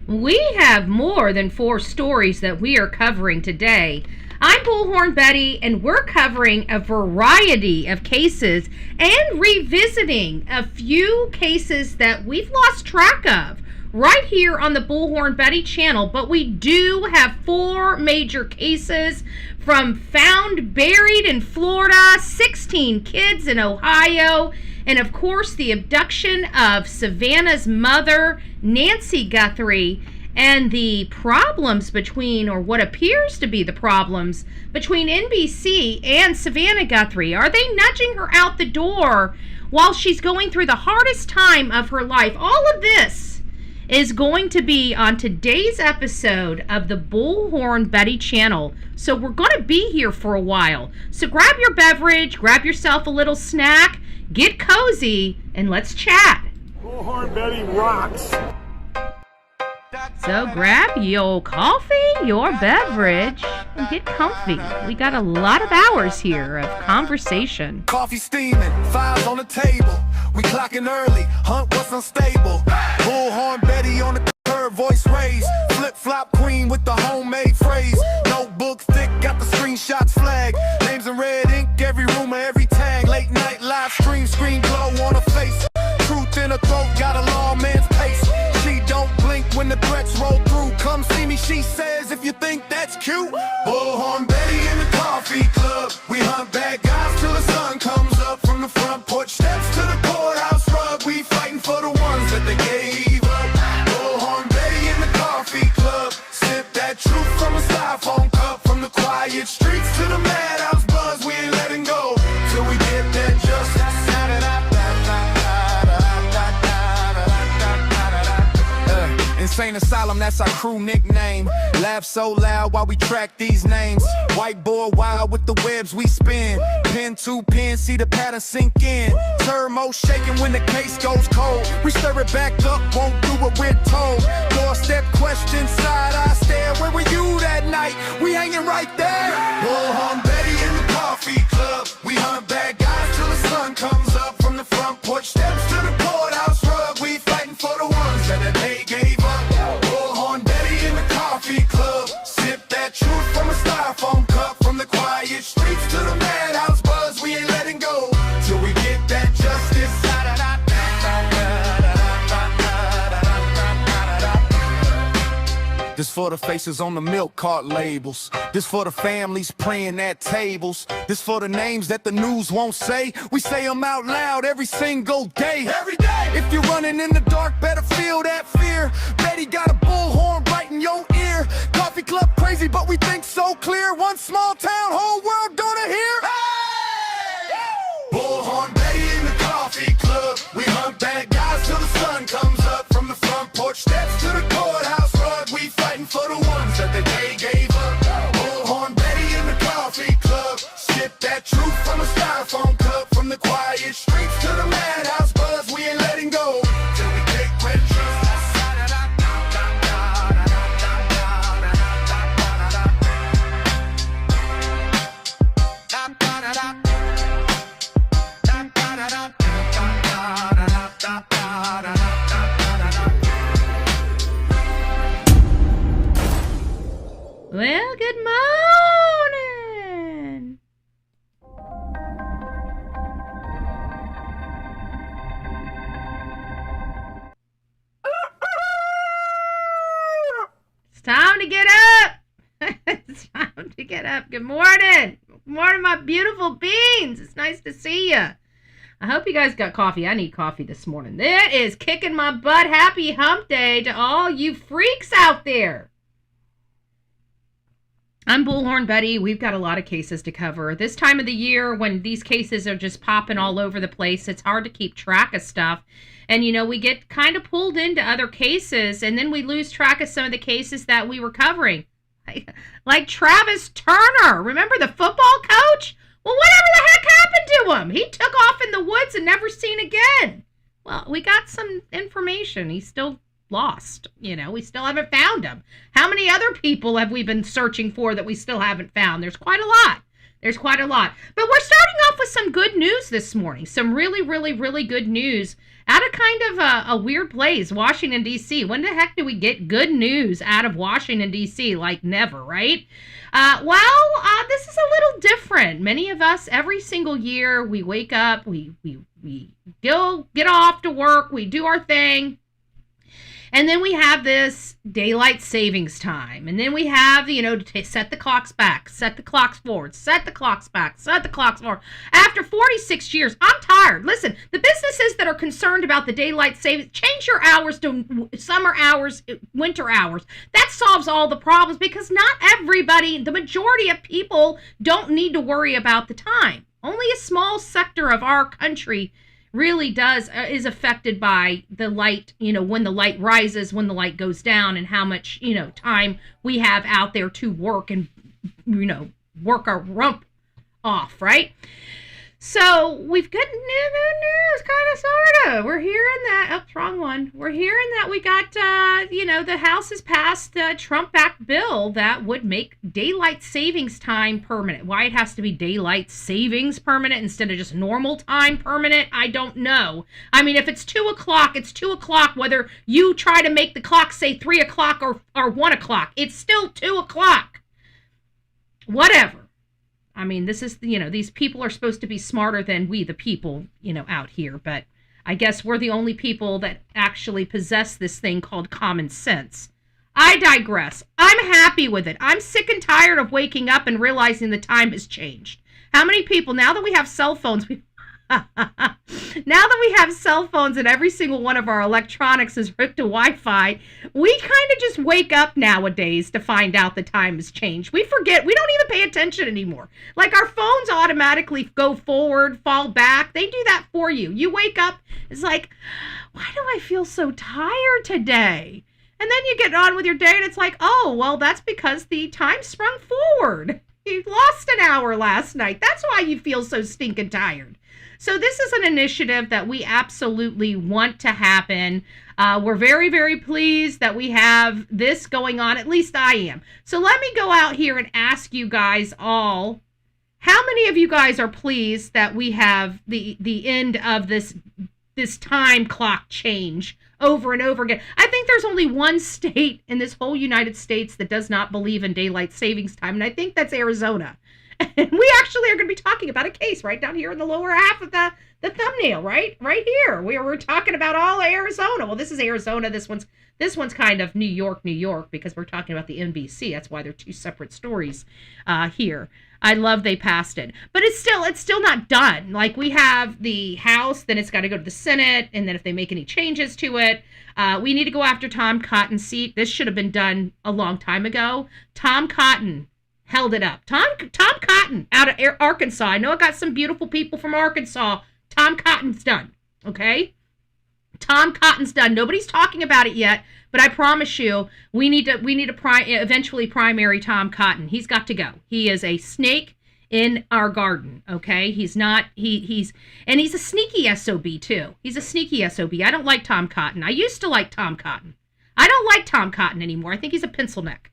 We have more than 4 stories that we are covering today. I'm Bullhorn Betty, and we're covering a variety of cases and revisiting a few cases that we've lost track of right here on the Bullhorn Betty channel. But we do have 4 major cases, from found buried in Florida, 16 kids in Ohio, and of course the abduction of Savannah's mother, Nancy Guthrie, and the problems between, or what appears to be the problems between NBC and Savannah Guthrie. Are they nudging her out the door while she's going through the hardest time of her life? All of this is going to be on today's episode of the Bullhorn Betty channel. So we're going to be here for a while. So grab your beverage, grab yourself a little snack, get cozy, and let's chat. Bullhorn Betty rocks. So grab your coffee, your beverage, and get comfy. We got a lot of hours here of conversation. Coffee steaming, files on the table. We clocking early, hunt what's unstable. Bullhorn Betty on the curve, voice raised. Flip-flop queen with the homemade phrase. Notebook thick, got the screenshots flag. Names in red ink, every rumor, every tag. Late night live stream, screen glow on her face. Truth in her throat, got a lawman's pace. She don't blink when the threats roll through. Come see me, she says, if you think that's cute. Bullhorn Betty in the coffee club. We hunt bad guys till the sun comes up. From the front porch steps to the courthouse rug. We fighting for the ones that they gave up. Bullhorn Betty in the coffee club. Sip that truth from a styrofoam cup. From the quiet streets to the madhouse buzz. We ain't letting go till we get that justice. Insane Asylum, that's our crew nickname. Laugh so loud while we track these names. Whiteboard wild with the webs we spin. Pen to pen, see the pattern sink in. Turmo shaking when the case goes cold. We stir it back up, won't do what we're told. Doorstep question, side eye stare. Where were you that night? We hanging right there. Bullhorn Betty in the coffee club. We hunt bad guys till the sun comes up. From the front porch steps to the courthouse rug. We fighting for the ones that they gave up. Bullhorn Betty in the coffee club. Sip that truth from a styrofoam cup. From the quiet streets to the madhouse buzz. We ain't letting go till we get that justice. This for the faces on the milk cart labels. This for the families praying at tables. This for the names that the news won't say. We say them out loud every single day. Every day. If you're running in the dark, better feel that fear. Betty got a bullhorn right in your ear. Coffee club crazy, but we think so clear. One small town, whole world gonna hear. Hey! Bullhorn Betty in the coffee club. We hunt bad guys till the sun comes up. From the front porch steps to the courthouse rug. We fighting for the ones that the day gave up. Bullhorn Betty in the coffee club. Sip that truth from a styrofoam cup. From the quiet streets to the madhouse buzz. We ain't letting go till we take red Well, good morning. It's time to get up. It's time to get up. Good morning. Good morning, my beautiful beans. It's nice to see you. I hope you guys got coffee. I need coffee this morning. That is kicking my butt. Happy hump day to all you freaks out there. I'm Bullhorn Betty. We've got a lot of cases to cover. This time of the year, when these cases are just popping all over the place, it's hard to keep track of stuff. And, you know, we get kind of pulled into other cases, and then we lose track of some of the cases that we were covering. Like Travis Turner. Remember the football coach? Well, whatever the heck happened to him? He took off in the woods and never seen again. Well, we got some information. He's still lost. You know, we still haven't found him. How many other people have we been searching for that we still haven't found? There's quite a lot. There's quite a lot. But we're starting off with some good news this morning. Some really, really, really good news out of kind of a weird place, Washington, D.C. When the heck do we get good news out of Washington, D.C.? Like never, right? This is a little different. Many of us, every single year, we wake up, we go get off to work, we do our thing. And then we have this daylight savings time. And then we have, to set the clocks back, set the clocks forward, set the clocks back, set the clocks forward. After 46 years, I'm tired. Listen, the businesses that are concerned about the daylight savings, change your hours to summer hours, winter hours. That solves all the problems because not everybody, the majority of people don't need to worry about the time. Only a small sector of our country really is affected by the light, when the light rises, when the light goes down, and how much, time we have out there to work and, work our rump off, right? So we've got news, kind of, sort of. We're hearing that, wrong one. We're hearing that we got, the House has passed a Trump-backed bill that would make daylight savings time permanent. Why it has to be daylight savings permanent instead of just normal time permanent, I don't know. I mean, if it's 2 o'clock, it's 2 o'clock, whether you try to make the clock say 3 o'clock or 1 o'clock. It's still 2 o'clock. Whatever. I mean, this is, these people are supposed to be smarter than we, the people, out here. But I guess we're the only people that actually possess this thing called common sense. I digress. I'm happy with it. I'm sick and tired of waking up and realizing the time has changed. How many people, now that we have cell phones, now that we have cell phones and every single one of our electronics is hooked to Wi-Fi, we kind of just wake up nowadays to find out the time has changed. We forget. We don't even pay attention anymore. Like our phones automatically go forward, fall back. They do that for you. You wake up, it's like, why do I feel so tired today? And then you get on with your day and it's like, oh, well, that's because the time sprung forward. You lost an hour last night. That's why you feel so stinking tired. So this is an initiative that we absolutely want to happen. We're very, very pleased that we have this going on. At least I am. So let me go out here and ask you guys all, how many of you guys are pleased that we have the end of this time clock change over and over again? I think there's only one state in this whole United States that does not believe in daylight savings time, and I think that's Arizona. And we actually are going to be talking about a case right down here in the lower half of the thumbnail, right here. We're talking about all Arizona. Well, this is Arizona. This one's kind of New York, because we're talking about the NBC. That's why they're two separate stories here. I love they passed it. But it's still not done. Like, we have the House, then it's got to go to the Senate, and then if they make any changes to it, we need to go after Tom Cotton's seat. This should have been done a long time ago. Tom Cotton held it up. Tom Cotton out of Arkansas. I know I got some beautiful people from Arkansas. Tom Cotton's done. Okay? Tom Cotton's done. Nobody's talking about it yet, but I promise you, we need to eventually primary Tom Cotton. He's got to go. He is a snake in our garden. Okay? He's a sneaky SOB too. He's a sneaky SOB. I don't like Tom Cotton. I used to like Tom Cotton. I don't like Tom Cotton anymore. I think he's a pencil neck.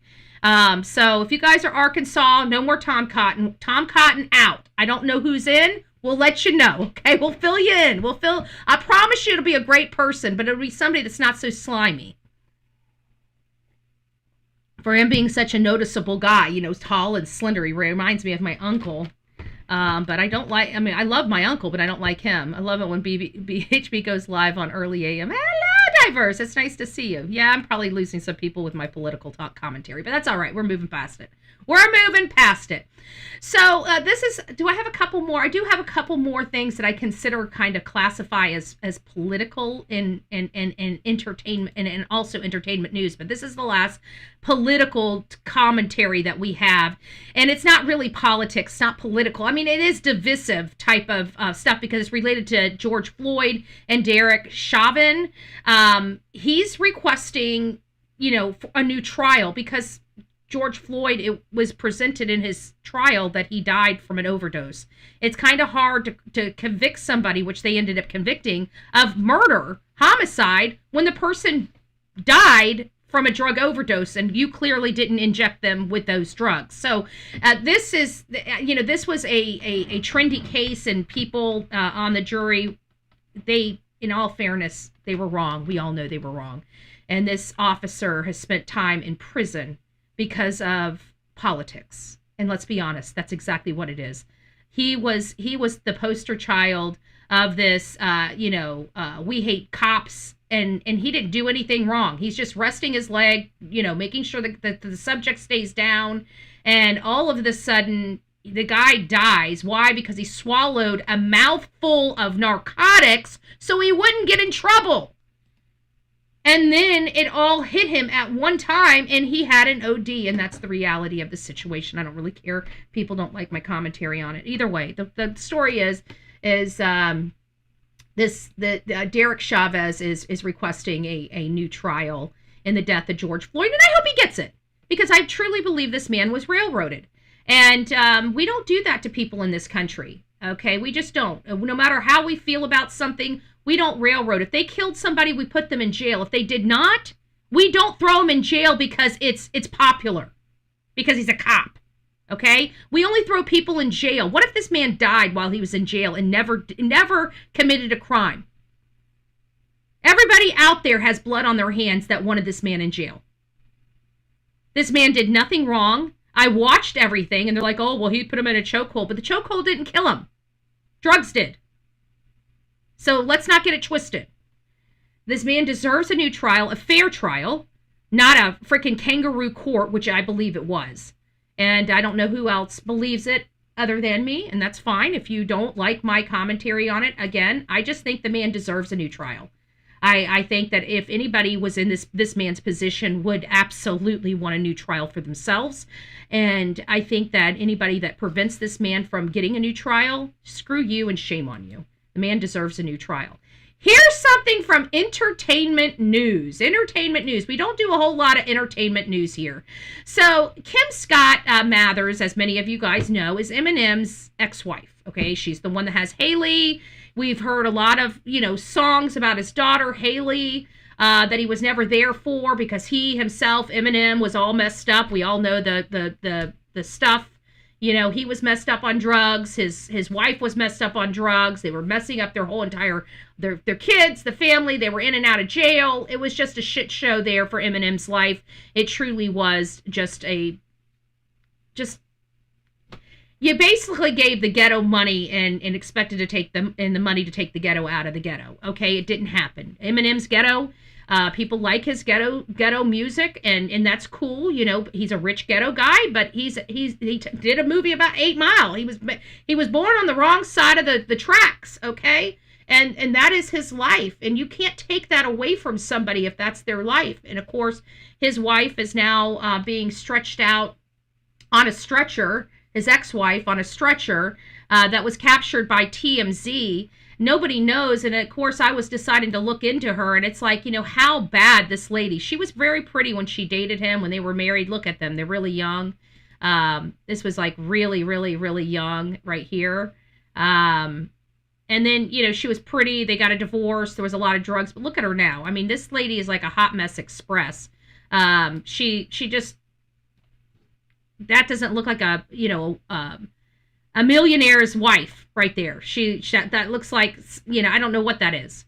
So if you guys are Arkansas, no more Tom Cotton. Tom Cotton out. I don't know who's in. We'll let you know. Okay, we'll fill you in. I promise you it'll be a great person, but it'll be somebody that's not so slimy. For him being such a noticeable guy, tall and slender, he reminds me of my uncle. But I don't like, I love my uncle, but I don't like him. I love it when BHB goes live on early AM. Hello, Diverse. It's nice to see you. Yeah, I'm probably losing some people with my political talk commentary, but that's all right. We're moving past it. So do I have a couple more? I do have a couple more things that I consider kind of classify as political and entertainment and also entertainment news. But this is the last political commentary that we have. And it's not really politics, it's not political. I mean, it is divisive type of stuff because it's related to George Floyd and Derek Chauvin. He's requesting, a new trial because George Floyd, it was presented in his trial that he died from an overdose. It's kind of hard to convict somebody, which they ended up convicting, of murder, homicide, when the person died from a drug overdose and you clearly didn't inject them with those drugs. So this was a trendy case, and people on the jury, they in all fairness, they were wrong. We all know they were wrong. And this officer has spent time in prison because of politics. And let's be honest, that's exactly what it is. He was the poster child of this, we hate cops, and he didn't do anything wrong. He's just resting his leg, making sure that the subject stays down. And all of a sudden, the guy dies. Why? Because he swallowed a mouthful of narcotics so he wouldn't get in trouble. And then it all hit him at one time, and he had an OD, and that's the reality of the situation. I don't really care. People don't like my commentary on it. Either way, the story is Derek Chavez is requesting a new trial in the death of George Floyd, and I hope he gets it, because I truly believe this man was railroaded. And we don't do that to people in this country, okay? We just don't. No matter how we feel about something, we don't railroad. If they killed somebody, we put them in jail. If they did not, we don't throw them in jail because it's popular, because he's a cop, okay? We only throw people in jail. What if this man died while he was in jail and never committed a crime? Everybody out there has blood on their hands that wanted this man in jail. This man did nothing wrong. I watched everything, and they're like, oh, well, he put him in a chokehold. But the chokehold didn't kill him. Drugs did. So let's not get it twisted. This man deserves a new trial, a fair trial, not a freaking kangaroo court, which I believe it was. And I don't know who else believes it other than me, and that's fine. If you don't like my commentary on it, again, I just think the man deserves a new trial. I think that if anybody was in this man's position would absolutely want a new trial for themselves. And I think that anybody that prevents this man from getting a new trial, screw you and shame on you. The man deserves a new trial. Here's something from entertainment news. Entertainment news. We don't do a whole lot of entertainment news here. So Kim Scott Mathers, as many of you guys know, is Eminem's ex-wife. Okay, she's the one that has Haley. We've heard a lot of, songs about his daughter, Haley, that he was never there for because he himself, Eminem, was all messed up. We all know the stuff. He was messed up on drugs. His wife was messed up on drugs. They were messing up their whole entire, their kids, the family. They were in and out of jail. It was just a shit show there for Eminem's life. It truly was you basically gave the ghetto money and expected to take them and the money to take the ghetto out of the ghetto. Okay, it didn't happen. Eminem's ghetto. People like his ghetto music, and that's cool. He's a rich ghetto guy, but he did a movie about 8 Mile. He was born on the wrong side of the tracks. Okay, and that is his life, and you can't take that away from somebody if that's their life. And of course, his wife is now being stretched out on a stretcher. His ex-wife on a stretcher that was captured by TMZ. Nobody knows, and of course I was deciding to look into her, and it's like, how bad this lady. She was very pretty when she dated him, when they were married. Look at them. They're really young. This was like really, really, really young right here. And then, she was pretty. They got a divorce. There was a lot of drugs, but look at her now. I mean, this lady is like a hot mess express. She just... That doesn't look like a millionaire's wife right there. That looks like, I don't know what that is.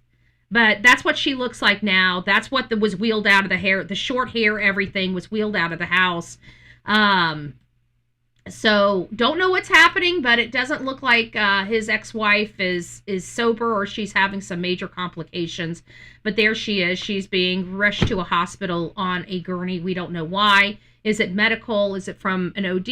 But that's what she looks like now. That's what was wheeled out of the hair. The short hair, everything was wheeled out of the house. So don't know what's happening, but it doesn't look like his ex-wife is sober or she's having some major complications. But there she is. She's being rushed to a hospital on a gurney. We don't know why. Is it medical? Is it from an OD?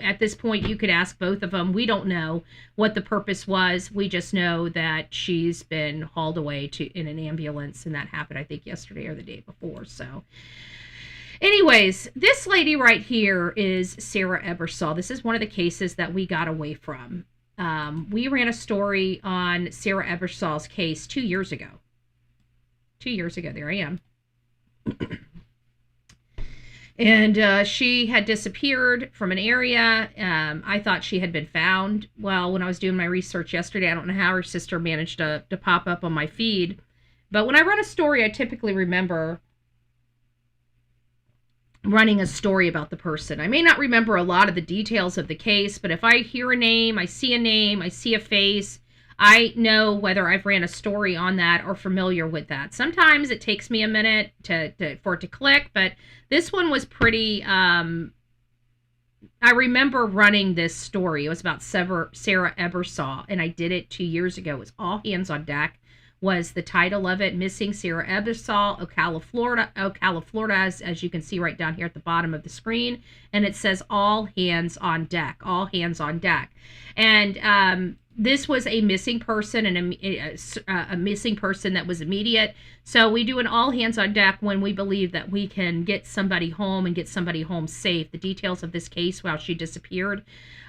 At this point, you could ask both of them. We don't know what the purpose was. We just know that she's been hauled away in an ambulance, and that happened, I think, yesterday or the day before. So anyways, this lady right here is Sarah Ebersol. This is one of the cases that we got away from. We ran a story on Sarah Ebersol's case 2 years ago. 2 years ago. There I am. And she had disappeared from an area. I thought she had been found. Well, when I was doing my research yesterday, I don't know how her sister managed to pop up on my feed. But when I run a story, I typically remember running a story about the person. I may not remember a lot of the details of the case, but if I hear a name, I see a face, I know whether I've ran a story on that or familiar with that. Sometimes it takes me a minute for it to click, but this one was pretty, I remember running this story. It was about Sarah Ebersol, and I did it 2 years ago. It was All Hands on Deck was the title of it. Missing Sarah Ebersol, Ocala, Florida, as you can see right down here at the bottom of the screen. And it says All Hands on Deck, All Hands on Deck. And this was a missing person, and a missing person that was immediate. So we do an all hands on deck when we believe that we can get somebody home and get somebody home safe. The details of this case while she disappeared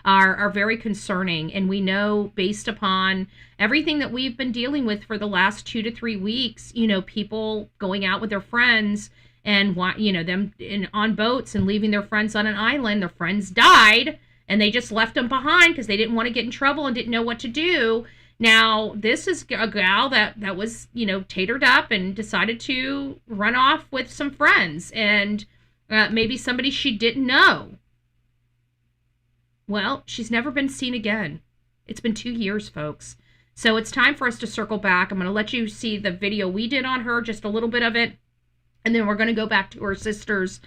are very concerning, and we know based upon everything that we've been dealing with for the last 2 to 3 weeks, people going out with their friends and them on boats and leaving their friends on an island. Their friends died, and they just left them behind because they didn't want to get in trouble and didn't know what to do. Now, this is a gal that was, tatered up and decided to run off with some friends and maybe somebody she didn't know. Well, she's never been seen again. It's been 2 years, folks. So it's time for us to circle back. I'm going to let you see the video we did on her, just a little bit of it. And then we're going to go back to her sister's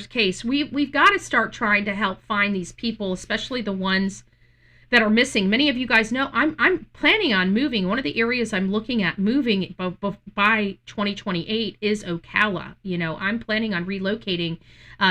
case. We've got to start trying to help find these people, especially the ones that are missing. Many of you guys know I'm planning on moving. One of the areas I'm looking at moving by 2028 is Ocala. I'm planning on relocating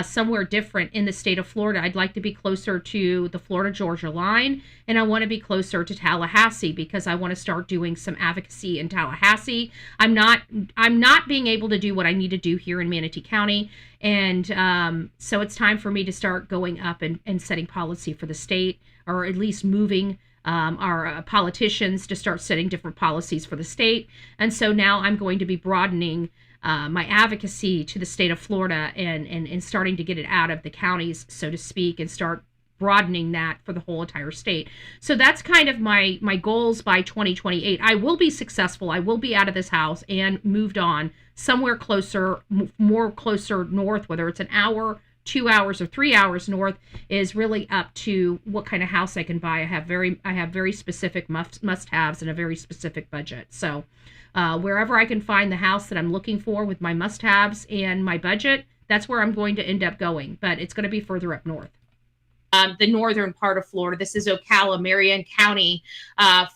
somewhere different in the state of Florida. I'd like to be closer to the Florida-Georgia line, and I want to be closer to Tallahassee because I want to start doing some advocacy in Tallahassee. I'm not being able to do what I need to do here in Manatee County, and so it's time for me to start going up and setting policy for the state, or at least moving our politicians to start setting different policies for the state. And so now I'm going to be broadening my advocacy to the state of Florida and starting to get it out of the counties, so to speak, and start broadening that for the whole entire state. So that's kind of my goals by 2028. I will be successful. I will be out of this house and moved on somewhere closer, more closer north, whether it's an hour, 2 hours, or 3 hours north is really up to what kind of house I can buy. I have very specific must-haves and a very specific budget. So wherever I can find the house that I'm looking for with my must-haves and my budget, that's where I'm going to end up going. But it's going to be further up north. The northern part of Florida. This is Ocala, Marion County,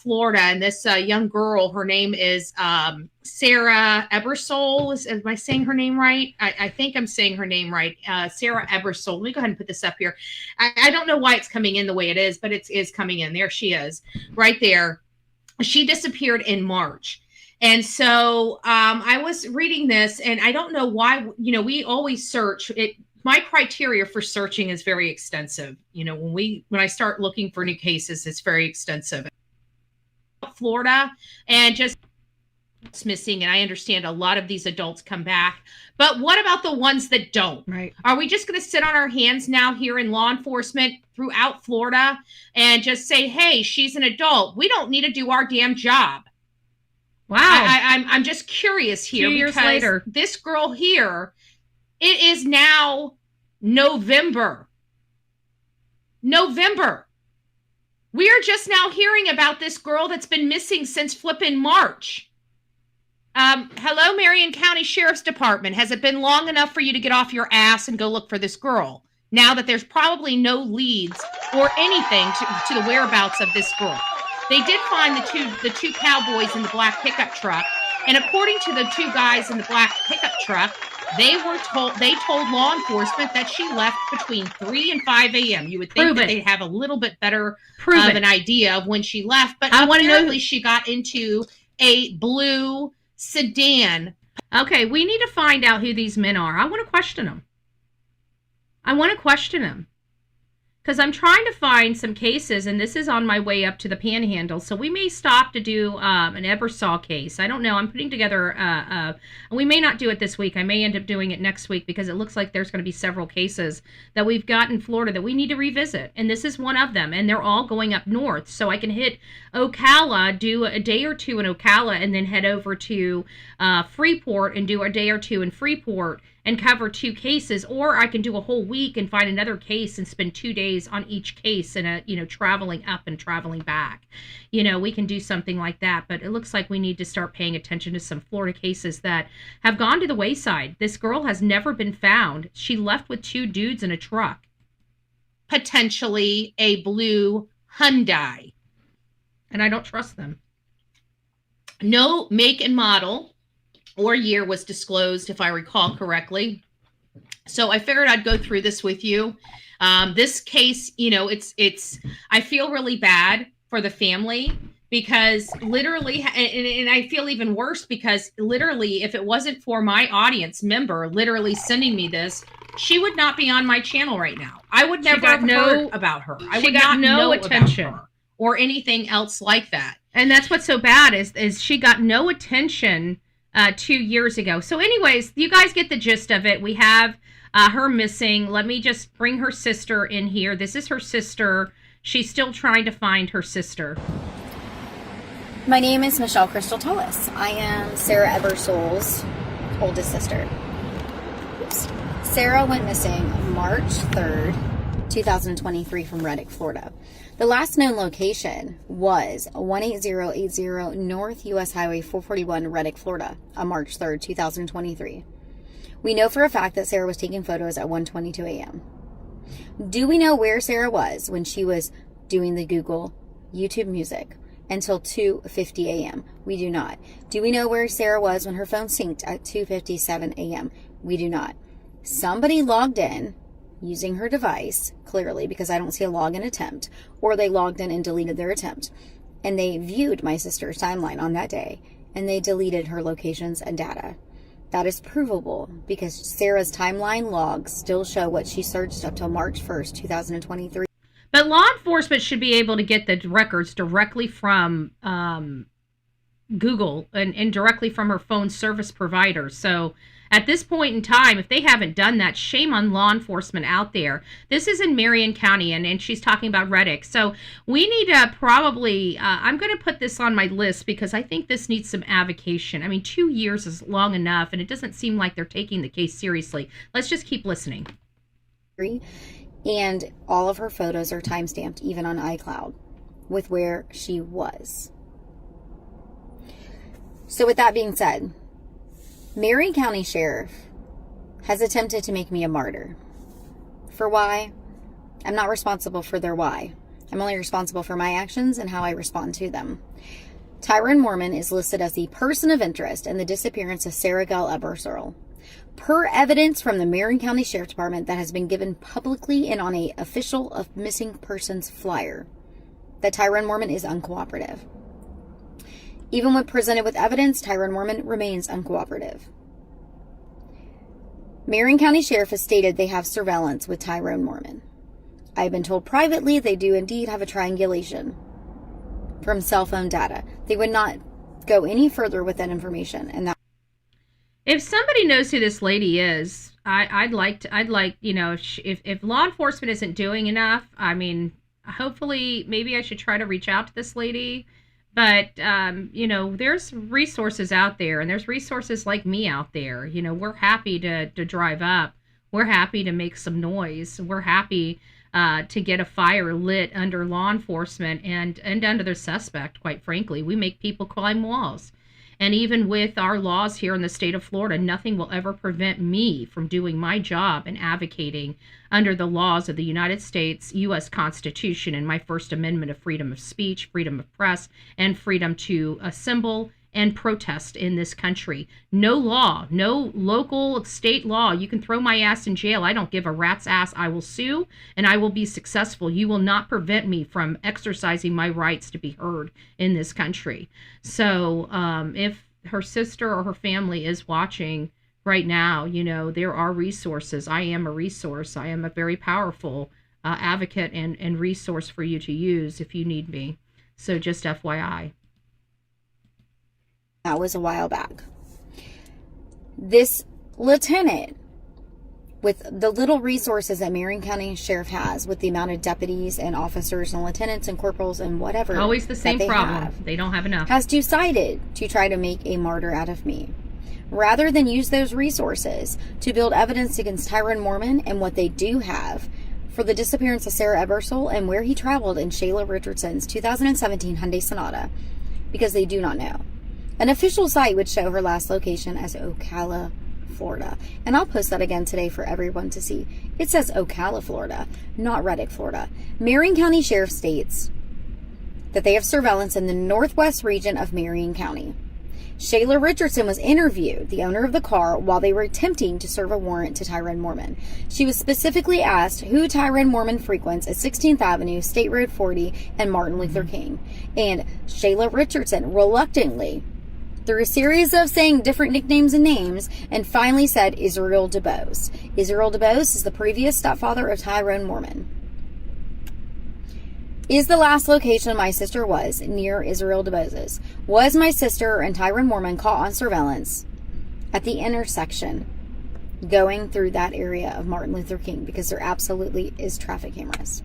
Florida. And this young girl, her name is Sarah Ebersol. Am I saying her name right? I think I'm saying her name right. Sarah Ebersol. Let me go ahead and put this up here. I don't know why it's coming in the way it is, but it is coming in. There she is, right there. She disappeared in March. And so I was reading this, and I don't know why, we always search it. My criteria for searching is very extensive. When I start looking for new cases, it's very extensive. Florida, and just missing, and I understand a lot of these adults come back, but what about the ones that don't? Right? Are we just going to sit on our hands now here in law enforcement throughout Florida and just say, hey, she's an adult, we don't need to do our damn job? Wow. I'm just curious here. 2 years later, this girl here, it is now November. We are just now hearing about this girl that's been missing since flipping March. Hello, Marion County Sheriff's Department. Has it been long enough for you to get off your ass and go look for this girl? Now that there's probably no leads or anything to the whereabouts of this girl. They did find the two cowboys in the black pickup truck, and according to the two guys in the black pickup truck, they told law enforcement that she left between 3 and 5 a.m. You would think that they'd have a little bit better of an idea of when she left, but apparently she got into a blue sedan. Okay, we need to find out who these men are. I want to question them. Because I'm trying to find some cases, and this is on my way up to the Panhandle, so we may stop to do an Ebersol case. I don't know. I'm putting together, we may not do it this week. I may end up doing it next week because it looks like there's going to be several cases that we've got in Florida that we need to revisit, and this is one of them, and they're all going up north. So I can hit Ocala, do a day or two in Ocala, and then head over to Freeport and do a day or two in Freeport and cover 2 cases, or I can do a whole week and find another case and spend 2 days days on each case and traveling up and traveling back. We can do something like that, but it looks like we need to start paying attention to some Florida cases that have gone to the wayside. This girl has never been found. She left with 2 dudes in a truck, potentially a blue Hyundai, and I don't trust them. No make and model or year was disclosed, if I recall correctly. So I figured I'd go through this with you. This case, I feel really bad for the family because literally, and I feel even worse because literally, if it wasn't for my audience member literally sending me this, she would not be on my channel right now. I would never have heard about her. I would not know attention about her or anything else like that. And that's what's so bad is she got no attention 2 years ago. So anyways, you guys get the gist of it. We have her missing. Let me just bring her sister in here. This is her sister. She's still trying to find her sister. My name is Michelle Crystal Tullis. I am Sarah Ebersol's oldest sister. Oops. Sarah went missing March 3rd, 2023 from Reddick, Florida. The last known location was 18080 North US Highway 441, Reddick, Florida, on March 3rd, 2023. We know for a fact that Sarah was taking photos at 1:22 a.m. Do we know where Sarah was when she was doing the Google YouTube music until 2:50 a.m.? We do not. Do we know where Sarah was when her phone synced at 2:57 a.m.? We do not. Somebody logged in using her device, clearly, because I don't see a login attempt, or they logged in and deleted their attempt, and they viewed my sister's timeline on that day, and they deleted her locations and data. That is provable because Sarah's timeline logs still show what she searched up till March 1st, 2023. But law enforcement should be able to get the records directly from Google and directly from her phone service provider. So at this point in time, if they haven't done that, shame on law enforcement out there. This is in Marion County, and she's talking about Reddick. So we need to probably, I'm going to put this on my list because I think this needs some avocation. I mean, 2 years is long enough, and it doesn't seem like they're taking the case seriously. Let's just keep listening. And all of her photos are timestamped, even on iCloud, with where she was. So with that being said, Marion County Sheriff has attempted to make me a martyr. For why? I'm not responsible for their why. I'm only responsible for my actions and how I respond to them. Tyrone Mormon is listed as the person of interest in the disappearance of Sarah Gell Ebersol. Per evidence from the Marion County Sheriff Department that has been given publicly and on a official of missing persons flyer, that Tyrone Mormon is uncooperative. Even when presented with evidence, Tyrone Mormon remains uncooperative. Marion County Sheriff has stated they have surveillance with Tyrone Mormon. I have been told privately they do indeed have a triangulation from cell phone data. They would not go any further with that information. And that, if somebody knows who this lady is, I'd like, if law enforcement isn't doing enough, I mean, hopefully, maybe I should try to reach out to this lady. But, there's resources out there, and there's resources like me out there. We're happy to drive up. We're happy to make some noise. We're happy to get a fire lit under law enforcement and under the suspect, quite frankly. We make people climb walls. And even with our laws here in the state of Florida, nothing will ever prevent me from doing my job and advocating under the laws of the United States, U.S. Constitution, and my First Amendment of freedom of speech, freedom of press, and freedom to assemble and protest in this country. No law, no local state law. You can throw my ass in jail. I don't give a rat's ass. I will sue and I will be successful. You will not prevent me from exercising my rights to be heard in this country. So if her sister or her family is watching right now, there are resources. I am a resource. I am a very powerful advocate and resource for you to use if you need me. So just FYI. that was a while back. This lieutenant, with the little resources that Marion County Sheriff has, with the amount of deputies and officers and lieutenants and corporals and whatever, always the same problem. They don't have enough. Has decided to try to make a martyr out of me, rather than use those resources to build evidence against Tyrone Mormon and what they do have for the disappearance of Sarah Ebersole and where he traveled in Shayla Richardson's 2017 Hyundai Sonata, because they do not know. An official site would show her last location as Ocala, Florida. And I'll post that again today for everyone to see. It says Ocala, Florida, not Reddick, Florida. Marion County Sheriff states that they have surveillance in the northwest region of Marion County. Shayla Richardson was interviewed, the owner of the car, while they were attempting to serve a warrant to Tyrone Mormon. She was specifically asked who Tyrone Mormon frequents at 16th Avenue, State Road 40, and Martin Luther King. And Shayla Richardson reluctantly, through a series of saying different nicknames and names, and finally said Israel DeBose. Israel DeBose is the previous stepfather of Tyrone Mormon. Is the last location my sister was near Israel DeBose's. Was my sister and Tyrone Mormon caught on surveillance at the intersection going through that area of Martin Luther King? Because there absolutely is traffic cameras.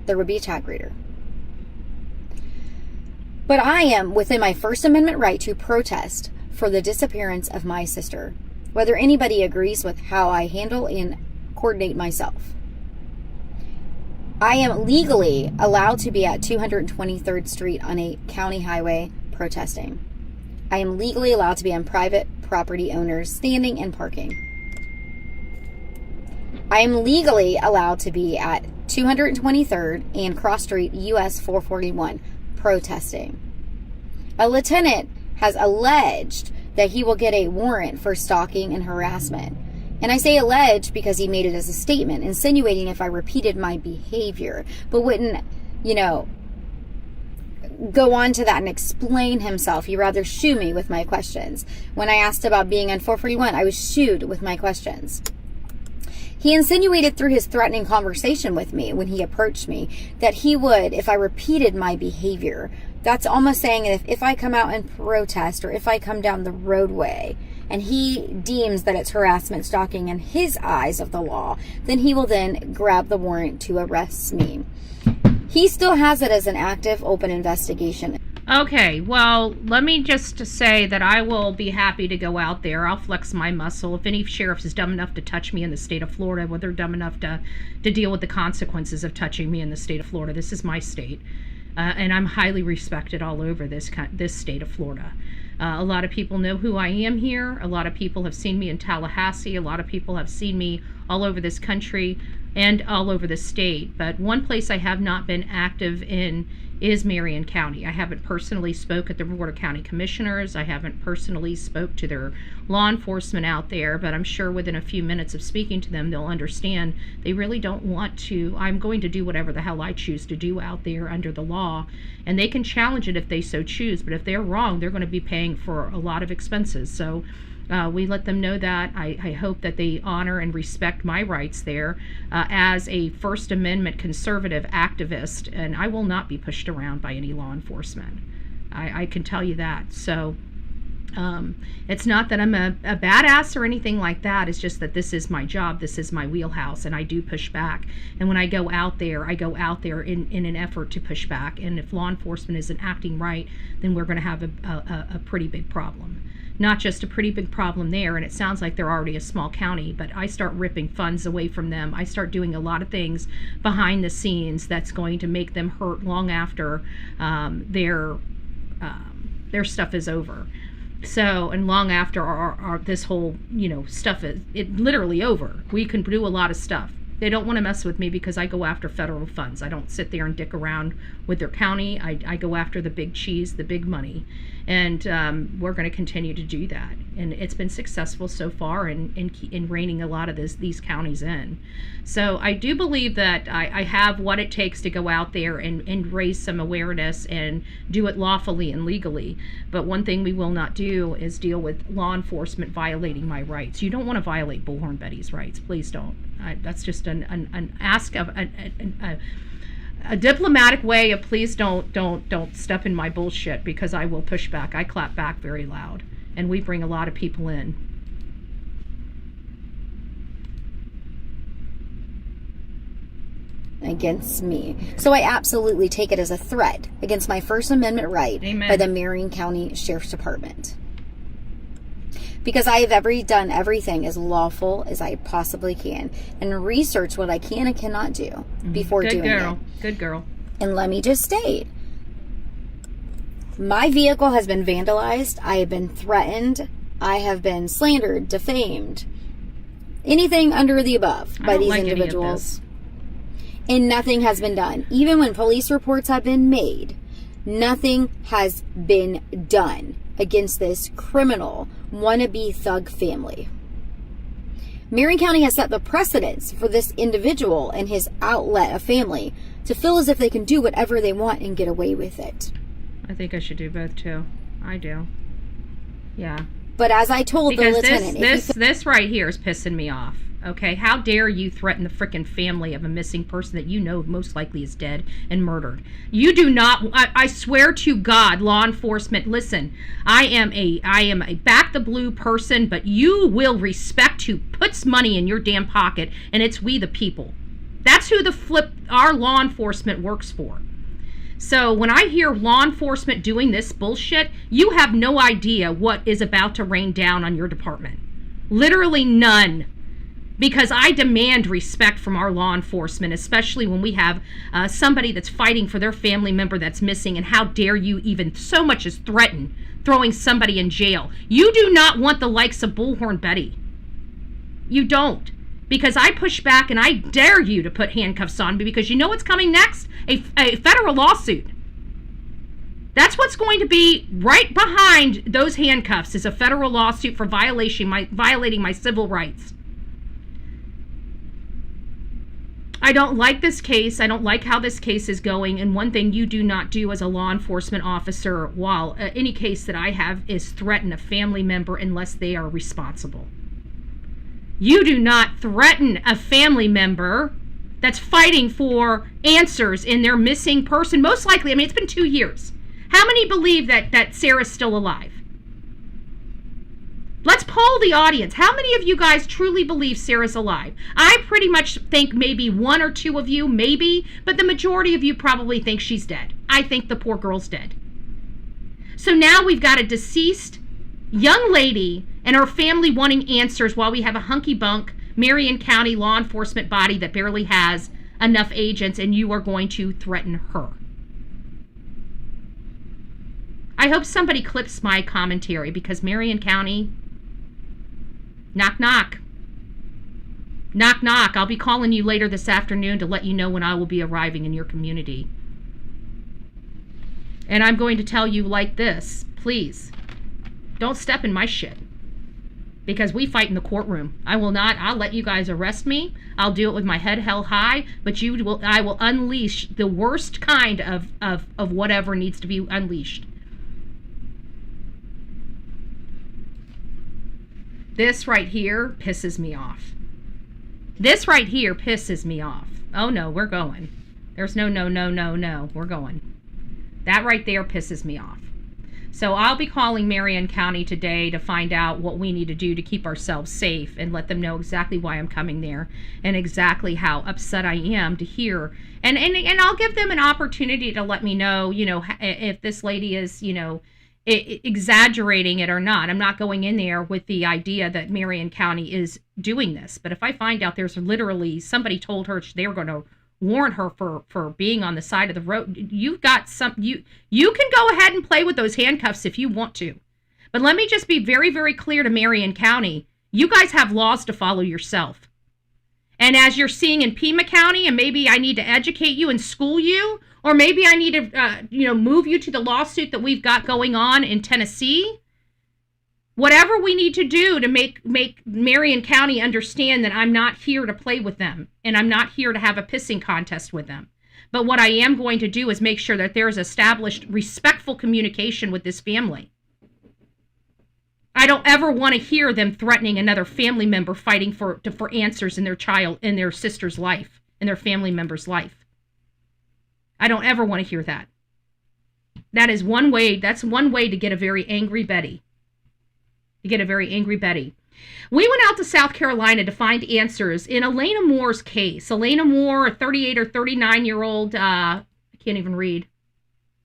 There would be a tag reader. But I am within my First Amendment right to protest for the disappearance of my sister, whether anybody agrees with how I handle and coordinate myself. I am legally allowed to be at 223rd Street on a county highway protesting. I am legally allowed to be on private property owners standing and parking. I am legally allowed to be at 223rd and Cross Street US 441 protesting. A lieutenant has alleged that he will get a warrant for stalking and harassment. And I say alleged because he made it as a statement, insinuating if I repeated my behavior, but wouldn't, go on to that and explain himself. He'd rather shoo me with my questions. When I asked about being on 441, I was shooed with my questions. He insinuated through his threatening conversation with me when he approached me that he would if I repeated my behavior. That's almost saying if I come out and protest or if I come down the roadway and he deems that it's harassment, stalking in his eyes of the law, then he will then grab the warrant to arrest me. He still has it as an active, open investigation. Okay, well, let me just say that I will be happy to go out there. I'll flex my muscle. If any sheriff is dumb enough to touch me in the state of Florida, well, they're dumb enough to deal with the consequences of touching me in the state of Florida. This is my state, and I'm highly respected all over this state of Florida. A lot of people know who I am here. A lot of people have seen me in Tallahassee. A lot of people have seen me all over this country and all over the state. But one place I have not been active in is Marion County. I haven't personally spoke at the Board of County Commissioners. I haven't personally spoke to their law enforcement out there, but I'm sure within a few minutes of speaking to them, they'll understand they really don't want to. I'm going to do whatever the hell I choose to do out there under the law, and they can challenge it if they so choose, but if they're wrong, they're going to be paying for a lot of expenses. So we let them know that. I hope that they honor and respect my rights there as a First Amendment conservative activist, and I will not be pushed around by any law enforcement. I can tell you that. So it's not that I'm a badass or anything like that. It's just that this is my job. This is my wheelhouse, and I do push back. And when I go out there in an effort to push back. And if law enforcement isn't acting right, then we're going to have a pretty big problem. Not just a pretty big problem there, and it sounds like they're already a small county, but I start ripping funds away from them. I start doing a lot of things behind the scenes that's going to make them hurt long after their stuff is over. So, and long after our this whole, stuff is literally over. We can do a lot of stuff. They don't want to mess with me because I go after federal funds. I don't sit there and dick around with their county. I go after the big cheese, the big money. And we're going to continue to do that. And it's been successful so far in reining a lot of these counties in. So I do believe that I have what it takes to go out there and raise some awareness and do it lawfully and legally. But one thing we will not do is deal with law enforcement violating my rights. You don't want to violate Bullhorn Betty's rights. Please don't. That's just an ask of a diplomatic way of please don't step in my bullshit, because I will push back. I clap back very loud, and we bring a lot of people in. Against me. So I absolutely take it as a threat against my First Amendment right. Amen. By the Marion County Sheriff's Department. because I have done everything as lawful as I possibly can and researched what I can and cannot do before doing it. Good girl. And let me just state, my vehicle has been vandalized. I have been threatened. I have been slandered, defamed, anything under the above by these individuals. And nothing has been done. Even when police reports have been made, nothing has been done against this criminal wannabe thug family. Marion County has set the precedence for this individual and his outlet of family to feel as if they can do whatever they want and get away with it. I think I should do both too. I do. Yeah. But as I told the lieutenant... This right here is pissing me off. Okay? How dare you threaten the frickin' family of a missing person that you know most likely is dead and murdered? You do not... I swear to God, law enforcement, listen, I am a back the blue person, but you will respect who puts money in your damn pocket, and it's we the people. That's who our law enforcement works for. So when I hear law enforcement doing this bullshit, you have no idea what is about to rain down on your department. Literally none. Because I demand respect from our law enforcement, especially when we have somebody that's fighting for their family member that's missing, and how dare you even so much as threaten throwing somebody in jail. You do not want the likes of Bullhorn Betty. You don't. Because I push back and I dare you to put handcuffs on me, because you know what's coming next? A federal lawsuit. That's what's going to be right behind those handcuffs, is a federal lawsuit for violating my civil rights. I don't like this case. I don't like how this case is going. And one thing you do not do as a law enforcement officer, while any case that I have, is threaten a family member unless they are responsible. You do not threaten a family member that's fighting for answers in their missing person. Most likely, I mean, it's been 2 years. How many believe that Sarah's still alive? Let's poll the audience. How many of you guys truly believe Sarah's alive? I pretty much think maybe 1 or 2 of you, maybe, but the majority of you probably think she's dead. I think the poor girl's dead. So now we've got a deceased young lady and her family wanting answers, while we have a hunky bunk Marion County law enforcement body that barely has enough agents, and you are going to threaten her. I hope somebody clips my commentary, because Marion County, knock knock. Knock knock. I'll be calling you later this afternoon to let you know when I will be arriving in your community. And I'm going to tell you like this, please, don't step in my shit. Because we fight in the courtroom. I'll let you guys arrest me. I'll do it with my head held high, but I will unleash the worst kind of whatever needs to be unleashed. This right here pisses me off. This right here pisses me off. Oh no, we're going. There's no, we're going. That right there pisses me off. So I'll be calling Marion County today to find out what we need to do to keep ourselves safe, and let them know exactly why I'm coming there and exactly how upset I am to hear. And I'll give them an opportunity to let me know, if this lady is, exaggerating it or not. I'm not going in there with the idea that Marion County is doing this. But if I find out there's literally somebody told her they were going to warrant her for being on the side of the road, you've got you can go ahead and play with those handcuffs if you want to. But let me just be very, very clear to Marion County. You guys have laws to follow yourself. And as you're seeing in Pima County, and maybe I need to educate you and school you, or maybe I need to move you to the lawsuit that we've got going on in Tennessee. Whatever we need to do to make Marion County understand that I'm not here to play with them, and I'm not here to have a pissing contest with them. But what I am going to do is make sure that there's established respectful communication with this family. I don't ever want to hear them threatening another family member fighting for answers in their sister's life, in their family member's life. I don't ever want to hear that. That's one way to get a very angry Betty. We went out to South Carolina to find answers in Elena Moore's case. Elena Moore, a 38 or 39-year-old, I can't even read.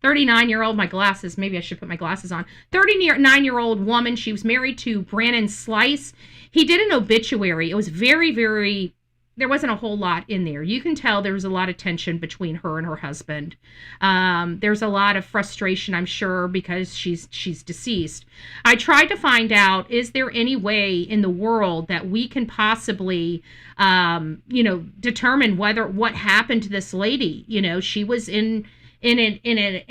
39-year-old, my glasses, maybe I should put my glasses on. 39-year-old woman. She was married to Brandon Slice. He did an obituary. It was very, very, there wasn't a whole lot in there. You can tell there was a lot of tension between her and her husband. There's a lot of frustration, I'm sure, because she's deceased. I tried to find out, is there any way in the world that we can possibly, determine what happened to this lady? She was in a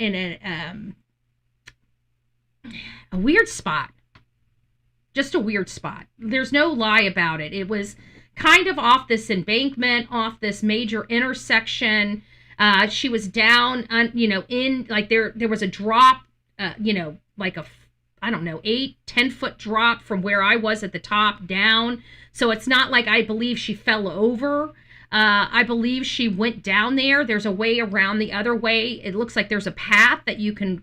weird spot. Just a weird spot. There's no lie about it. It was kind of off this embankment, off this major intersection. She was down, in, like, there was a drop, like a, I don't know, 8-10 foot drop from where I was at the top down. So it's not like I believe she fell over. I believe she went down there. There's a way around the other way. It looks like there's a path that you can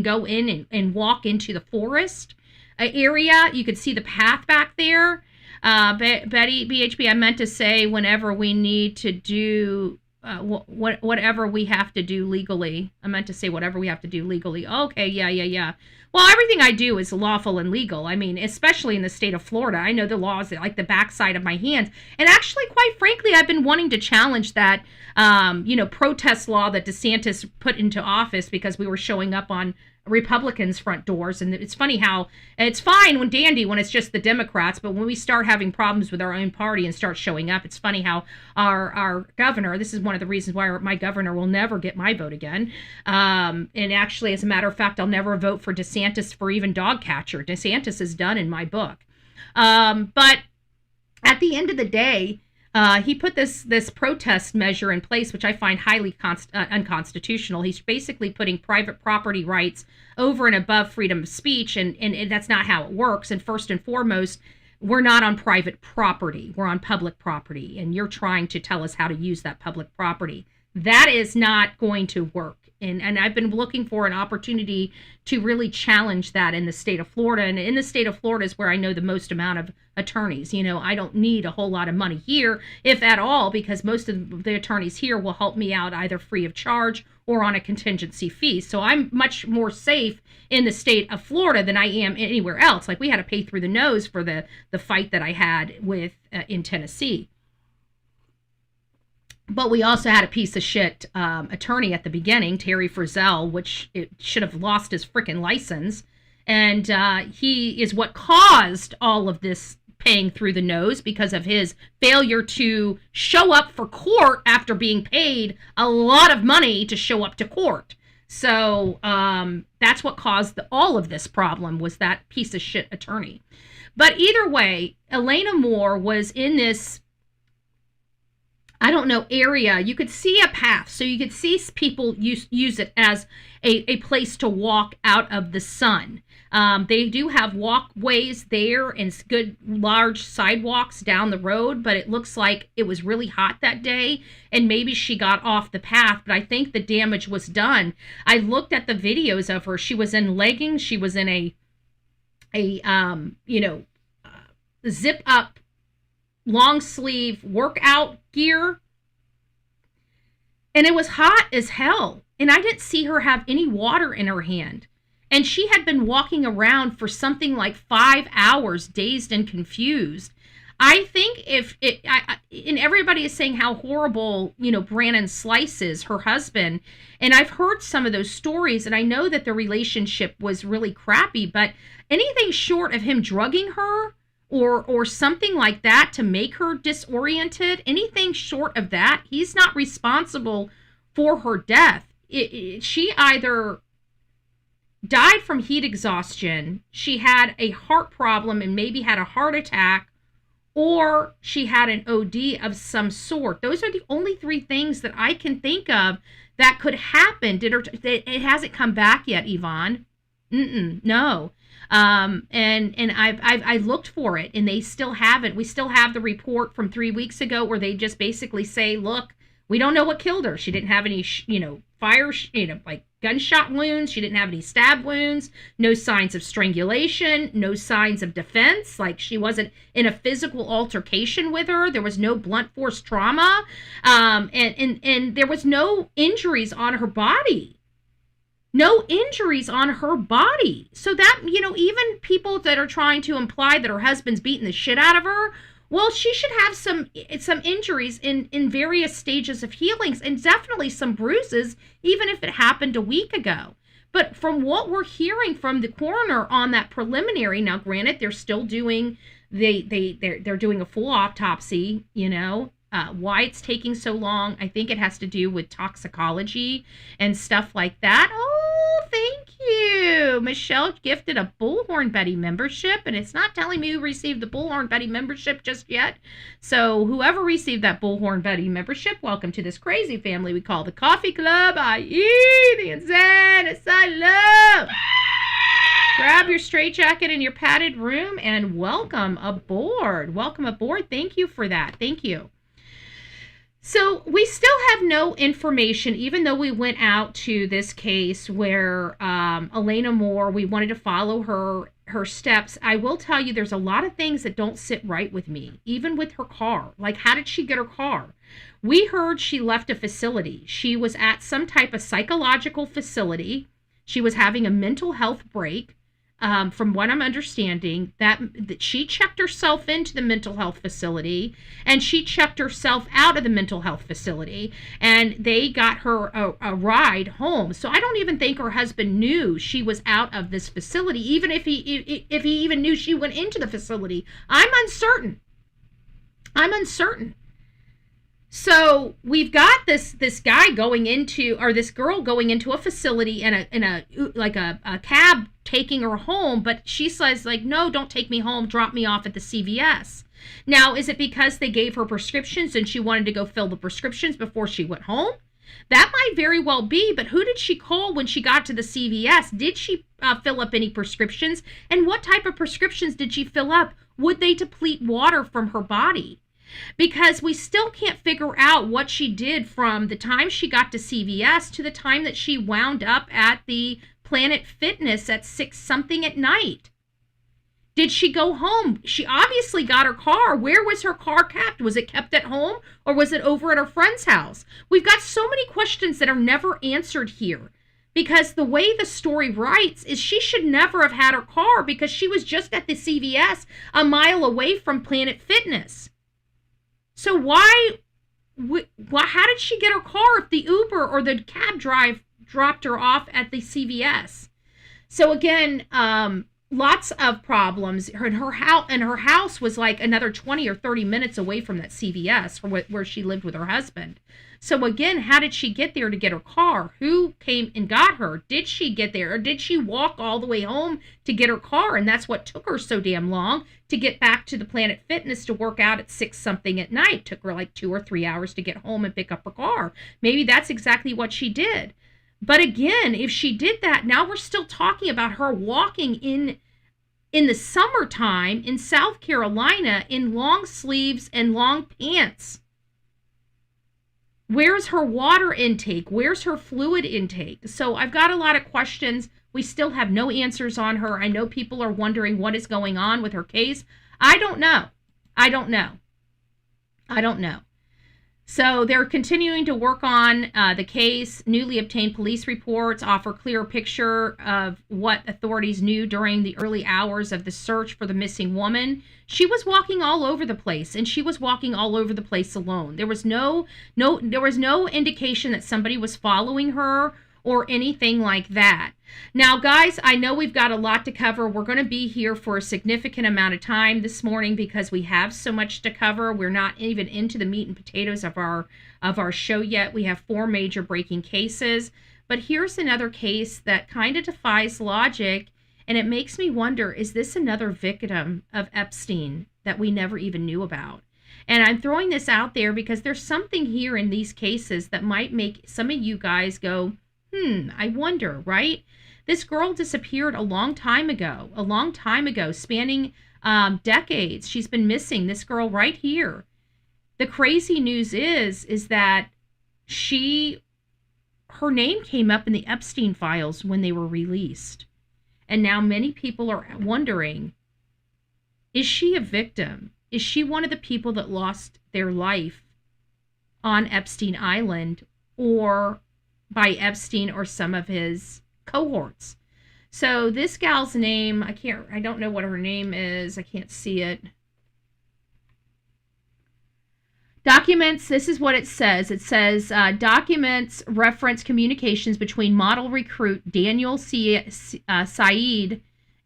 go in and walk into the forest area. You could see the path back there. Betty, BHB, I meant to say whenever we need to do whatever we have to do legally. I meant to say whatever we have to do legally. Okay, yeah. Well, everything I do is lawful and legal. I mean, especially in the state of Florida. I know the laws like the backside of my hands. And actually, quite frankly, I've been wanting to challenge that, protest law that DeSantis put into office because we were showing up on Republicans' front doors. And it's funny how it's fine when it's just the Democrats, but when we start having problems with our own party and start showing up, it's funny how our governor, this is one of the reasons why my governor will never get my vote again. And actually, as a matter of fact, I'll never vote for DeSantis for even dog catcher. DeSantis is done in my book. But at the end of the day, he put this protest measure in place, which I find highly unconstitutional. He's basically putting private property rights over and above freedom of speech, and that's not how it works. And first and foremost, we're not on private property. We're on public property, and you're trying to tell us how to use that public property. That is not going to work. And I've been looking for an opportunity to really challenge that in the state of Florida. And in the state of Florida is where I know the most amount of attorneys. I don't need a whole lot of money here, if at all, because most of the attorneys here will help me out either free of charge or on a contingency fee. So I'm much more safe in the state of Florida than I am anywhere else. Like, we had to pay through the nose for the fight that I had with in Tennessee. But we also had a piece of shit attorney at the beginning, Terry Frizzell, which it should have lost his freaking license. And he is what caused all of this paying through the nose because of his failure to show up for court after being paid a lot of money to show up to court. So that's what caused all of this problem, was that piece of shit attorney. But either way, Elena Moore was in this, I don't know, area. You could see a path. So you could see people use it as a place to walk out of the sun. They do have walkways there and good large sidewalks down the road, but it looks like it was really hot that day and maybe she got off the path, but I think the damage was done. I looked at the videos of her. She was in leggings. She was in a zip up long sleeve workout gear, and it was hot as hell, and I didn't see her have any water in her hand, and she had been walking around for something like 5 hours, dazed and confused. I think and everybody is saying how horrible, Brandon Slice is, her husband, and I've heard some of those stories, and I know that the relationship was really crappy, but anything short of him drugging her or something like that to make her disoriented, anything short of that, he's not responsible for her death. She either died from heat exhaustion, she had a heart problem and maybe had a heart attack, or she had an OD of some sort. Those are the only three things that I can think of that could happen. It hasn't come back yet, Yvonne. No. And I looked for it and they still haven't. We still have the report from 3 weeks ago where they just basically say, look, we don't know what killed her. She didn't have any, fire, like gunshot wounds. She didn't have any stab wounds, no signs of strangulation, no signs of defense. Like, she wasn't in a physical altercation with her. There was no blunt force trauma. And there was no injuries on her body. No injuries on her body. So that, even people that are trying to imply that her husband's beating the shit out of her, well, she should have some injuries in various stages of healings, and definitely some bruises, even if it happened a week ago. But from what we're hearing from the coroner on that preliminary, now granted, they're still doing they're doing a full autopsy, why it's taking so long. I think it has to do with toxicology and stuff like that. Oh, thank you. Michelle gifted a Bullhorn Betty membership, and it's not telling me who received the Bullhorn Betty membership just yet. So whoever received that Bullhorn Betty membership, welcome to this crazy family we call the Coffee Club, i.e. the Insane Asylum. Grab your straitjacket in your padded room and welcome aboard. Welcome aboard. Thank you for that. Thank you. So we still have no information, even though we went out to this case where Elena Moore, we wanted to follow her steps. I will tell you, there's a lot of things that don't sit right with me, even with her car. Like, how did she get her car? We heard she left a facility. She was at some type of psychological facility. She was having a mental health break. From what I'm understanding, that she checked herself into the mental health facility, and she checked herself out of the mental health facility, and they got her a ride home. So I don't even think her husband knew she was out of this facility, even if he even knew she went into the facility. I'm uncertain. So we've got this guy going into, or this girl going into a facility in a cab taking her home, but she says, like, no, don't take me home, drop me off at the CVS. Now, is it because they gave her prescriptions and she wanted to go fill the prescriptions before she went home? That might very well be, but who did she call when she got to the CVS? Did she fill up any prescriptions? And what type of prescriptions did she fill up? Would they deplete water from her body? Because we still can't figure out what she did from the time she got to CVS to the time that she wound up at the Planet Fitness at 6-something at night. Did she go home? She obviously got her car. Where was her car kept? Was it kept at home, or was it over at her friend's house? We've got so many questions that are never answered here, because the way the story writes is she should never have had her car because she was just at the CVS a mile away from Planet Fitness. So how did she get her car if the Uber or the cab drive dropped her off at the CVS? So again, lots of problems. Her house was like another 20 or 30 minutes away from that CVS where she lived with her husband. So again, how did she get there to get her car? Who came and got her? Did she get there, or did she walk all the way home to get her car? And that's what took her so damn long to get back to the Planet Fitness to work out at 6-something at night. Took her like 2 or 3 hours to get home and pick up her car. Maybe that's exactly what she did. But again, if she did that, now we're still talking about her walking in the summertime in South Carolina in long sleeves and long pants. Where's her water intake? Where's her fluid intake? So I've got a lot of questions. We still have no answers on her. I know people are wondering what is going on with her case. I don't know. So they're continuing to work on the case. Newly obtained police reports offer clear picture of what authorities knew during the early hours of the search for the missing woman. She was walking all over the place, and she was walking all over the place alone. There was no indication that somebody was following her or anything like that. Now, guys, I know we've got a lot to cover. We're going to be here for a significant amount of time this morning because we have so much to cover. We're not even into the meat and potatoes of our show yet. We have 4 major breaking cases. But here's another case that kind of defies logic, and it makes me wonder, is this another victim of Epstein that we never even knew about? And I'm throwing this out there because there's something here in these cases that might make some of you guys go, I wonder, right? This girl disappeared a long time ago, spanning decades. She's been missing, this girl right here. The crazy news is that her name came up in the Epstein files when they were released. And now many people are wondering, is she a victim? Is she one of the people that lost their life on Epstein Island, or by Epstein or some of his cohorts. So this gal's name, I don't know what her name is. I can't see it. Documents, this is what it says. It says, documents reference communications between model recruit Daniel Saeed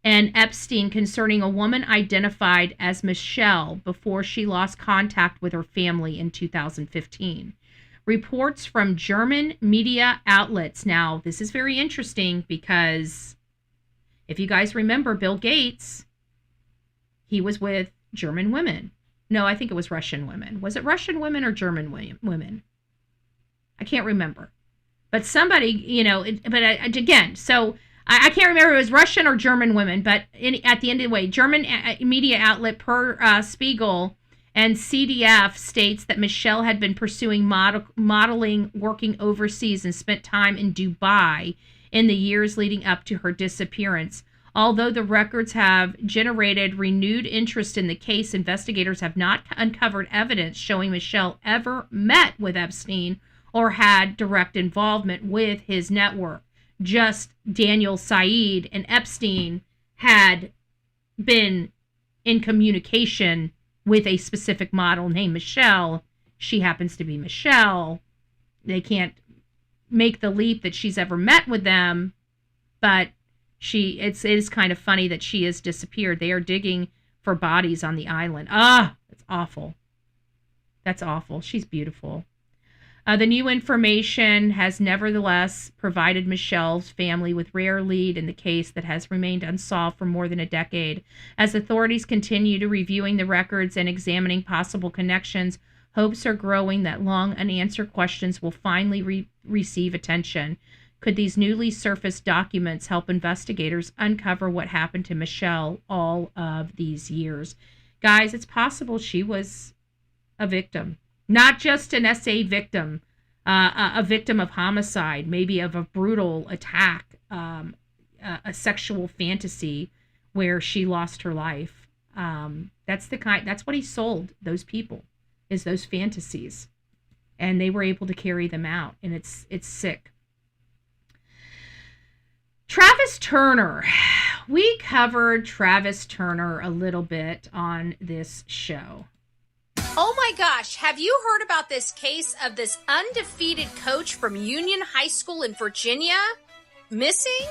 and Epstein concerning a woman identified as Michelle before she lost contact with her family in 2015. Reports from German media outlets. Now, this is very interesting because if you guys remember Bill Gates, he was with German women. No, I think it was Russian women. Was it Russian women or German women? I can't remember. But somebody, again, so I can't remember if it was Russian or German women, but at the end of the way, German media outlet Per Spiegel and CDF states that Michelle had been pursuing modeling, working overseas, and spent time in Dubai in the years leading up to her disappearance. Although the records have generated renewed interest in the case, investigators have not uncovered evidence showing Michelle ever met with Epstein or had direct involvement with his network. Just Daniel Saeed and Epstein had been in communication with a specific model named Michelle. She happens to be Michelle. They can't make the leap that she's ever met with them, but it is kind of funny that she has disappeared. They are digging for bodies on the island. That's awful. That's awful. She's beautiful. The new information has nevertheless provided Michelle's family with rare lead in the case that has remained unsolved for more than a decade. As authorities continue to reviewing the records and examining possible connections, hopes are growing that long unanswered questions will finally receive attention. Could these newly surfaced documents help investigators uncover what happened to Michelle all of these years? Guys, it's possible she was a victim. Not just an SA victim, a victim of homicide, maybe of a brutal attack, a sexual fantasy where she lost her life. That's what he sold those people, is those fantasies. And they were able to carry them out, and it's sick. Travis Turner. We covered Travis Turner a little bit on this show. Oh my gosh, have you heard about this case of this undefeated coach from Union High School in Virginia missing?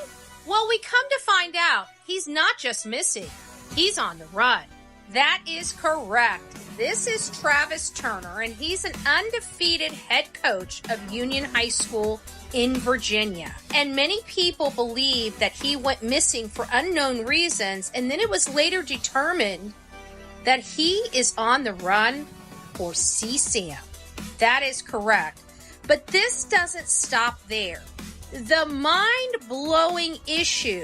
Well, we come to find out he's not just missing, he's on the run. That is correct. This is Travis Turner, and he's an undefeated head coach of Union High School in Virginia. And many people believe that he went missing for unknown reasons, and then it was later determined that he is on the run for CSAM. That is correct. But this doesn't stop there. The mind-blowing issue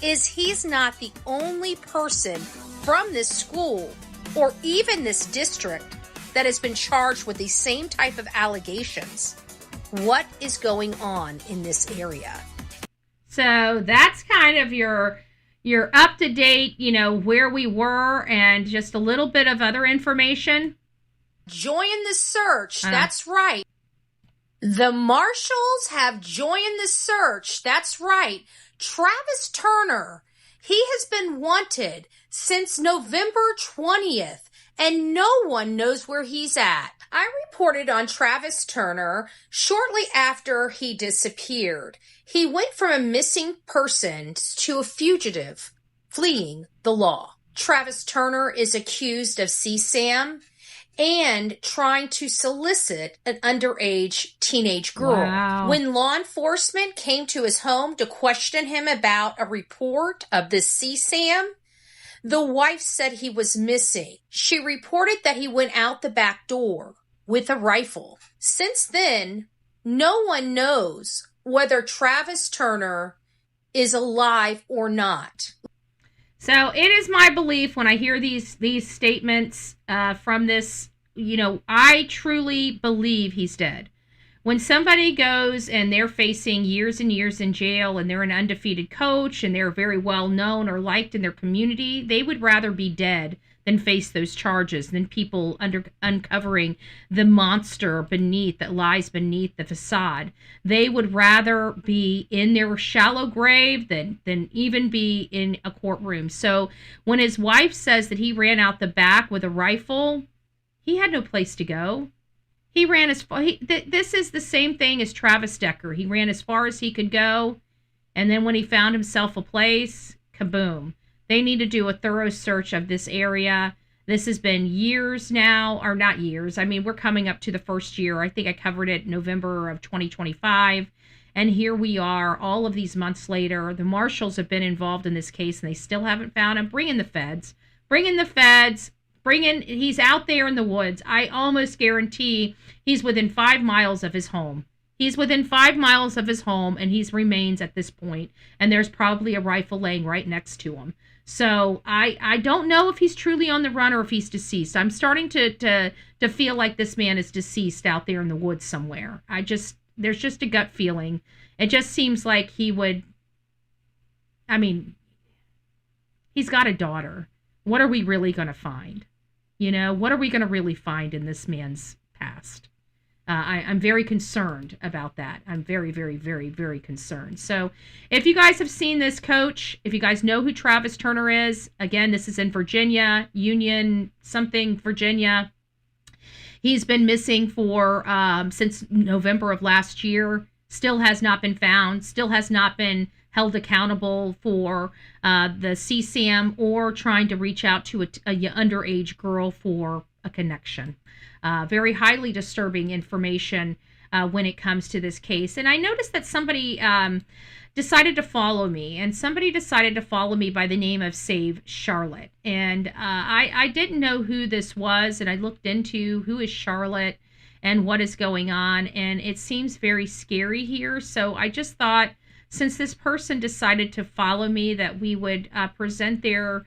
is he's not the only person from this school or even this district that has been charged with the same type of allegations. What is going on in this area? So that's kind of your up-to-date, where we were and just a little bit of other information. Join the search. That's right. The marshals have joined the search. That's right. Travis Turner, he has been wanted since November 20th, and no one knows where he's at. I reported on Travis Turner shortly after he disappeared. He went from a missing person to a fugitive, fleeing the law. Travis Turner is accused of CSAM and trying to solicit an underage teenage girl. Wow. When law enforcement came to his home to question him about a report of this CSAM, the wife said he was missing. She reported that he went out the back door with a rifle. Since then, no one knows whether Travis Turner is alive or not. So it is my belief when I hear these statements from this, I truly believe he's dead. When somebody goes and they're facing years and years in jail and they're an undefeated coach and they're very well known or liked in their community, they would rather be dead than face those charges, than people uncovering the monster beneath that lies beneath the facade. They would rather be in their shallow grave than even be in a courtroom. So when his wife says that he ran out the back with a rifle, he had no place to go. He ran as far. This is the same thing as Travis Decker. He ran as far as he could go, and then when he found himself a place, kaboom. They need to do a thorough search of this area. This has been years now, or not years. I mean, we're coming up to the first year. I think I covered it in November of 2025. And here we are all of these months later. The marshals have been involved in this case and they still haven't found him. Bring in the feds. Bring in the feds. He's out there in the woods. I almost guarantee he's within 5 miles of his home. He's within 5 miles of his home and he remains at this point. And there's probably a rifle laying right next to him. So I don't know if he's truly on the run or if he's deceased. I'm starting to feel like this man is deceased out there in the woods somewhere. There's just a gut feeling. It just seems like he would, I mean, he's got a daughter. What are we really going to find? You know, what are we going to really find in this man's past? I'm very concerned about that. I'm very, very, very, very concerned. So if you guys have seen this coach, if you guys know who Travis Turner is, again, this is in Virginia, Union something, Virginia. He's been missing for since November of last year, still has not been found, still has not been held accountable for the CSAM or trying to reach out to a underage girl for a connection. Very highly disturbing information when it comes to this case. And I noticed that somebody decided to follow me, and somebody decided to follow me by the name of Save Charlotte. And I didn't know who this was, and I looked into who is Charlotte and what is going on, and it seems very scary here. So I just thought, since this person decided to follow me, that we would present their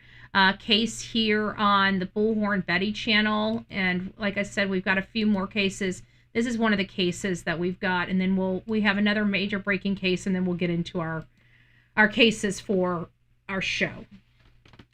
case here on the Bullhorn Betty channel. And like I said, we've got a few more cases. This is one of the cases that we've got, and then we have another major breaking case, and then we'll get into our cases for our show.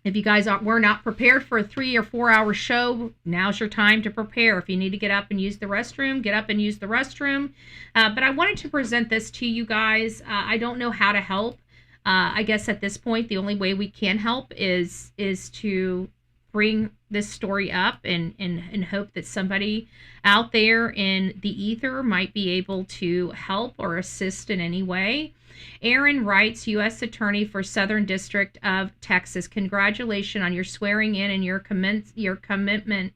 If you guys were not prepared for a 3 or 4 hour show, now's your time to prepare. If you need to get up and use the restroom, get up and use the restroom. But I wanted to present this to you guys. I don't know how to help. I guess at this point, the only way we can help is to bring this story up and hope that somebody out there in the ether might be able to help or assist in any way. Aaron writes, U.S. Attorney for Southern District of Texas, congratulations on your swearing in and your commitment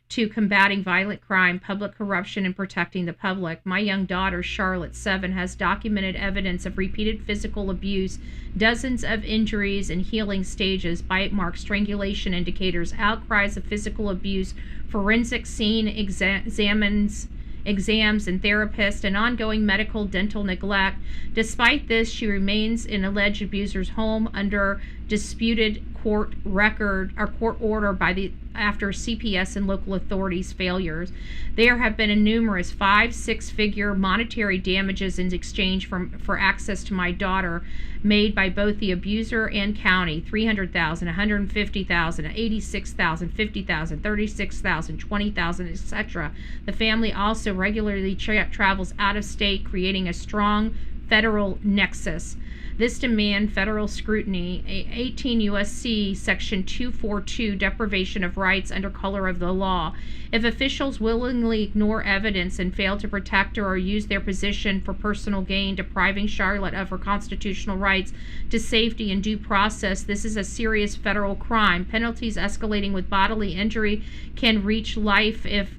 to combating violent crime, public corruption, and protecting the public. My young daughter, Charlotte, 7, has documented evidence of repeated physical abuse, dozens of injuries in healing stages, bite marks, strangulation indicators, outcries of physical abuse, forensic scene exams and therapists, and ongoing medical dental neglect. Despite this, she remains in alleged abuser's home under disputed court order after CPS and local authorities' failures. There have been numerous 5-6-figure monetary damages in exchange for access to my daughter made by both the abuser and county: $300,000, $150,000, $86,000, $50,000, $36,000, $20,000, etc. The family also regularly travels out of state, creating a strong federal nexus. This demand federal scrutiny. 18 U.S.C. Section 242, deprivation of rights under color of the law. If officials willingly ignore evidence and fail to protect her or use their position for personal gain, depriving Charlotte of her constitutional rights to safety and due process, this is a serious federal crime. Penalties escalating with bodily injury can reach life if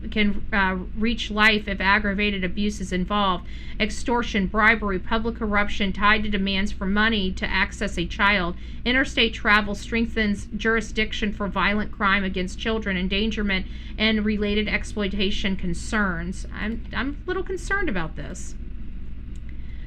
aggravated abuse is involved. Extortion, bribery, public corruption tied to demands for money to access a child. Interstate travel strengthens jurisdiction for violent crime against children, endangerment, and related exploitation concerns. I'm a little concerned about this.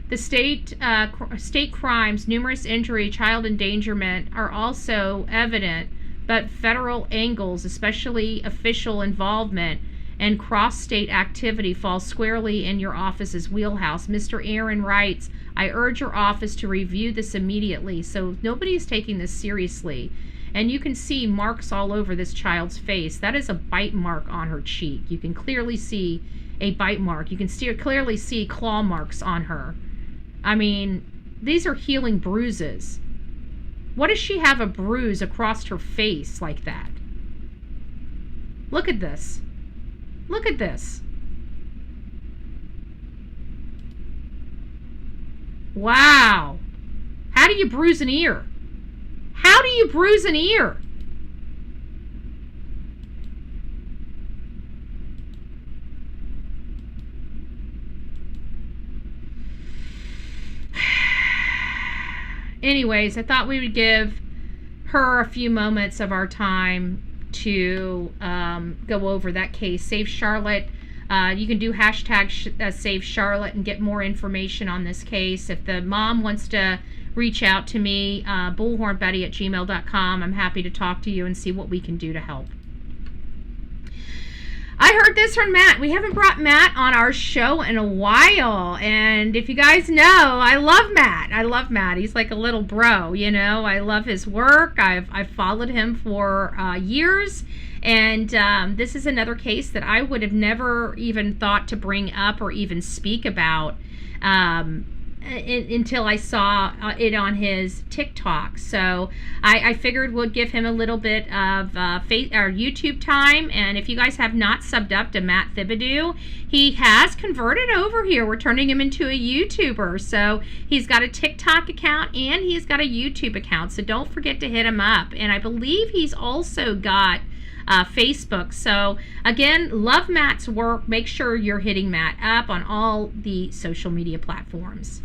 The state crimes, numerous injury, child endangerment are also evident, but federal angles, especially official involvement and cross-state activity, falls squarely in your office's wheelhouse. Mr. Aaron writes, I urge your office to review this immediately. So nobody is taking this seriously. And you can see marks all over this child's face. That is a bite mark on her cheek. You can clearly see a bite mark. You can clearly see claw marks on her. I mean, these are healing bruises. What does she have a bruise across her face like that? Look at this. Look at this. Wow. How do you bruise an ear? How do you bruise an ear? Anyways, I thought we would give her a few moments of our time to go over that case. Save Charlotte. You can do hashtag Save Charlotte and get more information on this case. If the mom wants to reach out to me, bullhornbetty@gmail.com. I'm happy to talk to you and see what we can do to help. I heard this from Matt. We haven't brought Matt on our show in a while. And if you guys know, I love Matt. I love Matt. He's like a little bro, you know. I love his work. I've followed him for years. And this is another case that I would have never even thought to bring up or even speak about until I saw it on his TikTok. So I figured we'll give him a little bit of YouTube time. And if you guys have not subbed up to Matt Thibodeau, he has converted over here. We're turning him into a YouTuber. So he's got a TikTok account and he's got a YouTube account. So don't forget to hit him up. And I believe he's also got Facebook. So again, love Matt's work. Make sure you're hitting Matt up on all the social media platforms.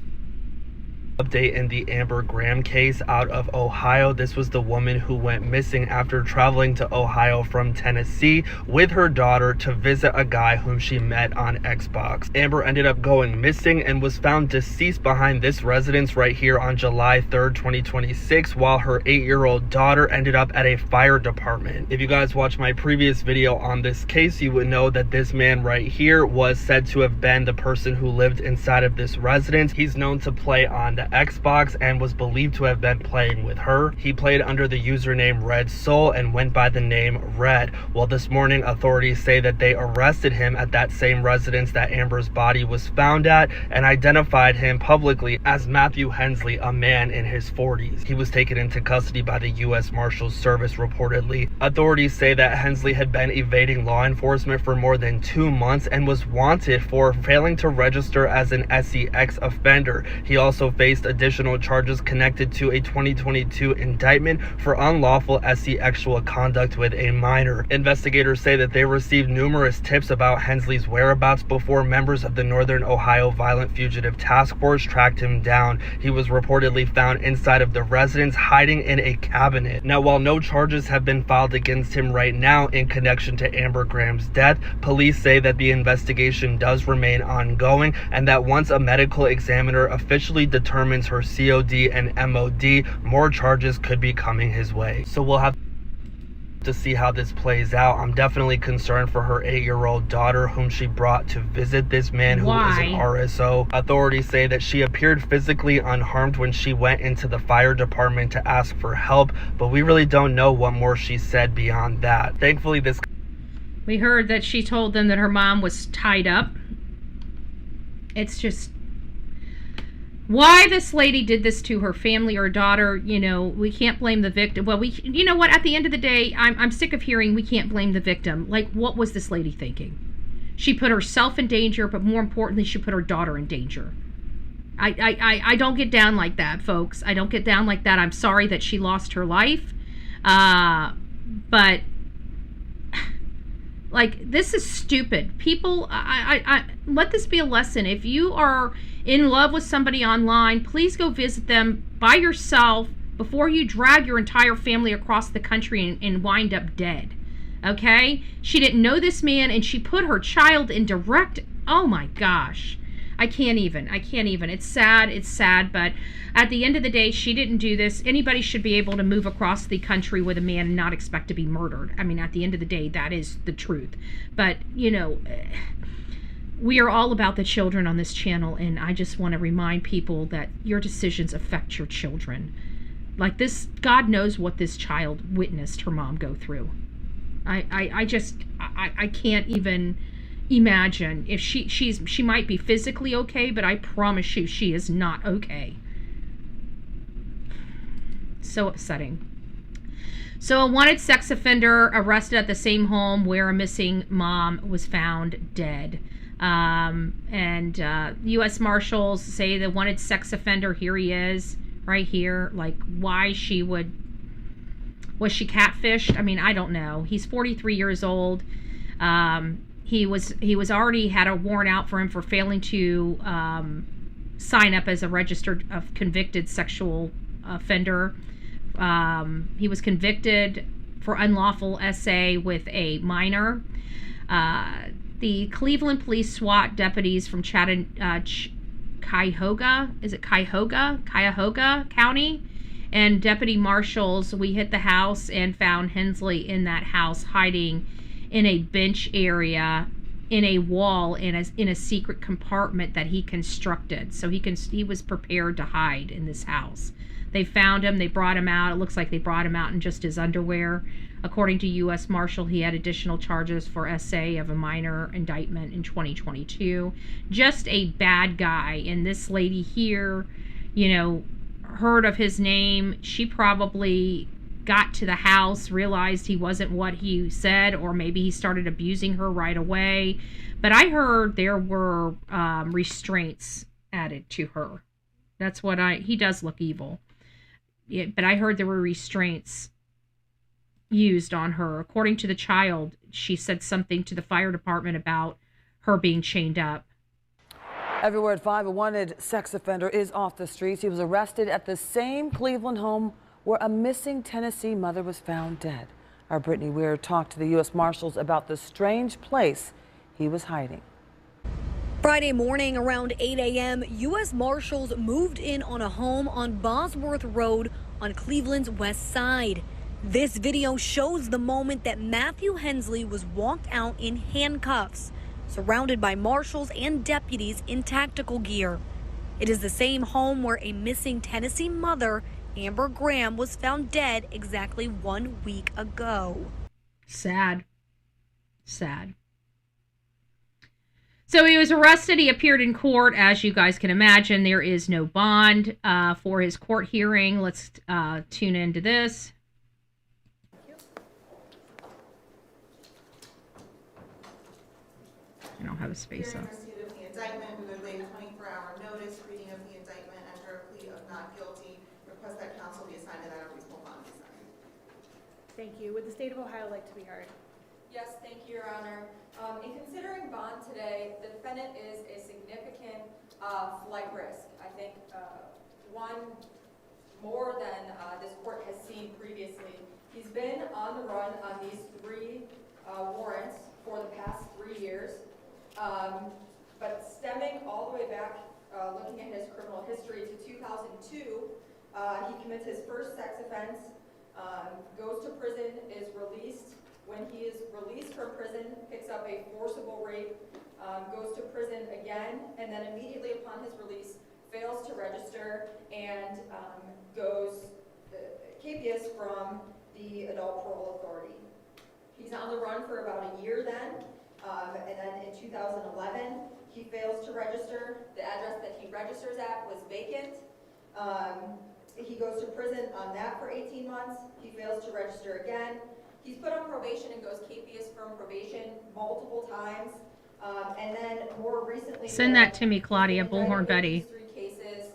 Update in the Amber Graham case out of Ohio. This was the woman who went missing after traveling to Ohio from Tennessee with her daughter to visit a guy whom she met on Xbox. Amber ended up going missing and was found deceased behind this residence right here on July 3rd, 2026, while her 8-year-old daughter ended up at a fire department. If you guys watched my previous video on this case, you would know that this man right here was said to have been the person who lived inside of this residence. He's known to play on the Xbox and was believed to have been playing with her. He played under the username Red Soul and went by the name Red. Well, this morning authorities say that they arrested him at that same residence that Amber's body was found at and identified him publicly as Matthew Hensley, a man in his 40s. He was taken into custody by the U.S. Marshals Service reportedly. Authorities say that Hensley had been evading law enforcement for more than 2 months and was wanted for failing to register as an SEX offender. He also faced additional charges connected to a 2022 indictment for unlawful sexual conduct with a minor. Investigators say that they received numerous tips about Hensley's whereabouts before members of the Northern Ohio Violent Fugitive Task Force tracked him down. He was reportedly found inside of the residence, hiding in a cabinet. Now, while no charges have been filed against him right now in connection to Amber Graham's death, police say that the investigation does remain ongoing and that once a medical examiner officially determines her COD and MOD, more charges could be coming his way. So we'll have to see how this plays out. I'm definitely concerned for her 8-year-old daughter whom she brought to visit this man who is an RSO. Authorities say that she appeared physically unharmed when she went into the fire department to ask for help, but we really don't know what more she said beyond that. Thankfully, we heard that she told them that her mom was tied up. It's just why this lady did this to her family or daughter. You know, we can't blame the victim. Well, you know what, at the end of the day, I'm sick of hearing we can't blame the victim. Like, what was this lady thinking? She put herself in danger, but more importantly, she put her daughter in danger. I don't get down like that, folks. I don't get down like that. I'm sorry that she lost her life. But like, this is stupid. People, I let this be a lesson. If you are in love with somebody online, please go visit them by yourself before you drag your entire family across the country and wind up dead. Okay? She didn't know this man and she put her child in direct, oh my gosh. I can't even. It's sad, but at the end of the day, she didn't do this. Anybody should be able to move across the country with a man and not expect to be murdered. I mean, at the end of the day, that is the truth. But, you know, we are all about the children on this channel, and I just want to remind people that your decisions affect your children. Like this, God knows what this child witnessed her mom go through. I can't even imagine if she might be physically okay, but I promise you she is not okay. So upsetting. So a wanted sex offender arrested at the same home where a missing mom was found dead. U.S. Marshals say the wanted sex offender, here he is, right here. Like, why was she catfished? I mean, I don't know. He's 43 years old. He was already had a warrant out for him for failing to sign up as a registered convicted sexual offender. He was convicted for unlawful SA with a minor. The Cleveland police SWAT deputies from Cuyahoga County, and deputy marshals, we hit the house and found Hensley in that house hiding in a bench area in a wall in a secret compartment that he constructed. So he was prepared to hide in this house. They found him. They brought him out. It looks like they brought him out in just his underwear. According to U.S. Marshal, he had additional charges for SA of a minor indictment in 2022. Just a bad guy. And this lady here, heard of his name. She probably got to the house, realized he wasn't what he said, or maybe he started abusing her right away. But I heard there were restraints added to her. That's what he does look evil. Yeah, but I heard there were restraints used on her. According to the child, she said something to the fire department about her being chained up. Everywhere at 5, a wanted sex offender is off the streets. He was arrested at the same Cleveland home where a missing Tennessee mother was found dead. Our Brittany Weir talked to the U.S. Marshals about the strange place he was hiding. Friday morning around 8 a.m., U.S. Marshals moved in on a home on Bosworth Road on Cleveland's west side. This video shows the moment that Matthew Hensley was walked out in handcuffs, surrounded by marshals and deputies in tactical gear. It is the same home where a missing Tennessee mother, Amber Graham, was found dead exactly 1 week ago. Sad. Sad. So he was arrested. He appeared in court. As you guys can imagine, there is no bond for his court hearing. Let's tune into this. I don't have a space up. Receipt of the indictment, we would waive 24-hour notice, reading of the indictment, enter a plea of not guilty, request that counsel be assigned and that a reasonable bond be set. Thank you. Would the state of Ohio like to be heard? Yes, thank you, Your Honor. In considering bond today, the defendant is a significant flight risk. I think one more than this court has seen previously. He's been on the run on these 3 warrants for the past 3 years. But stemming all the way back, looking at his criminal history to 2002, he commits his first sex offense, goes to prison, is released. When he is released from prison, picks up a forcible rape, goes to prison again, and then immediately upon his release, fails to register and goes capious from the Adult Parole Authority. He's on the run for about a year then. And then in 2011, he fails to register. The address that he registers at was vacant. He goes to prison on that for 18 months. He fails to register again. He's put on probation and goes capious from probation multiple times. And then more recently... Send that to me, Claudia, Bullhorn Betty. 3 cases,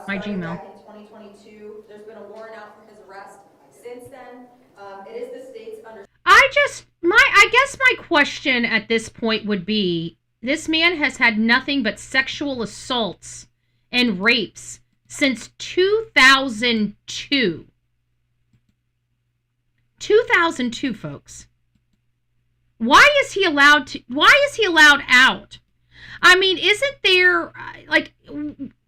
My Gmail. back in 2022. There's been a warrant out for his arrest since then. It is the state's under... I guess my question at this point would be, this man has had nothing but sexual assaults and rapes since 2002. 2002, folks. Why is he allowed out? I mean, isn't there,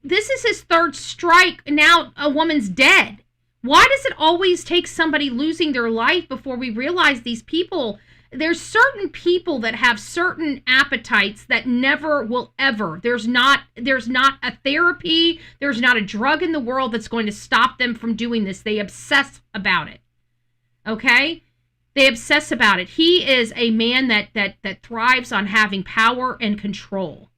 this is his 3rd strike, now a woman's dead. Why does it always take somebody losing their life before we realize these people, there's certain people that have certain appetites that never will ever. There's not a therapy, there's not a drug in the world that's going to stop them from doing this. They obsess about it. Okay? They obsess about it. He is a man that thrives on having power and control.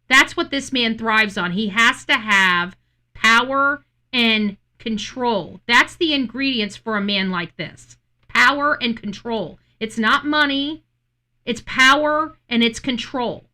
That's what this man thrives on. He has to have power and control. That's the ingredients for a man like this. Power and control. It's not money. It's power and it's control.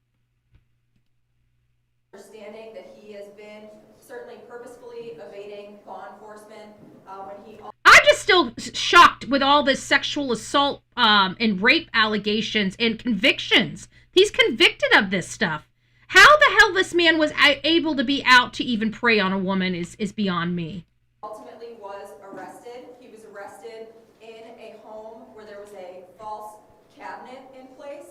Understanding that he has been certainly purposefully evading law enforcement when he... I'm just still shocked with all this sexual assault and rape allegations and convictions. He's convicted of this stuff. How the hell this man was able to be out to even prey on a woman is beyond me. Ultimately was arrested. He was arrested in a home where there was a false cabinet in place.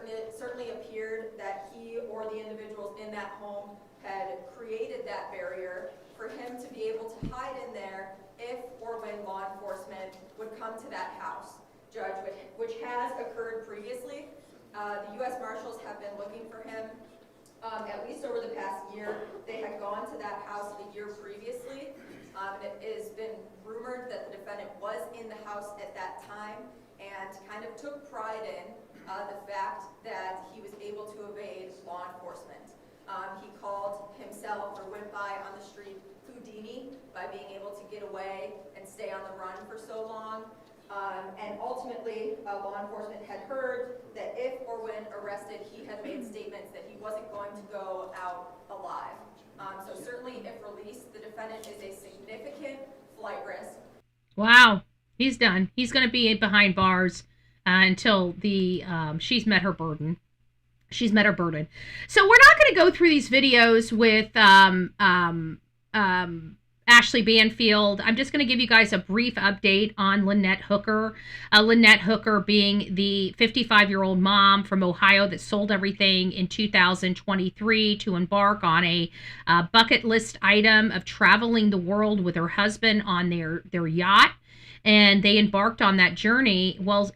It certainly appeared that he or the individuals in that home had created that barrier for him to be able to hide in there if or when law enforcement would come to that house, Judge, which has occurred previously. The U.S. Marshals have been looking for him at least over the past year. They had gone to that house a year previously. It has been rumored that the defendant was in the house at that time and kind of took pride in the fact that he was able to evade law enforcement. He called himself, or went by on the street, Houdini, by being able to get away and stay on the run for so long. And ultimately, law enforcement had heard that if or when arrested, he had made statements that he wasn't going to go out alive. So certainly, if released, the defendant is a significant flight risk. Wow, he's done. He's going to be behind bars until she's met her burden. She's met her burden. So we're not going to go through these videos with Ashley Banfield. I'm just going to give you guys a brief update on Lynette Hooker. Lynette Hooker being the 55-year-old mom from Ohio that sold everything in 2023 to embark on a bucket list item of traveling the world with her husband on their yacht. And they embarked on that journey. Well,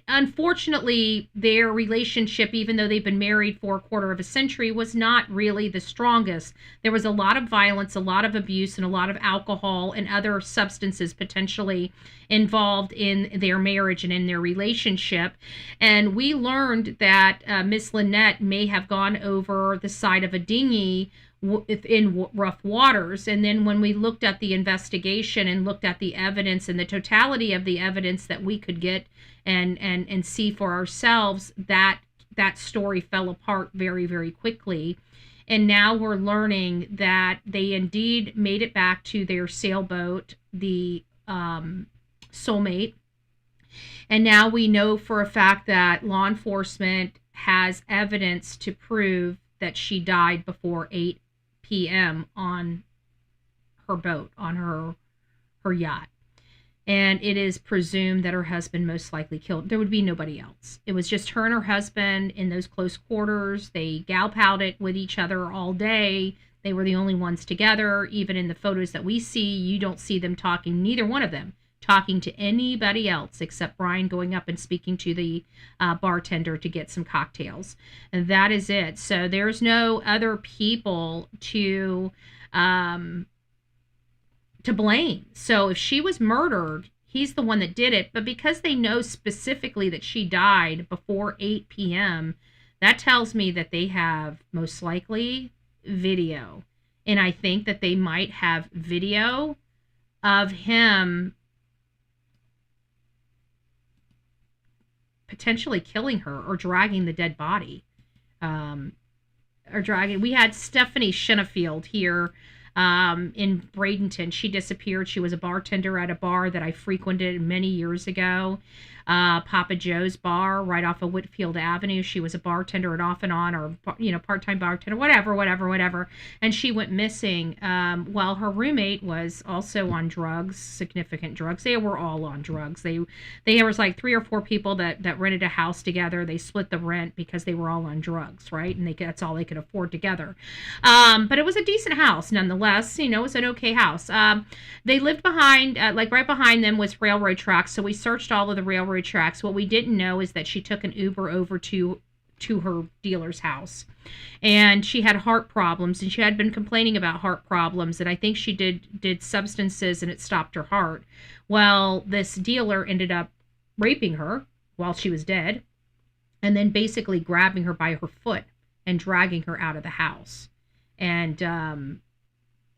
unfortunately, their relationship, even though they've been married for a quarter of a century, was not really the strongest. There was a lot of violence, a lot of abuse, and a lot of alcohol and other substances potentially involved in their marriage and in their relationship. And we learned that Miss Lynette may have gone over the side of a dinghy in rough waters. And then when we looked at the investigation and looked at the evidence and the totality of the evidence that we could get and see for ourselves, that story fell apart very, very quickly. And now we're learning that they indeed made it back to their sailboat, the Soulmate. And now we know for a fact that law enforcement has evidence to prove that she died before 8 p.m. on her boat, on her yacht. And it is presumed that her husband most likely killed. There would be nobody else. It was just her and her husband in those close quarters. They gal-paled with each other all day. They were the only ones together. Even in the photos that we see, you don't see them talking, neither one of them talking to anybody else except Brian going up and speaking to the bartender to get some cocktails. And that is it. So there's no other people to blame. So if she was murdered, he's the one that did it. But because they know specifically that she died before 8 p.m., that tells me that they have most likely video. And I think that they might have video of him potentially killing her or dragging the dead body. We had Stephanie Shinnefield here in Bradenton. She disappeared. She was a bartender at a bar that I frequented many years ago. Papa Joe's bar right off of Whitfield Avenue. She was a bartender at Off and On, or, you know, part-time bartender, whatever. And she went missing while her roommate was also on drugs, significant drugs. They were all on drugs. There was like 3 or 4 people that rented a house together. They split the rent because they were all on drugs, right? And that's all they could afford together. But it was a decent house nonetheless. You know, it was an okay house. They lived behind, like right behind them was railroad tracks. So we searched all of the railroad tracks. What we didn't know is that she took an Uber over to her dealer's house, and she had heart problems, and she had been complaining about heart problems, and I think she did substances and it stopped her heart. Well, this dealer ended up raping her while she was dead, and then basically grabbing her by her foot and dragging her out of the house, and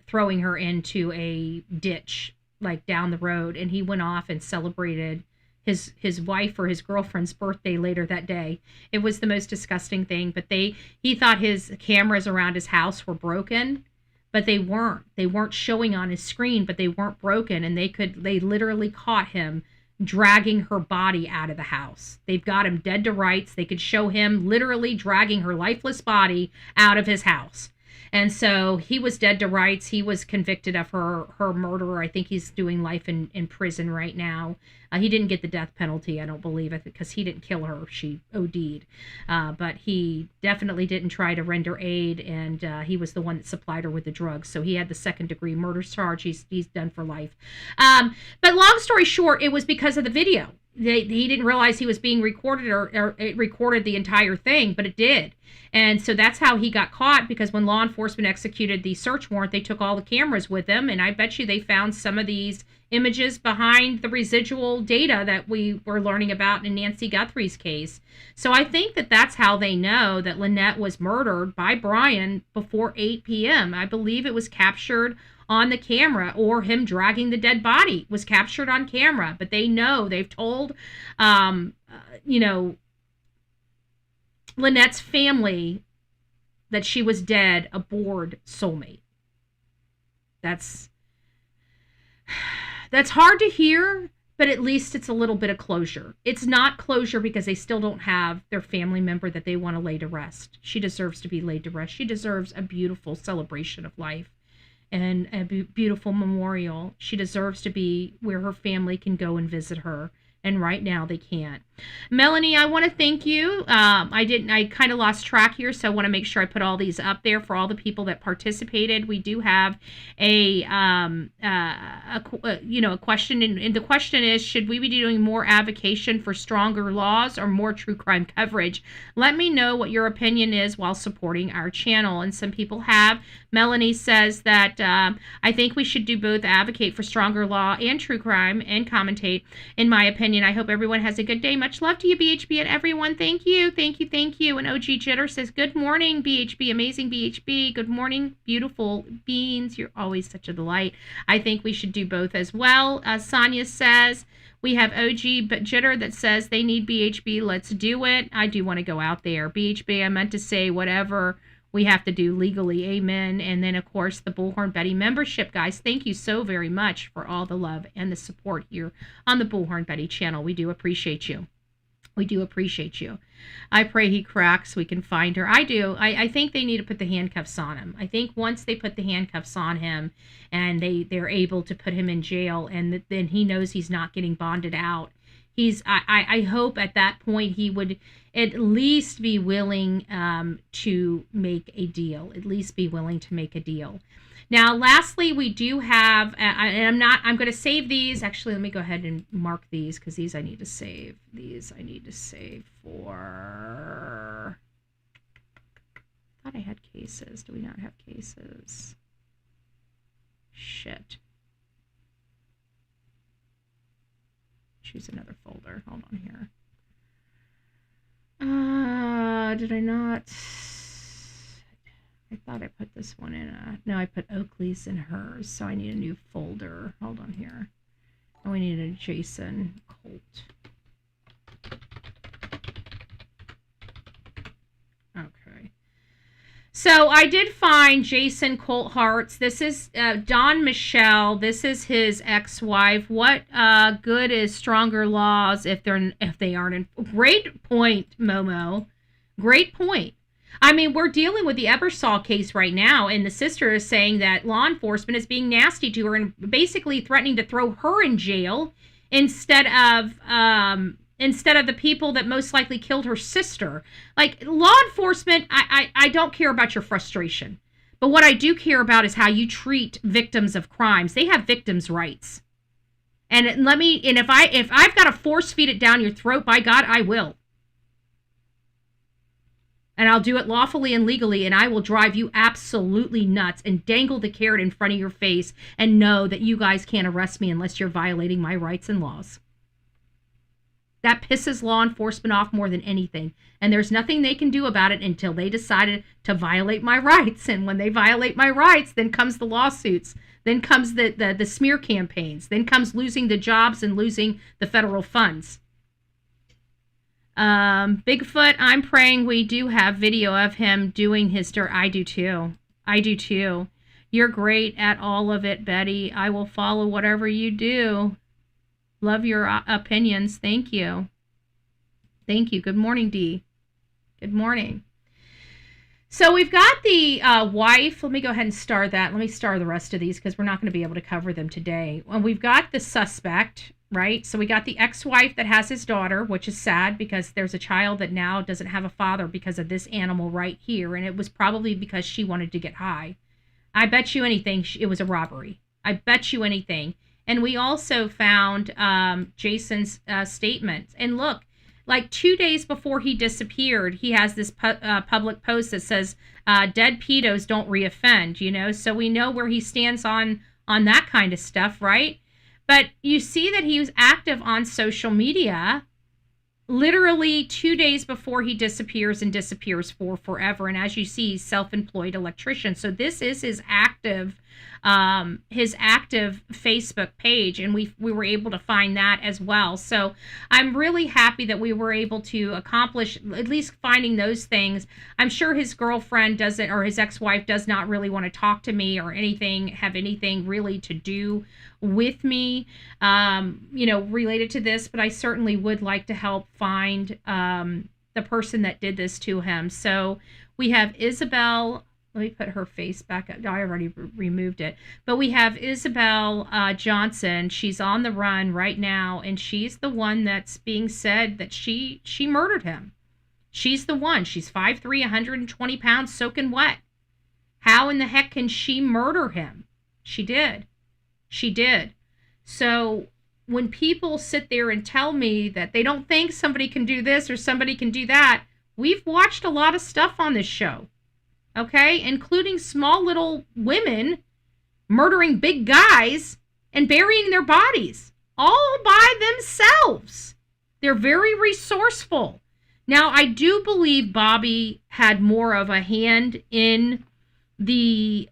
throwing her into a ditch like down the road. And he went off and celebrated his wife or his girlfriend's birthday later that day. It was the most disgusting thing. But he thought his cameras around his house were broken, but they weren't showing on his screen, but they weren't broken. And they literally caught him dragging her body out of the house. They've got him dead to rights. They could show him literally dragging her lifeless body out of his house. And so he was dead to rights. He was convicted of her murder. I think he's doing life in prison right now. He didn't get the death penalty, I don't believe, because he didn't kill her. She OD'd. But he definitely didn't try to render aid, and he was the one that supplied her with the drugs. So he had the second-degree murder charge. He's done for life. But long story short, it was because of the video. He didn't realize he was being recorded, or it recorded the entire thing, but it did. And so that's how he got caught, because when law enforcement executed the search warrant, they took all the cameras with them, and I bet you they found some of these images behind the residual data that we were learning about in Nancy Guthrie's case. So I think that's how they know that Lynette was murdered by Brian before 8 p.m. I believe it was captured on the camera, or him dragging the dead body was captured on camera. But they know, they've told, Lynette's family that she was dead aboard Soulmate. That's hard to hear, but at least it's a little bit of closure. It's not closure because they still don't have their family member that they want to lay to rest. She deserves to be laid to rest. She deserves a beautiful celebration of life and a beautiful memorial. She deserves to be where her family can go and visit her. And right now they can't. Melanie, I want to thank you. I kind of lost track here, so I want to make sure I put all these up there for all the people that participated. We do have a question, and the question is, should we be doing more advocacy for stronger laws or more true crime coverage? Let me know what your opinion is while supporting our channel. And some people have. Melanie says that I think we should do both, advocate for stronger law and true crime, and commentate. In my opinion, I hope everyone has a good day. Much love to you, BHB, and everyone. Thank you. And OG Jitter says, good morning, BHB. Amazing BHB. Good morning, beautiful beans. You're always such a delight. I think we should do both as well. Sonia says, we have OG Jitter that says they need BHB. Let's do it. I do want to go out there. BHB, I meant to say whatever we have to do legally. Amen. And then, of course, the Bullhorn Betty membership, guys. Thank you so very much for all the love and the support here on the Bullhorn Betty channel. We do appreciate you. We do appreciate you. I pray he cracks. We can find her. I do. I think they need to put the handcuffs on him. I think once they put the handcuffs on him and they're able to put him in jail, and then he knows he's not getting bonded out, I hope at that point he would at least be willing to make a deal. Now, lastly, we do have, and I'm going to save these. Actually, let me go ahead and mark these, because these I need to save. For, I thought I had cases. Do we not have cases? Shit. Choose another folder. Hold on here. Did I not? I thought I put this one in no, I put Oakley's in hers, so I need a new folder. Hold on here. Oh, we need a Jason Colt. Okay. So I did find Jason Coulthart. This is Don Michelle. This is his ex-wife. What good is stronger laws if they aren't in? Great point, Momo. Great point. I mean, we're dealing with the Ebersol case right now, and the sister is saying that law enforcement is being nasty to her and basically threatening to throw her in jail instead of the people that most likely killed her sister. Like, law enforcement, I don't care about your frustration. But what I do care about is how you treat victims of crimes. They have victims' rights. And if I've got to force feed it down your throat, by God, I will. And I'll do it lawfully and legally, and I will drive you absolutely nuts and dangle the carrot in front of your face and know that you guys can't arrest me unless you're violating my rights and laws. That pisses law enforcement off more than anything. And there's nothing they can do about it until they decided to violate my rights. And when they violate my rights, then comes the lawsuits. Then comes the smear campaigns. Then comes losing the jobs and losing the federal funds. Bigfoot, I'm praying we do have video of him doing his dirt. I do too. I do too. You're great at all of it, Betty. I will follow whatever you do. Love your opinions. Thank you. Thank you. Good morning, Dee. Good morning. So we've got the wife. Let me go ahead and star that. Let me star the rest of these because we're not going to be able to cover them today. And we've got the suspect, right? So we got the ex-wife that has his daughter, which is sad because there's a child that now doesn't have a father because of this animal right here. And it was probably because she wanted to get high. I bet you anything it was a robbery. I bet you anything. And we also found Jason's statement. And look, like 2 days before he disappeared, he has this public post that says, dead pedos don't reoffend, you know? So we know where he stands on that kind of stuff, right? But you see that he was active on social media literally 2 days before he disappears and disappears for forever. And as you see, he's self-employed electrician. So this is his active Facebook page, and we were able to find that as well. So I'm really happy that we were able to accomplish at least finding those things. I'm sure his girlfriend doesn't, or his ex-wife does not really want to talk to me or have anything really to do with me, related to this, but I certainly would like to help find the person that did this to him. So we have Isabel. Let me put her face back up. I already removed it. But we have Isabel Johnson. She's on the run right now, and she's the one that's being said that she murdered him. She's the one. She's 5'3", 120 pounds, soaking wet. How in the heck can she murder him? She did. She did. So when people sit there and tell me that they don't think somebody can do this or somebody can do that, we've watched a lot of stuff on this show. Okay, including small little women murdering big guys and burying their bodies all by themselves. They're very resourceful. Now, I do believe Bobby had more of a hand in the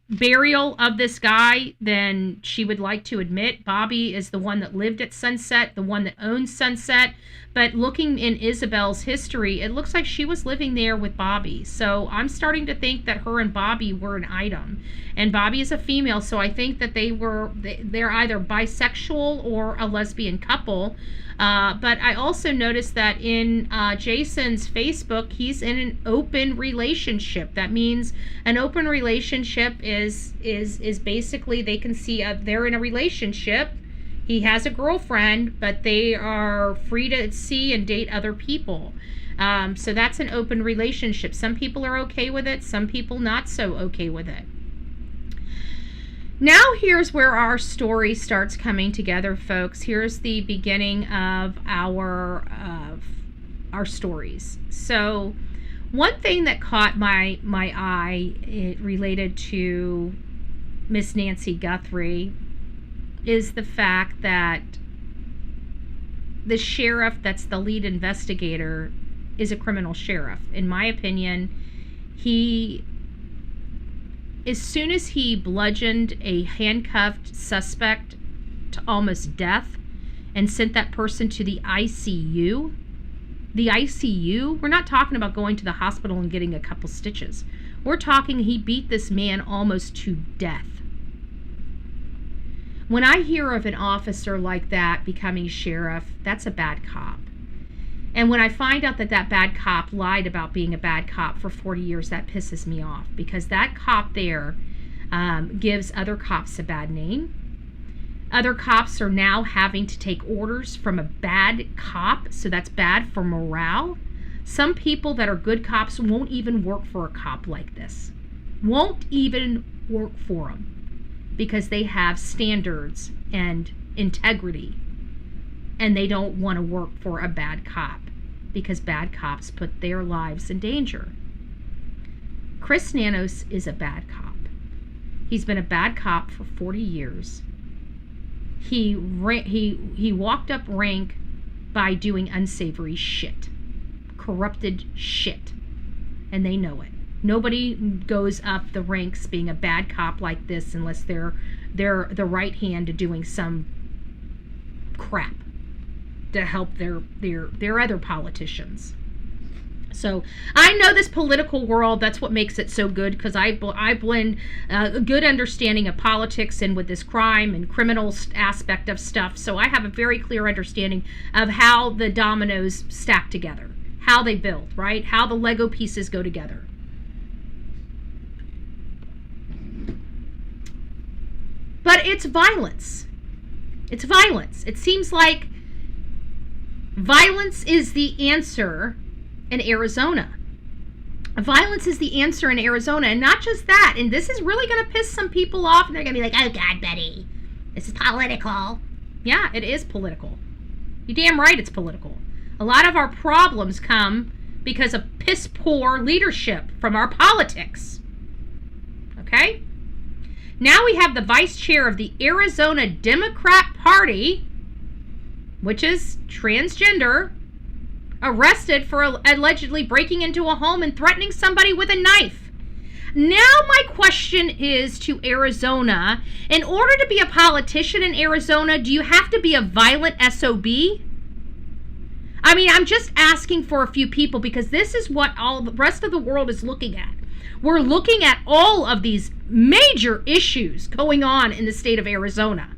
burial of this guy than she would like to admit. Bobby is the one that lived at Sunset, the one that owns Sunset. But looking in Isabel's history, it looks like she was living there with Bobby. So I'm starting to think that her and Bobby were an item. And Bobby is a female, so I think that they're either bisexual or a lesbian couple. But I also noticed that in Jason's Facebook, he's in an open relationship. That means an open relationship is basically they can see they're in a relationship. He has a girlfriend, but they are free to see and date other people. So that's an open relationship. Some people are okay with it. Some people not so okay with it. Now here's where our story starts coming together, folks. Here's the beginning of our stories. So one thing that caught my eye related to Miss Nancy Guthrie is the fact that the sheriff that's the lead investigator is a criminal sheriff. In my opinion, as soon as he bludgeoned a handcuffed suspect to almost death and sent that person to the ICU, the ICU, we're not talking about going to the hospital and getting a couple stitches. We're talking he beat this man almost to death. When I hear of an officer like that becoming sheriff, that's a bad cop. And when I find out that that bad cop lied about being a bad cop for 40 years, that pisses me off, because that cop there gives other cops a bad name. Other cops are now having to take orders from a bad cop, so that's bad for morale. Some people that are good cops won't even work for a cop like this. Won't even work for them because they have standards and integrity, and they don't want to work for a bad cop because bad cops put their lives in danger. Chris Nanos is a bad cop. He's been a bad cop for 40 years. He walked up rank by doing unsavory shit, corrupted shit, and they know it. Nobody goes up the ranks being a bad cop like this unless they're the right hand to doing some crap to help their other politicians. So I know this political world, that's what makes it so good, because I blend a good understanding of politics and with this crime and criminal aspect of stuff. So I have a very clear understanding of how the dominoes stack together, how they build, right? How the Lego pieces go together. But it's violence. It's violence. It seems like violence is the answer in Arizona. Violence is the answer in Arizona, and not just that. And this is really going to piss some people off, and they're going to be like, "Oh God, Betty, this is political." Yeah, it is political. You're damn right it's political. A lot of our problems come because of piss poor leadership from our politics. Okay? Now we have the vice chair of the Arizona Democrat Party, which is transgender, arrested for allegedly breaking into a home and threatening somebody with a knife. Now my question is to Arizona, in order to be a politician in Arizona, do you have to be a violent SOB? I mean, I'm just asking for a few people, because this is what all the rest of the world is looking at. We're looking at all of these major issues going on in the state of Arizona.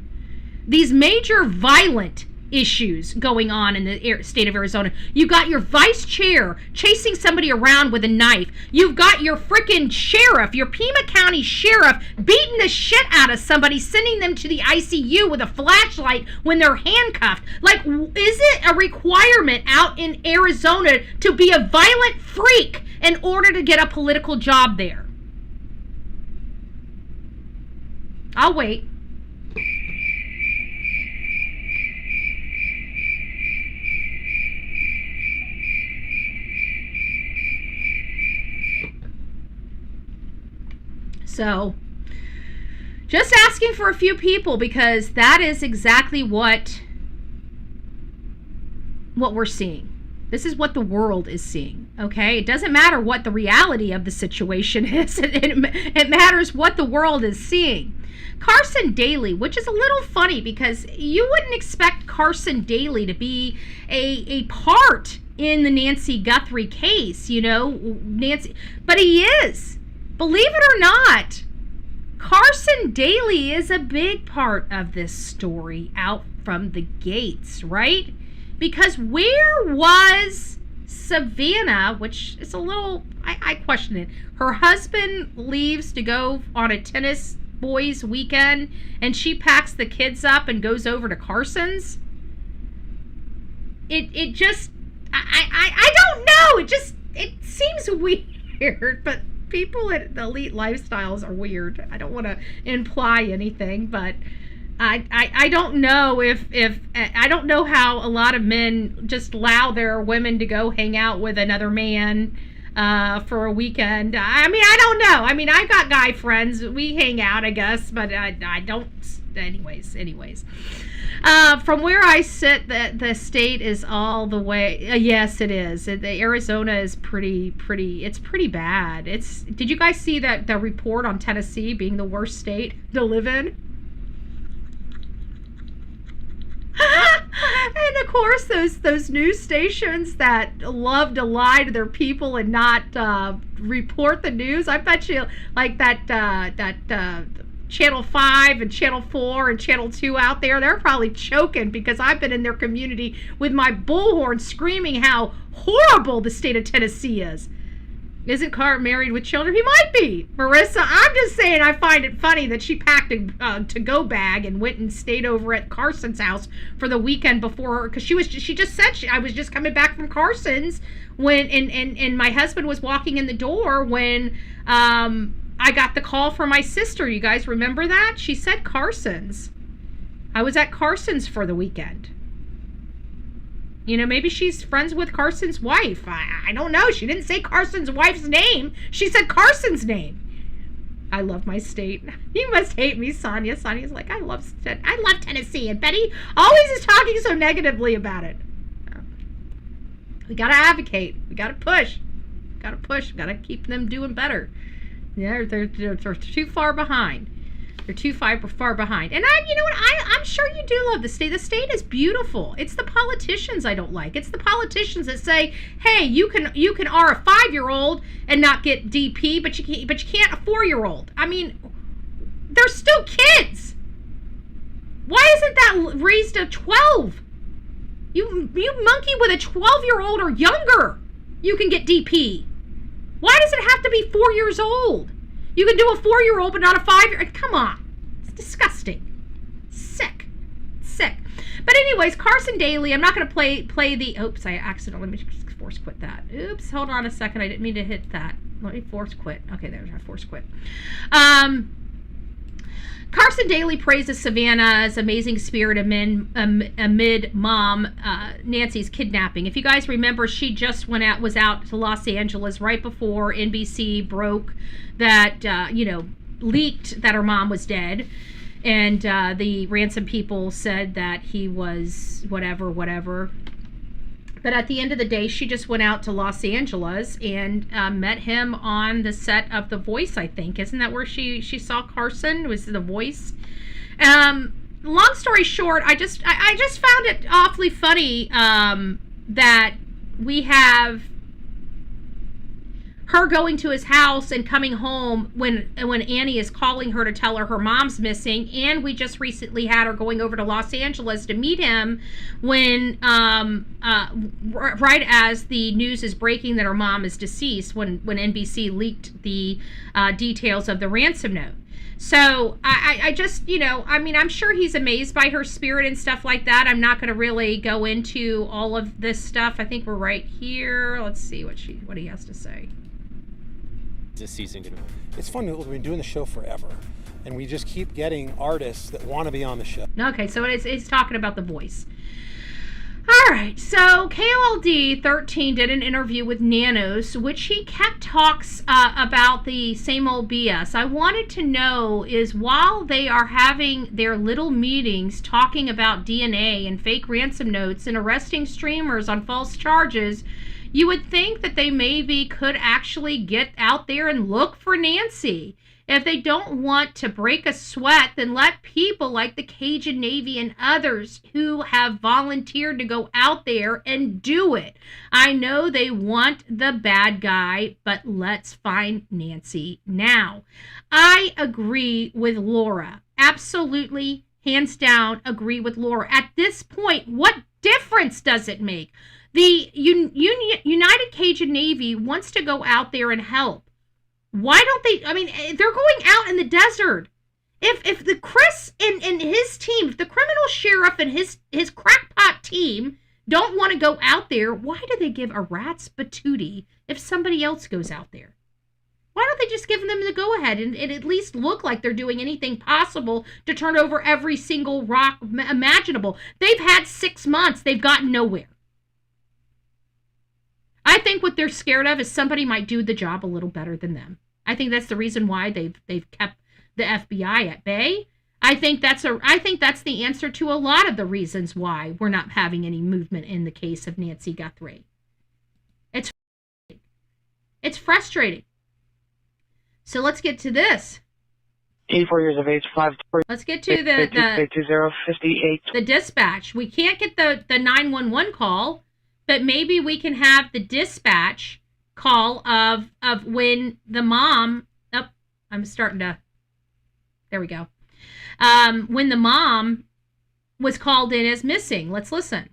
These major violent issues going on in the state of Arizona. You got your vice chair chasing somebody around with a knife. You've got your freaking sheriff, your Pima County sheriff, beating the shit out of somebody, sending them to the ICU with a flashlight when they're handcuffed. Like, is it a requirement out in Arizona to be a violent freak in order to get a political job there? I'll wait. So, just asking for a few people, because that is exactly what we're seeing. This is what the world is seeing, okay? It doesn't matter what the reality of the situation is. It matters what the world is seeing. Carson Daly, which is a little funny because you wouldn't expect Carson Daly to be a part in the Nancy Guthrie case, you know, Nancy, but he is. Believe it or not, Carson Daly is a big part of this story out from the gates, right? Because where was Savannah, which is a little, I question it. Her husband leaves to go on a tennis boys weekend, and she packs the kids up and goes over to Carson's. It just, I don't know. It seems weird, but people at the elite lifestyles are weird. I don't want to imply anything, but I don't know if I don't know how a lot of men just allow their women to go hang out with another man for a weekend. I mean, I don't know. I mean, I got guy friends. We hang out, I guess, but I don't. Anyways. From where I sit, the state is all the way. Yes, it is. The Arizona is pretty. It's pretty bad. Did you guys see that the report on Tennessee being the worst state to live in? And of course, those news stations that love to lie to their people and not report the news. I bet you, like that Channel 5 and Channel 4 and Channel 2 out there, they're probably choking because I've been in their community with my bullhorn screaming how horrible the state of Tennessee is. Isn't Carr married with children? He might be. Marissa, I'm just saying I find it funny that she packed a to-go bag and went and stayed over at Carson's house for the weekend before her, because she just said I was just coming back from Carson's when and my husband was walking in the door when I got the call from my sister. You guys remember that? She said Carson's. I was at Carson's for the weekend. You know, maybe she's friends with Carson's wife. I don't know. She didn't say Carson's wife's name. She said Carson's name. I love my state. You must hate me, Sonia. Sonia's like, I love Tennessee. And Betty always is talking so negatively about it. We got to advocate. We got to push. We got to keep them doing better. Yeah, they're too far behind. They're too far behind. And you know what? I'm sure you do love the state. The state is beautiful. It's the politicians I don't like. It's the politicians that say, "Hey, you can are a 5-year-old and not get DP, but you can't a 4-year-old." I mean, they're still kids. Why isn't that raised to 12? You monkey with a 12-year-old or younger, you can get DP. Why does it have to be 4 years old? You can do a 4-year-old, but not a 5-year-old. Come on. It's disgusting. Sick. But anyways, Carson Daly, I'm not going to play the... Oops, I accidentally... Let me force quit that. Oops, hold on a second. I didn't mean to hit that. Let me force quit. Okay, there's our force quit. Carson Daly praises Savannah's amazing spirit amid mom Nancy's kidnapping. If you guys remember, she just was out to Los Angeles right before NBC broke that, leaked that her mom was dead. And the ransom people said that he was whatever. But at the end of the day, she just went out to Los Angeles and met him on the set of The Voice, I think. Isn't that where she saw Carson? It was The Voice. Long story short, I just found it awfully funny that we have her going to his house and coming home when Annie is calling her to tell her mom's missing, and we just recently had her going over to Los Angeles to meet him when right as the news is breaking that her mom is deceased, when NBC leaked the details of the ransom note. So I just, I'm sure he's amazed by her spirit and stuff like that. I'm not going to really go into all of this stuff. I think we're right here. Let's see what he has to say. This season. It's fun. We've been doing the show forever, and we just keep getting artists that want to be on the show. Okay, so it's talking about The Voice. All right, so KOLD 13 did an interview with Nanos, which he kept talks about the same old BS. I wanted to know is while they are having their little meetings talking about DNA and fake ransom notes and arresting streamers on false charges, you would think that they maybe could actually get out there and look for Nancy. If they don't want to break a sweat, then let people like the Cajun Navy and others who have volunteered to go out there and do it. I know they want the bad guy, but let's find Nancy now. I agree with Laura. Absolutely, hands down, agree with Laura. At this point, what difference does it make? The United Cajun Navy wants to go out there and help. Why don't they? I mean, they're going out in the desert. If the Chris and his team, if the criminal sheriff and his crackpot team don't want to go out there, why do they give a rat's patootie if somebody else goes out there? Why don't they just give them the go-ahead and at least look like they're doing anything possible to turn over every single rock imaginable? They've had 6 months. They've gotten nowhere. I think what they're scared of is somebody might do the job a little better than them. I think that's the reason why they've kept the FBI at bay. I think that's the answer to a lot of the reasons why we're not having any movement in the case of Nancy Guthrie. It's frustrating. So let's get to this. 84 years of age, 5. Let's get to the dispatch. We can't get the 911 call, but maybe we can have the dispatch call of when the mom. Oh, I'm starting to. There we go. When the mom was called in as missing. Let's listen.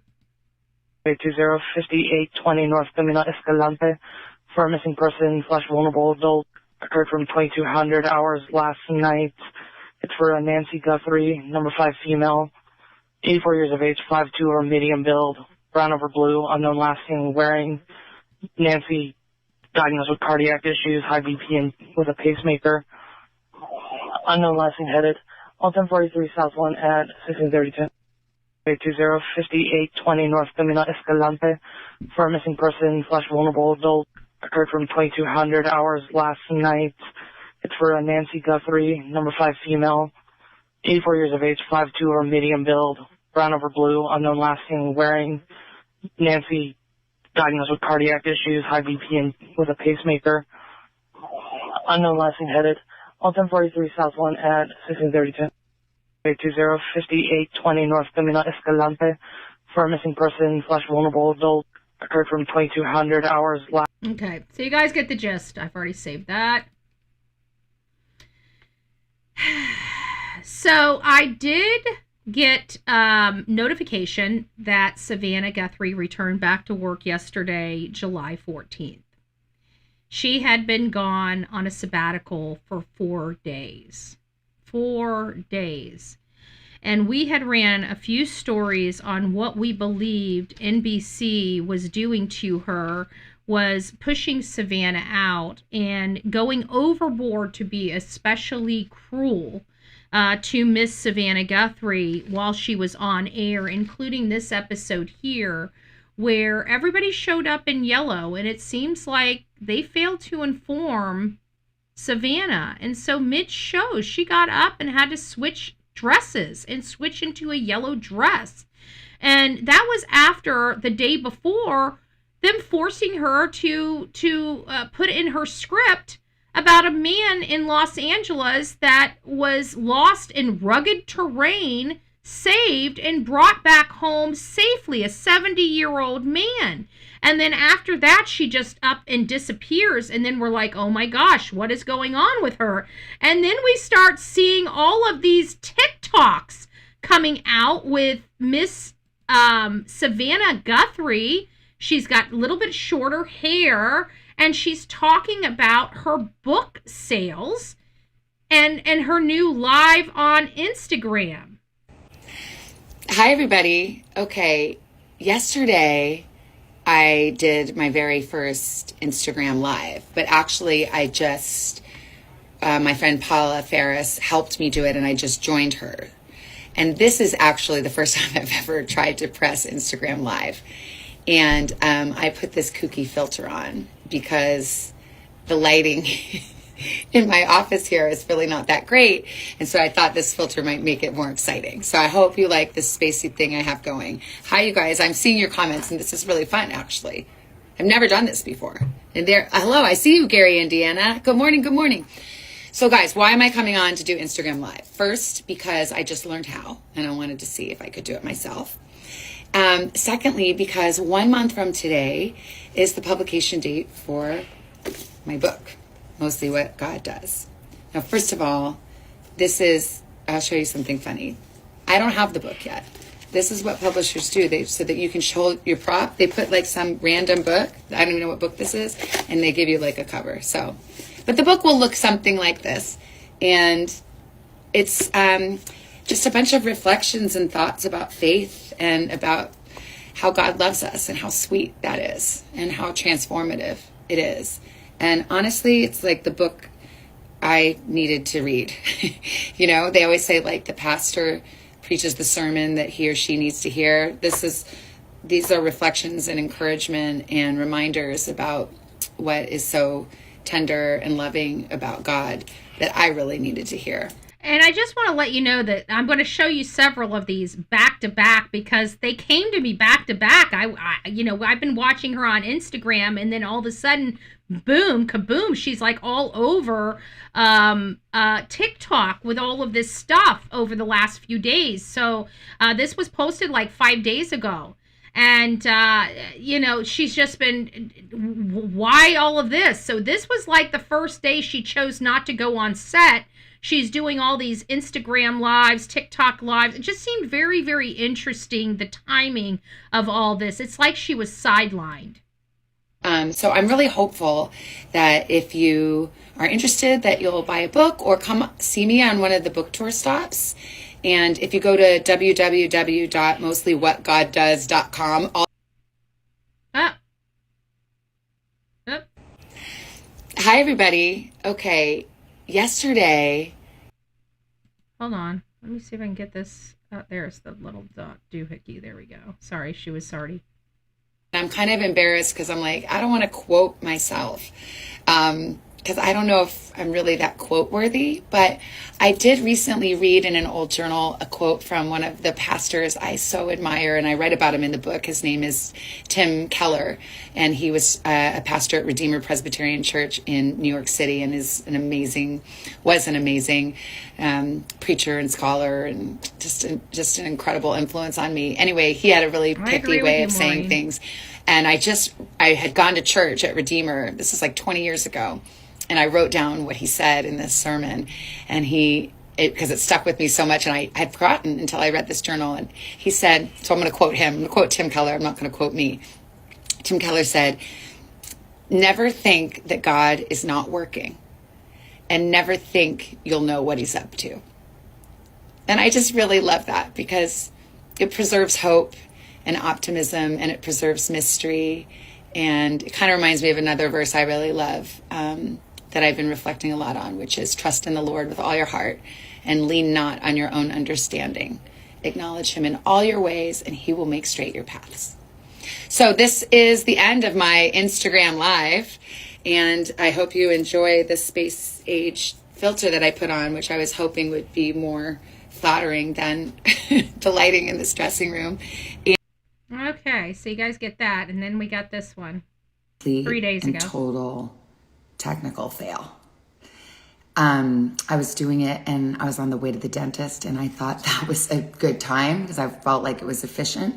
820-5820 North Camino Escalante for a missing person / vulnerable adult. Occurred from 2200 hours last night. It's for Nancy Guthrie, number 5 female, 84 years of age, 5'2" or medium build, brown over blue, unknown last seen wearing. Nancy diagnosed with cardiac issues, high BP, and with a pacemaker. Unknown last seen headed on 1043 South 1 at 1632. 820-5820 North Camino Escalante for a missing person / vulnerable adult. Occurred from 2200 hours last night. It's for Nancy Guthrie, number 5 female, 84 years of age, 5'2" or medium build, brown over blue, unknown last seen wearing. Nancy diagnosed with cardiac issues, high BP, and with a pacemaker. Unknown last seen headed on 1043 South 1 at 1632. 820-5820 North Camino Escalante for a missing person / vulnerable adult. Occurred from 2200 hours last. Okay, so you guys get the gist. I've already saved that. So I did get notification that Savannah Guthrie returned back to work yesterday, July 14th. She had been gone on a sabbatical for 4 days. 4 days. And we had ran a few stories on what we believed NBC was doing to her, was pushing Savannah out and going overboard to be especially cruel to Miss Savannah Guthrie while she was on air, including this episode here, where everybody showed up in yellow, and it seems like they failed to inform Savannah. And so mid-show, she got up and had to switch dresses and switch into a yellow dress. And that was after the day before them forcing her to put in her script about a man in Los Angeles that was lost in rugged terrain, saved and brought back home safely, a 70-year-old man. And then after that, she just up and disappears. And then we're like, oh my gosh, what is going on with her? And then we start seeing all of these TikToks coming out with Miss Savannah Guthrie. She's got a little bit shorter hair, and she's talking about her book sales and her new live on Instagram. Hi, everybody. Okay, yesterday I did my very first Instagram live, but actually I just, my friend Paula Ferris helped me do it, and I just joined her. And this is actually the first time I've ever tried to press Instagram live. And I put this kooky filter on because the lighting in my office here is really not that great. And so I thought this filter might make it more exciting. So I hope you like this spacey thing I have going. Hi, you guys. I'm seeing your comments, and this is really fun, actually. I've never done this before. And there, hello, I see you, Gary, Indiana. Good morning, good morning. So guys, why am I coming on to do Instagram Live? First, because I just learned how, and I wanted to see if I could do it myself. Secondly, because 1 month from today is the publication date for my book, Mostly What God Does. Now, first of all, I'll show you something funny. I don't have the book yet. This is what publishers do. So that you can show your prop. They put like some random book. I don't even know what book this is. And they give you like a cover. But the book will look something like this. And it's just a bunch of reflections and thoughts about faith and about how God loves us and how sweet that is and how transformative it is. And honestly, it's like the book I needed to read. You know, they always say like the pastor preaches the sermon that he or she needs to hear. These are reflections and encouragement and reminders about what is so tender and loving about God that I really needed to hear. And I just want to let you know that I'm going to show you several of these back to back because they came to me back to back. I've been watching her on Instagram, and then all of a sudden, boom, kaboom, she's like all over TikTok with all of this stuff over the last few days. So this was posted like 5 days ago. And, she's just been, why all of this? So this was like the first day she chose not to go on set. She's doing all these Instagram lives, TikTok lives. It just seemed very, very interesting, the timing of all this. It's like she was sidelined. So I'm really hopeful that if you are interested, that you'll buy a book or come see me on one of the book tour stops. And if you go to www.mostlywhatgoddoes.com. Hi, everybody. Okay. Yesterday. Hold on. Let me see if I can get this. There's the little doohickey. There we go. Sorry, she was sardy. I'm kind of embarrassed because I'm like, I don't want to quote myself. Because I don't know if I'm really that quote worthy, but I did recently read in an old journal a quote from one of the pastors I so admire, and I write about him in the book. His name is Tim Keller, and he was a pastor at Redeemer Presbyterian Church in New York City, and was an amazing preacher and scholar, and just an incredible influence on me. Anyway, he had a really pithy way of saying things, and I had gone to church at Redeemer. This is like 20 years ago. And I wrote down what he said in this sermon, and because it stuck with me so much, and I had forgotten until I read this journal. And he said, so I'm going to quote him. I'm going to quote Tim Keller. I'm not going to quote me. Tim Keller said, "Never think that God is not working, and never think you'll know what he's up to." And I just really love that because it preserves hope and optimism, and it preserves mystery. And it kind of reminds me of another verse I really love, that I've been reflecting a lot on, which is trust in the Lord with all your heart and lean not on your own understanding. Acknowledge him in all your ways and he will make straight your paths. So this is the end of my Instagram live, and I hope you enjoy the space age filter that I put on, which I was hoping would be more flattering than delighting in this dressing room. Okay, so you guys get that, and then we got this one 3 days ago. Total technical fail. I was doing it, and I was on the way to the dentist, and I thought that was a good time because I felt like it was efficient.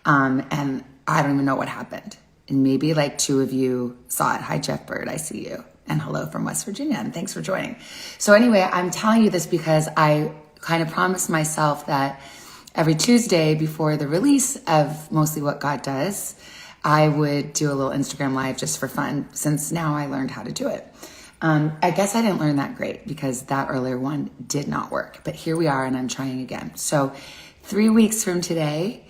And I don't even know what happened. And maybe like 2 of you saw it. Hi, Jeff Bird, I see you. And hello from West Virginia, and thanks for joining. So anyway, I'm telling you this because I kind of promised myself that every Tuesday before the release of Mostly What God Does, I would do a little Instagram live just for fun, since now I learned how to do it. I guess I didn't learn that great because that earlier one did not work, but here we are and I'm trying again. So 3 weeks from today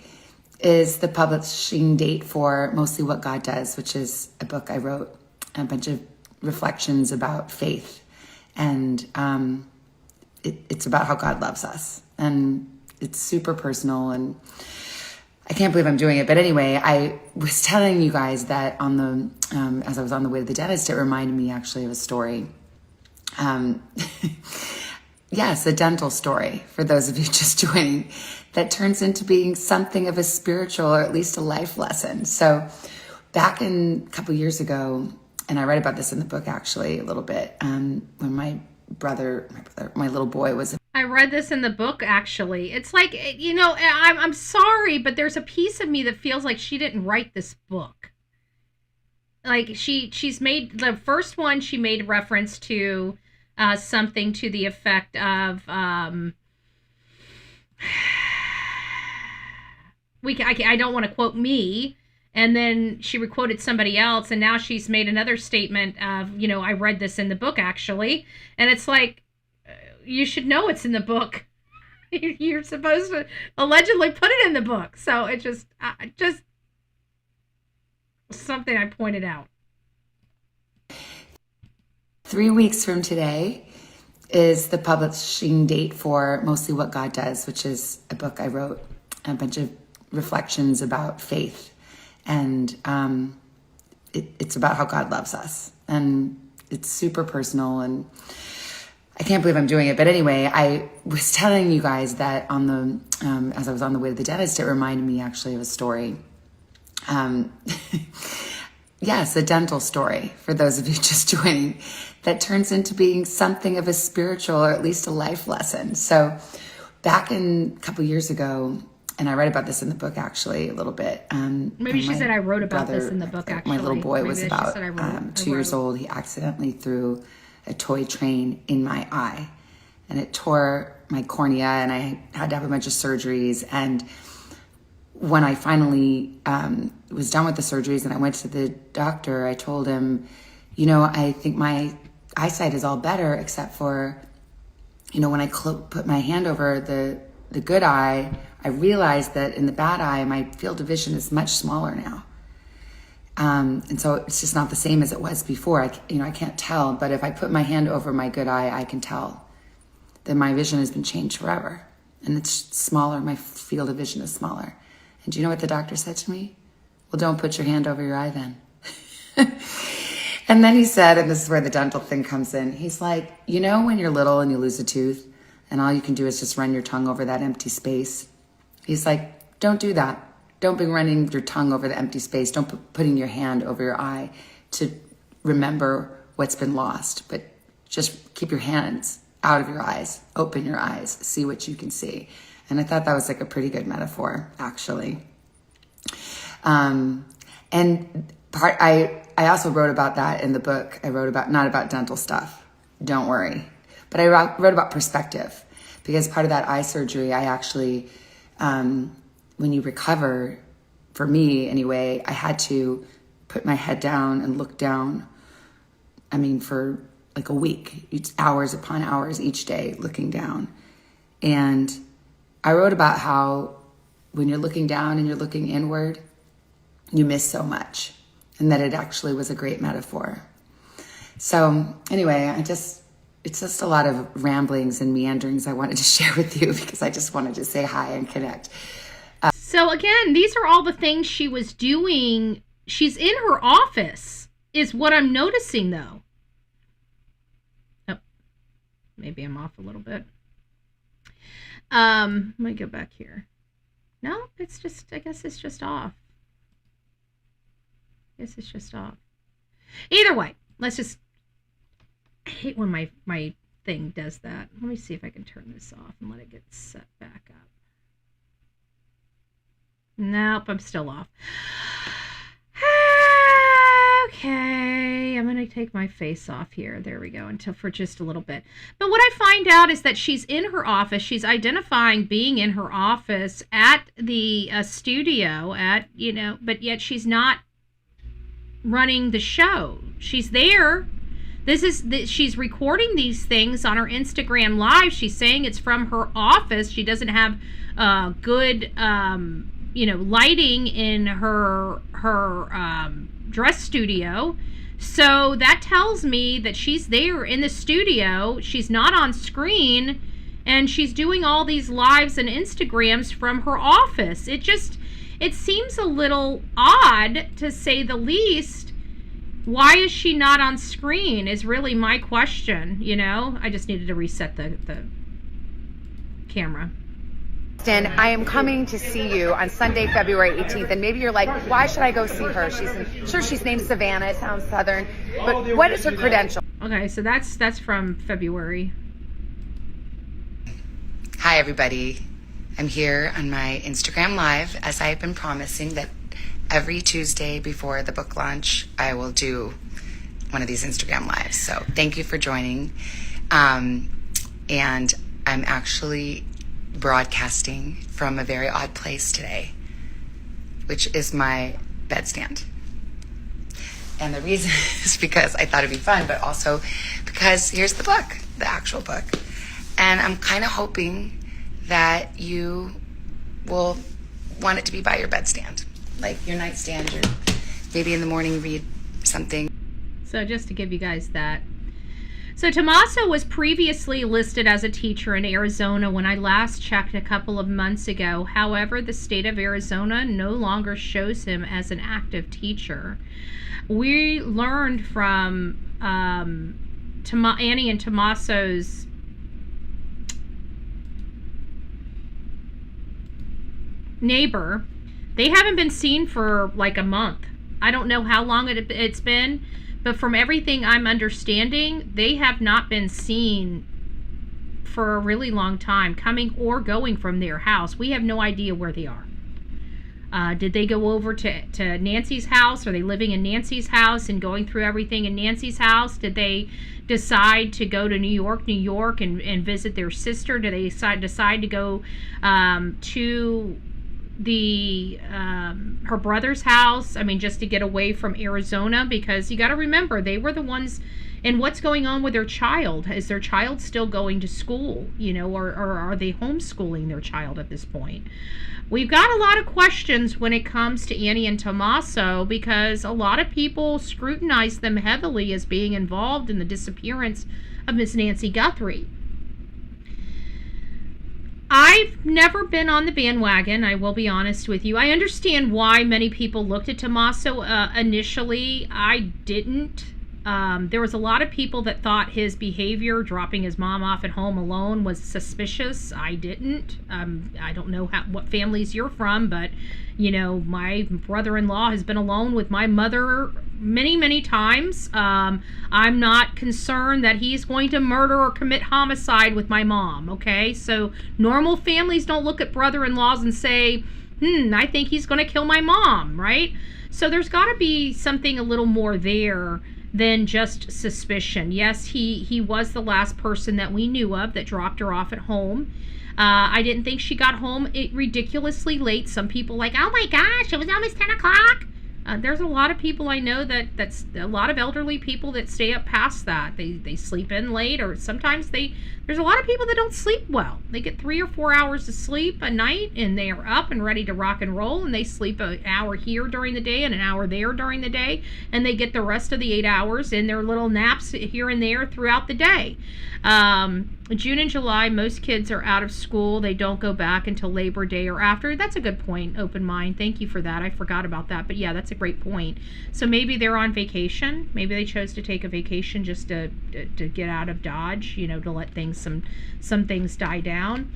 is the publishing date for Mostly What God Does, which is a book I wrote, a bunch of reflections about faith. And it's about how God loves us. And it's super personal, and I can't believe I'm doing it, but anyways, I was on the way to the dentist, and I thought that was a good time because I felt like it was efficient. And maybe like 2 of you saw it. Hi, Jeff Bird, I see you. And hello from West Virginia, and thanks for joining. So anyway, I'm telling you this because I kind of promised myself that every Tuesday before the release of Mostly What God Does, I would do a little Instagram live just for fun, since now I learned how to do it. I guess I didn't learn that great because that earlier one did not work, but here we are and I'm trying again. So 3 weeks from today is the publishing date for Mostly What God Does, which is a book I wrote, a bunch of reflections about faith. And it's about how God loves us. And it's super personal, and I can't believe I'm doing it. But anyway, I was telling you guys that as I was on the way to the dentist, it reminded me actually of a story. Yes, a dental story for those of you just joining, that turns into being something of a spiritual, or at least a life lesson. So back a couple years ago, and I write about this in the book actually a little bit, when my little boy was. I read this in the book, actually. It's like, I'm sorry, but there's a piece of me that feels like she didn't write this book. Like, she's made, the first one, she made reference to something to the effect of, I don't want to quote me, and then she quoted somebody else, and now she's made another statement of, I read this in the book, actually. And it's like, you should know it's in the book. You're supposed to allegedly put it in the book. So it just something I pointed out. 3 weeks from today is the publishing date for Mostly What God Does, which is a book I wrote, a bunch of reflections about faith. And it's about how God loves us. And it's super personal, and I can't believe I'm doing it. But anyway, I was telling you guys that on the, as I was on the way to the dentist, it reminded me actually of a story. Yes, a dental story, for those of you just joining, that turns into being something of a spiritual or at least a life lesson. So back a couple years ago, and I read about this in the book actually a little bit. Maybe she said I wrote about this in the book actually. My little boy Maybe was she about said I wrote- 2 years old. He accidentally threw a toy train in my eye, and it tore my cornea, and I had to have a bunch of surgeries. And when I finally was done with the surgeries and I went to the doctor, I told him, you know, I think my eyesight is all better except for, you know, when I put my hand over the good eye, I realized that in the bad eye, my field of vision is much smaller now. And so it's just not the same as it was before. I can't tell, but if I put my hand over my good eye, I can tell that my vision has been changed forever. And it's smaller, my field of vision is smaller. And do you know what the doctor said to me? Well, don't put your hand over your eye then. And then he said, and this is where the dental thing comes in, he's like, you know when you're little and you lose a tooth and all you can do is just run your tongue over that empty space? He's like, don't do that. Don't be running your tongue over the empty space. Don't putting your hand over your eye to remember what's been lost, but just keep your hands out of your eyes, open your eyes, see what you can see. And I thought that was like a pretty good metaphor, actually. I also wrote about that in the book. I wrote about, not about dental stuff, don't worry, but I wrote about perspective, because part of that eye surgery, I actually, when you recover, for me anyway, I had to put my head down and look down, for like a week, hours upon hours each day, looking down. And I wrote about how when you're looking down and you're looking inward, you miss so much, and that it actually was a great metaphor. So anyway, it's just a lot of ramblings and meanderings I wanted to share with you, because I just wanted to say hi and connect. So again, these are all the things she was doing. She's in her office, is what I'm noticing, though. Oh, maybe I'm off a little bit. Let me go back here. No, it's just, I guess it's just off. Either way, let's just, I hate when my thing does that. Let me see if I can turn this off and let it get set back up. Nope, I'm still off. Okay, I'm going to take my face off here. There we go, until for just a little bit. But what I find out is that she's in her office. She's identifying being in her office at the studio, but yet she's not running the show. She's there. She's recording these things on her Instagram Live. She's saying it's from her office. She doesn't have good lighting in her dress studio. So that tells me that she's there in the studio. She's not on screen, and she's doing all these lives and Instagrams from her office. It seems a little odd, to say the least. Why is she not on screen is really my question, I just needed to reset the camera. I am coming to see you on Sunday, February 18th, and maybe you're like, why should I go see her? She's named Savannah, it sounds Southern, but what is her credential? Okay, so that's from February. Hi, everybody. I'm here on my Instagram Live, as I've been promising that every Tuesday before the book launch, I will do one of these Instagram Lives. So thank you for joining. And I'm actually broadcasting from a very odd place today, which is my bedstand. And the reason is because I thought it'd be fun, but also because here's the book, the actual book. And I'm kind of hoping that you will want it to be by your bedstand, like your nightstand, or maybe in the morning read something. So just to give you guys that. So Tommaso was previously listed as a teacher in Arizona when I last checked a couple of months ago. However, the state of Arizona no longer shows him as an active teacher. We learned from Annie and Tommaso's neighbor, they haven't been seen for like a month. I don't know how long it's been, but from everything I'm understanding, they have not been seen for a really long time, coming or going from their house. We have no idea where they are. Did they go over to Nancy's house? Are they living in Nancy's house and going through everything in Nancy's house? Did they decide to go to New York and visit their sister? Did they decide to go to the her brother's house? I mean, just to get away from Arizona? Because you got to remember, they were the ones. And what's going on with their child? Is their child still going to school, or are they homeschooling their child at this point? We've got a lot of questions when it comes to Annie and Tommaso, because a lot of people scrutinize them heavily as being involved in the disappearance of Miss Nancy Guthrie. I've never been on the bandwagon, I will be honest with you. I understand why many people looked at Tommaso initially. I didn't. There was a lot of people that thought his behavior, dropping his mom off at home alone, was suspicious. I didn't. I don't know what families you're from, but, my brother-in-law has been alone with my mother many, many times. I'm not concerned that he's going to murder or commit homicide with my mom, okay? So normal families don't look at brother-in-laws and say, I think he's going to kill my mom, right? So there's got to be something a little more there than just suspicion. Yes, he was the last person that we knew of that dropped her off at home. I didn't think she got home ridiculously late. Some people like, oh my gosh, it was almost 10 o'clock. There's a lot of people I know that's a lot of elderly people that stay up past that. They sleep in late, or sometimes there's a lot of people that don't sleep well. They get 3 or 4 hours of sleep a night, and they are up and ready to rock and roll, and they sleep an hour here during the day and an hour there during the day, and they get the rest of the 8 hours in their little naps here and there throughout the day. June and July, most kids are out of school. They don't go back until Labor Day or after. That's a good point, Open Mind. Thank you for that. I forgot about that. But yeah, that's a great point. So maybe they're on vacation. Maybe they chose to take a vacation just to get out of Dodge, to let things some things die down.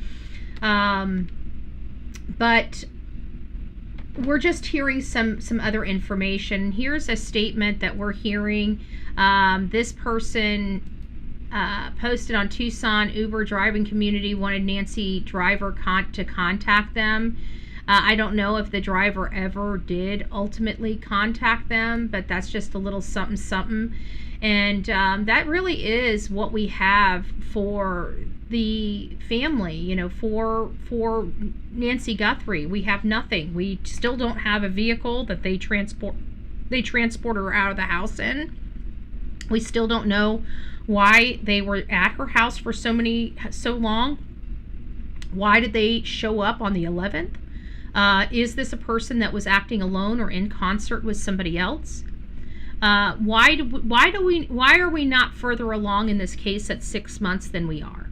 But we're just hearing some other information. Here's a statement that we're hearing. This person posted on Tucson Uber driving community wanted Nancy driver to contact them. I don't know if the driver ever did ultimately contact them, but that's just a little something. And that really is what we have for the family, for Nancy Guthrie. We have nothing. We still don't have a vehicle that they transport her out of the house in. We still don't know why they were at her house for so long. Why did they show up on the 11th? Is this a person that was acting alone or in concert with somebody else? Why are we not further along in this case at 6 months than we are?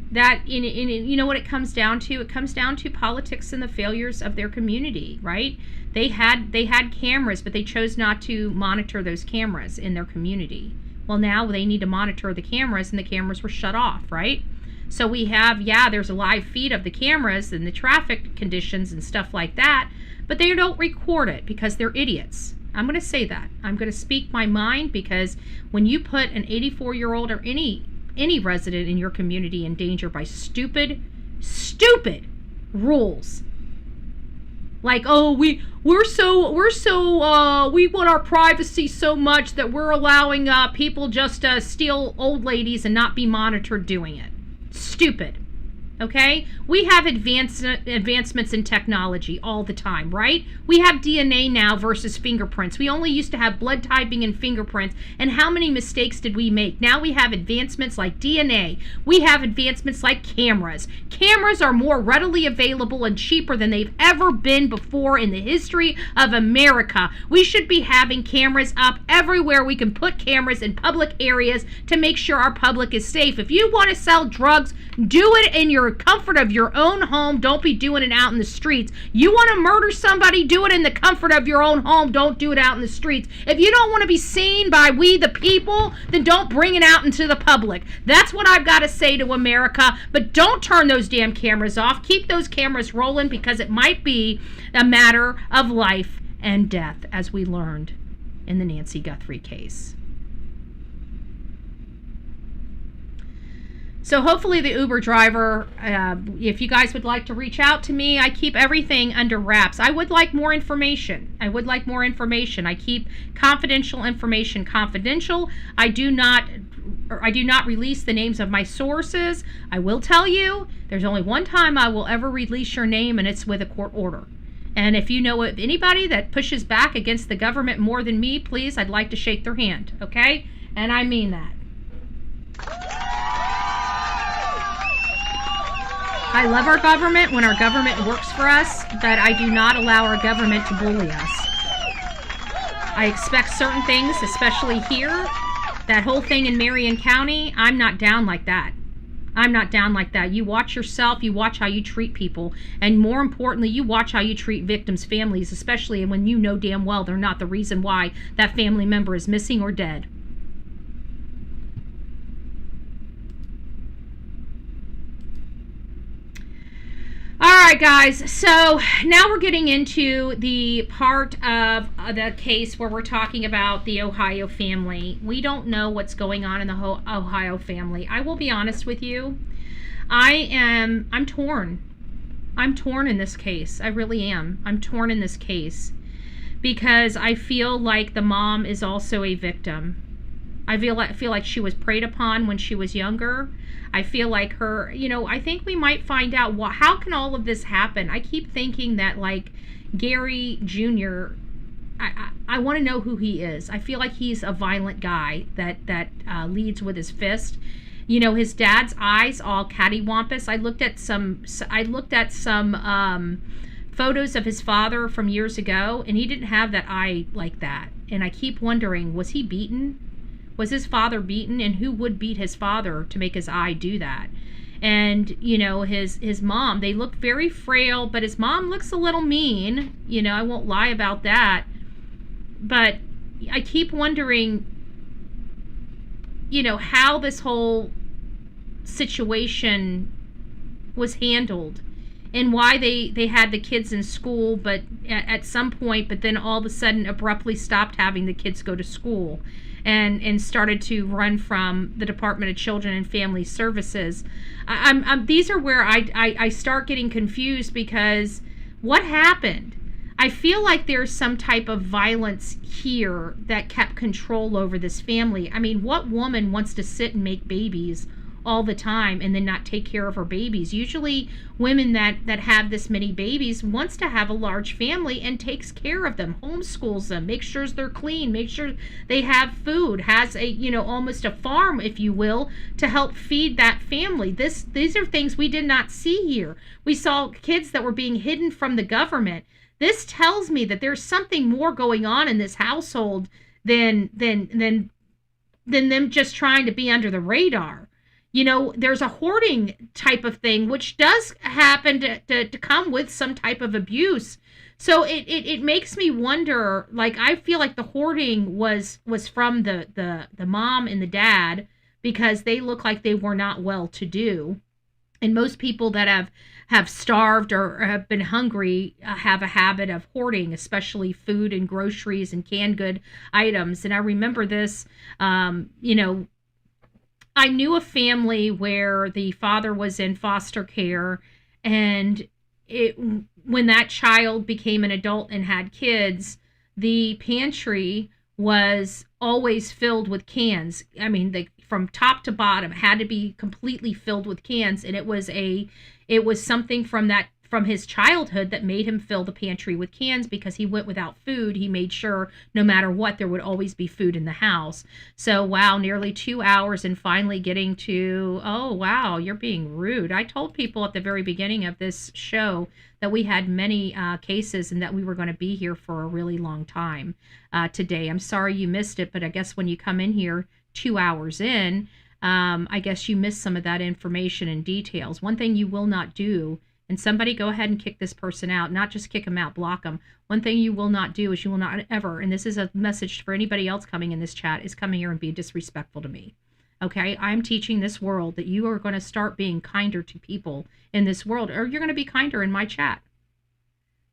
That you know what it comes down to? It comes down to politics and the failures of their community, right? They had cameras, but they chose not to monitor those cameras in their community. Well, now they need to monitor the cameras, and the cameras were shut off, right? So we have, there's a live feed of the cameras and the traffic conditions and stuff like that, but they don't record it because they're idiots. I'm going to say that. I'm going to speak my mind, because when you put an 84-year-old or any resident in your community in danger by stupid rules, like, oh, we want our privacy so much that we're allowing people just steal old ladies and not be monitored doing it. Stupid. Okay? We have advancements in technology all the time, right? We have DNA now versus fingerprints. We only used to have blood typing and fingerprints, and how many mistakes did we make? Now we have advancements like DNA. We have advancements like cameras. Cameras are more readily available and cheaper than they've ever been before in the history of America. We should be having cameras up everywhere. We can put cameras in public areas to make sure our public is safe. If you want to sell drugs, do it in your comfort of your own home. Don't be doing it out in the streets. You want to murder somebody, do it in the comfort of your own home. Don't do it out in the streets. If you don't want to be seen by we the people, then don't bring it out into the public. That's what I've got to say to America. But don't turn those damn cameras off. Keep those cameras rolling, because it might be a matter of life and death, as we learned in the Nancy Guthrie case. So hopefully the Uber driver, if you guys would like to reach out to me, I keep everything under wraps. I would like more information. I keep confidential information confidential. I do not release the names of my sources. I will tell you, there's only one time I will ever release your name, and it's with a court order. And if you know of anybody that pushes back against the government more than me, please, I'd like to shake their hand, okay? And I mean that. I love our government when our government works for us, but I do not allow our government to bully us. I expect certain things, especially here. That whole thing in Marion County, I'm not down like that. You watch yourself, you watch how you treat people, and more importantly, you watch how you treat victims' families, especially when you know damn well they're not the reason why that family member is missing or dead. All right, guys, so now we're getting into the part of the case where we're talking about the Ohio family. We don't know what's going on in the Ohio family. I will be honest with you. I'm torn. I'm torn in this case. I really am. I'm torn in this case because I feel like the mom is also a victim. I feel like she was preyed upon when she was younger. I feel like her, I think we might find out how can all of this happen. I keep thinking that, like, Gary Jr., I want to know who he is. I feel like he's a violent guy that leads with his fist. His dad's eyes all cattywampus. I looked at some photos of his father from years ago, and he didn't have that eye like that. And I keep wondering, was he beaten? Was his father beaten? And who would beat his father to make his eye do that? And, his mom, they look very frail, but his mom looks a little mean. I won't lie about that. But I keep wondering, how this whole situation was handled and why they had the kids in school, but at some point, but then all of a sudden abruptly stopped having the kids go to school. And started to run from the Department of Children and Family Services. These are where I start getting confused, because what happened? I feel like there's some type of violence here that kept control over this family. I mean, what woman wants to sit and make babies all the time and then not take care of her babies? Usually women that have this many babies wants to have a large family and takes care of them, homeschools them, makes sure they're clean, makes sure they have food, has a almost a farm, if you will, to help feed that family. These are things we did not see here. We saw kids that were being hidden from the government. This tells me that there's something more going on in this household than them just trying to be under the radar. There's a hoarding type of thing, which does happen to come with some type of abuse. So it makes me wonder, like, I feel like the hoarding was from the mom and the dad, because they look like they were not well to do. And most people that have starved or have been hungry have a habit of hoarding, especially food and groceries and canned good items. And I remember this, I knew a family where the father was in foster care, and when that child became an adult and had kids, the pantry was always filled with cans. I mean, from top to bottom had to be completely filled with cans, and it was something from his childhood that made him fill the pantry with cans, because he went without food. He made sure no matter what, there would always be food in the house. So, wow, nearly 2 hours, and finally getting to, oh, wow, you're being rude. I told people at the very beginning of this show that we had many cases and that we were going to be here for a really long time today. I'm sorry you missed it, but I guess when you come in here 2 hours in, I guess you missed some of that information and details. One thing you will not do, and somebody go ahead and kick this person out, not just kick them out, block them. One thing you will not do is you will not ever, and this is a message for anybody else coming in this chat, is come here and be disrespectful to me. Okay, I'm teaching this world that you are going to start being kinder to people in this world, or you're going to be kinder in my chat.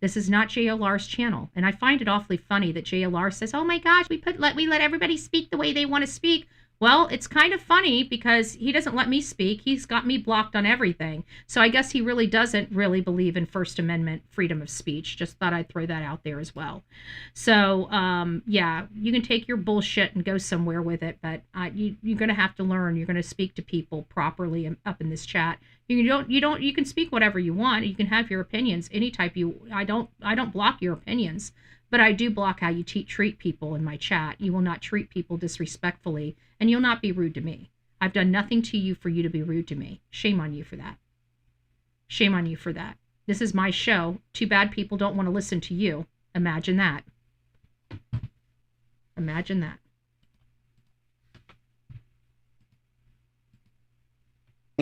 This is not JLR's channel, and I find it awfully funny that JLR says, "Oh my gosh, we let everybody speak the way they want to speak." Well, it's kind of funny because he doesn't let me speak. He's got me blocked on everything. So I guess he really doesn't really believe in First Amendment freedom of speech. Just thought I'd throw that out there as well. So, yeah, you can take your bullshit and go somewhere with it, but you're going to have to learn. You're going to speak to people properly up in this chat. You can speak whatever you want. You can have your opinions, any type I don't block your opinions, but I do block how you treat people in my chat. You will not treat people disrespectfully, and you'll not be rude to me. I've done nothing to you for you to be rude to me. Shame on you for that. Shame on you for that. This is my show. Too bad people don't want to listen to you. Imagine that. Imagine that.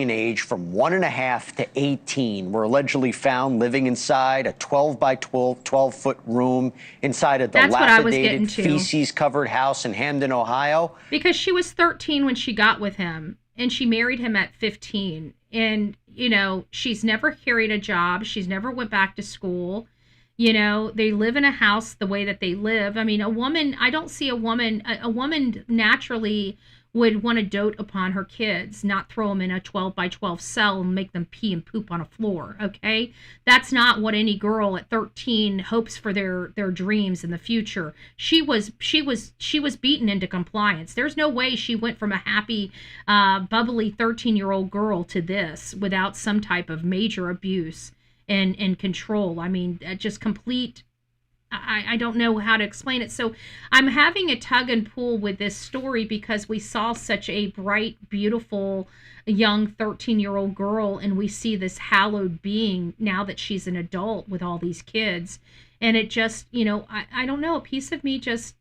Age from 1.5 to 18 were allegedly found living inside a 12 by 12-foot room inside a dilapidated feces-covered house in Hamden, Ohio. Because she was 13 when she got with him, and she married him at 15. And, you know, she's never carried a job. She's never went back to school. You know, they live in a house the way that they live. I mean, I don't see a woman naturally would want to dote upon her kids, not throw them in a 12 by 12 cell and make them pee and poop on a floor, okay? That's not what any girl at 13 hopes for their dreams in the future. She was beaten into compliance. There's no way she went from a happy, bubbly 13-year-old girl to this without some type of major abuse and control. I mean, just complete... I don't know how to explain it. So I'm having a tug and pull with this story because we saw such a bright, beautiful, young 13-year-old girl, and we see this hallowed being now that she's an adult with all these kids. And it just, you know, I don't know, a piece of me just,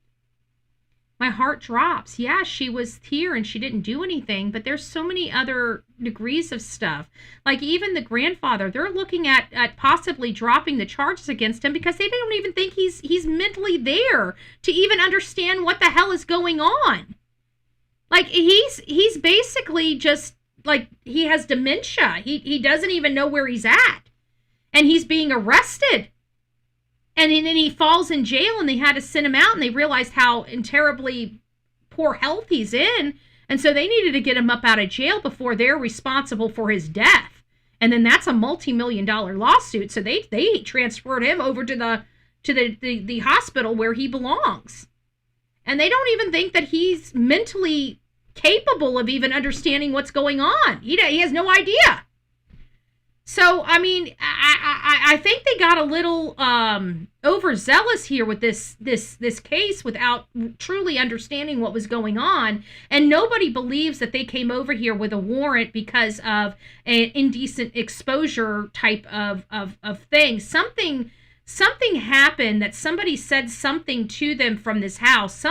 my heart drops. Yeah, she was here and she didn't do anything, but there's so many other degrees of stuff. Like even the grandfather, they're looking at possibly dropping the charges against him because they don't even think he's mentally there to even understand what the hell is going on. Like he's basically just like he has dementia. He doesn't even know where he's at. And he's being arrested. And then he falls in jail, and they had to send him out, and they realized how in terribly poor health he's in. And so they needed to get him up out of jail before they're responsible for his death. And then that's a multi-million-dollar lawsuit. So they transferred him over to the hospital where he belongs. And they don't even think that he's mentally capable of even understanding what's going on. He has no idea. So, I mean, I think they got a little overzealous here with this case without truly understanding what was going on. And nobody believes that they came over here with a warrant because of an indecent exposure type of thing. Something happened that somebody said something to them from this house.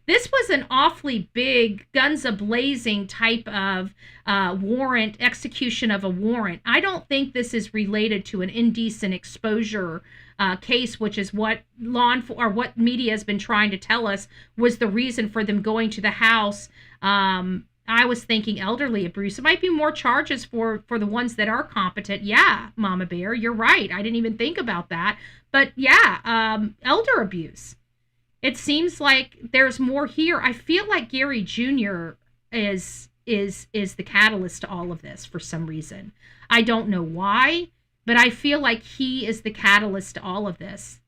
This was an awfully big, guns a-blazing type of warrant, execution of a warrant. I don't think this is related to an indecent exposure case, which is what what media has been trying to tell us was the reason for them going to the house. I was thinking elderly abuse. It might be more charges for the ones that are competent. Yeah, Mama Bear, you're right. I didn't even think about that. But yeah, elder abuse. It seems like there's more here. I feel like Gary Jr. is the catalyst to all of this for some reason. I don't know why, but I feel like he is the catalyst to all of this.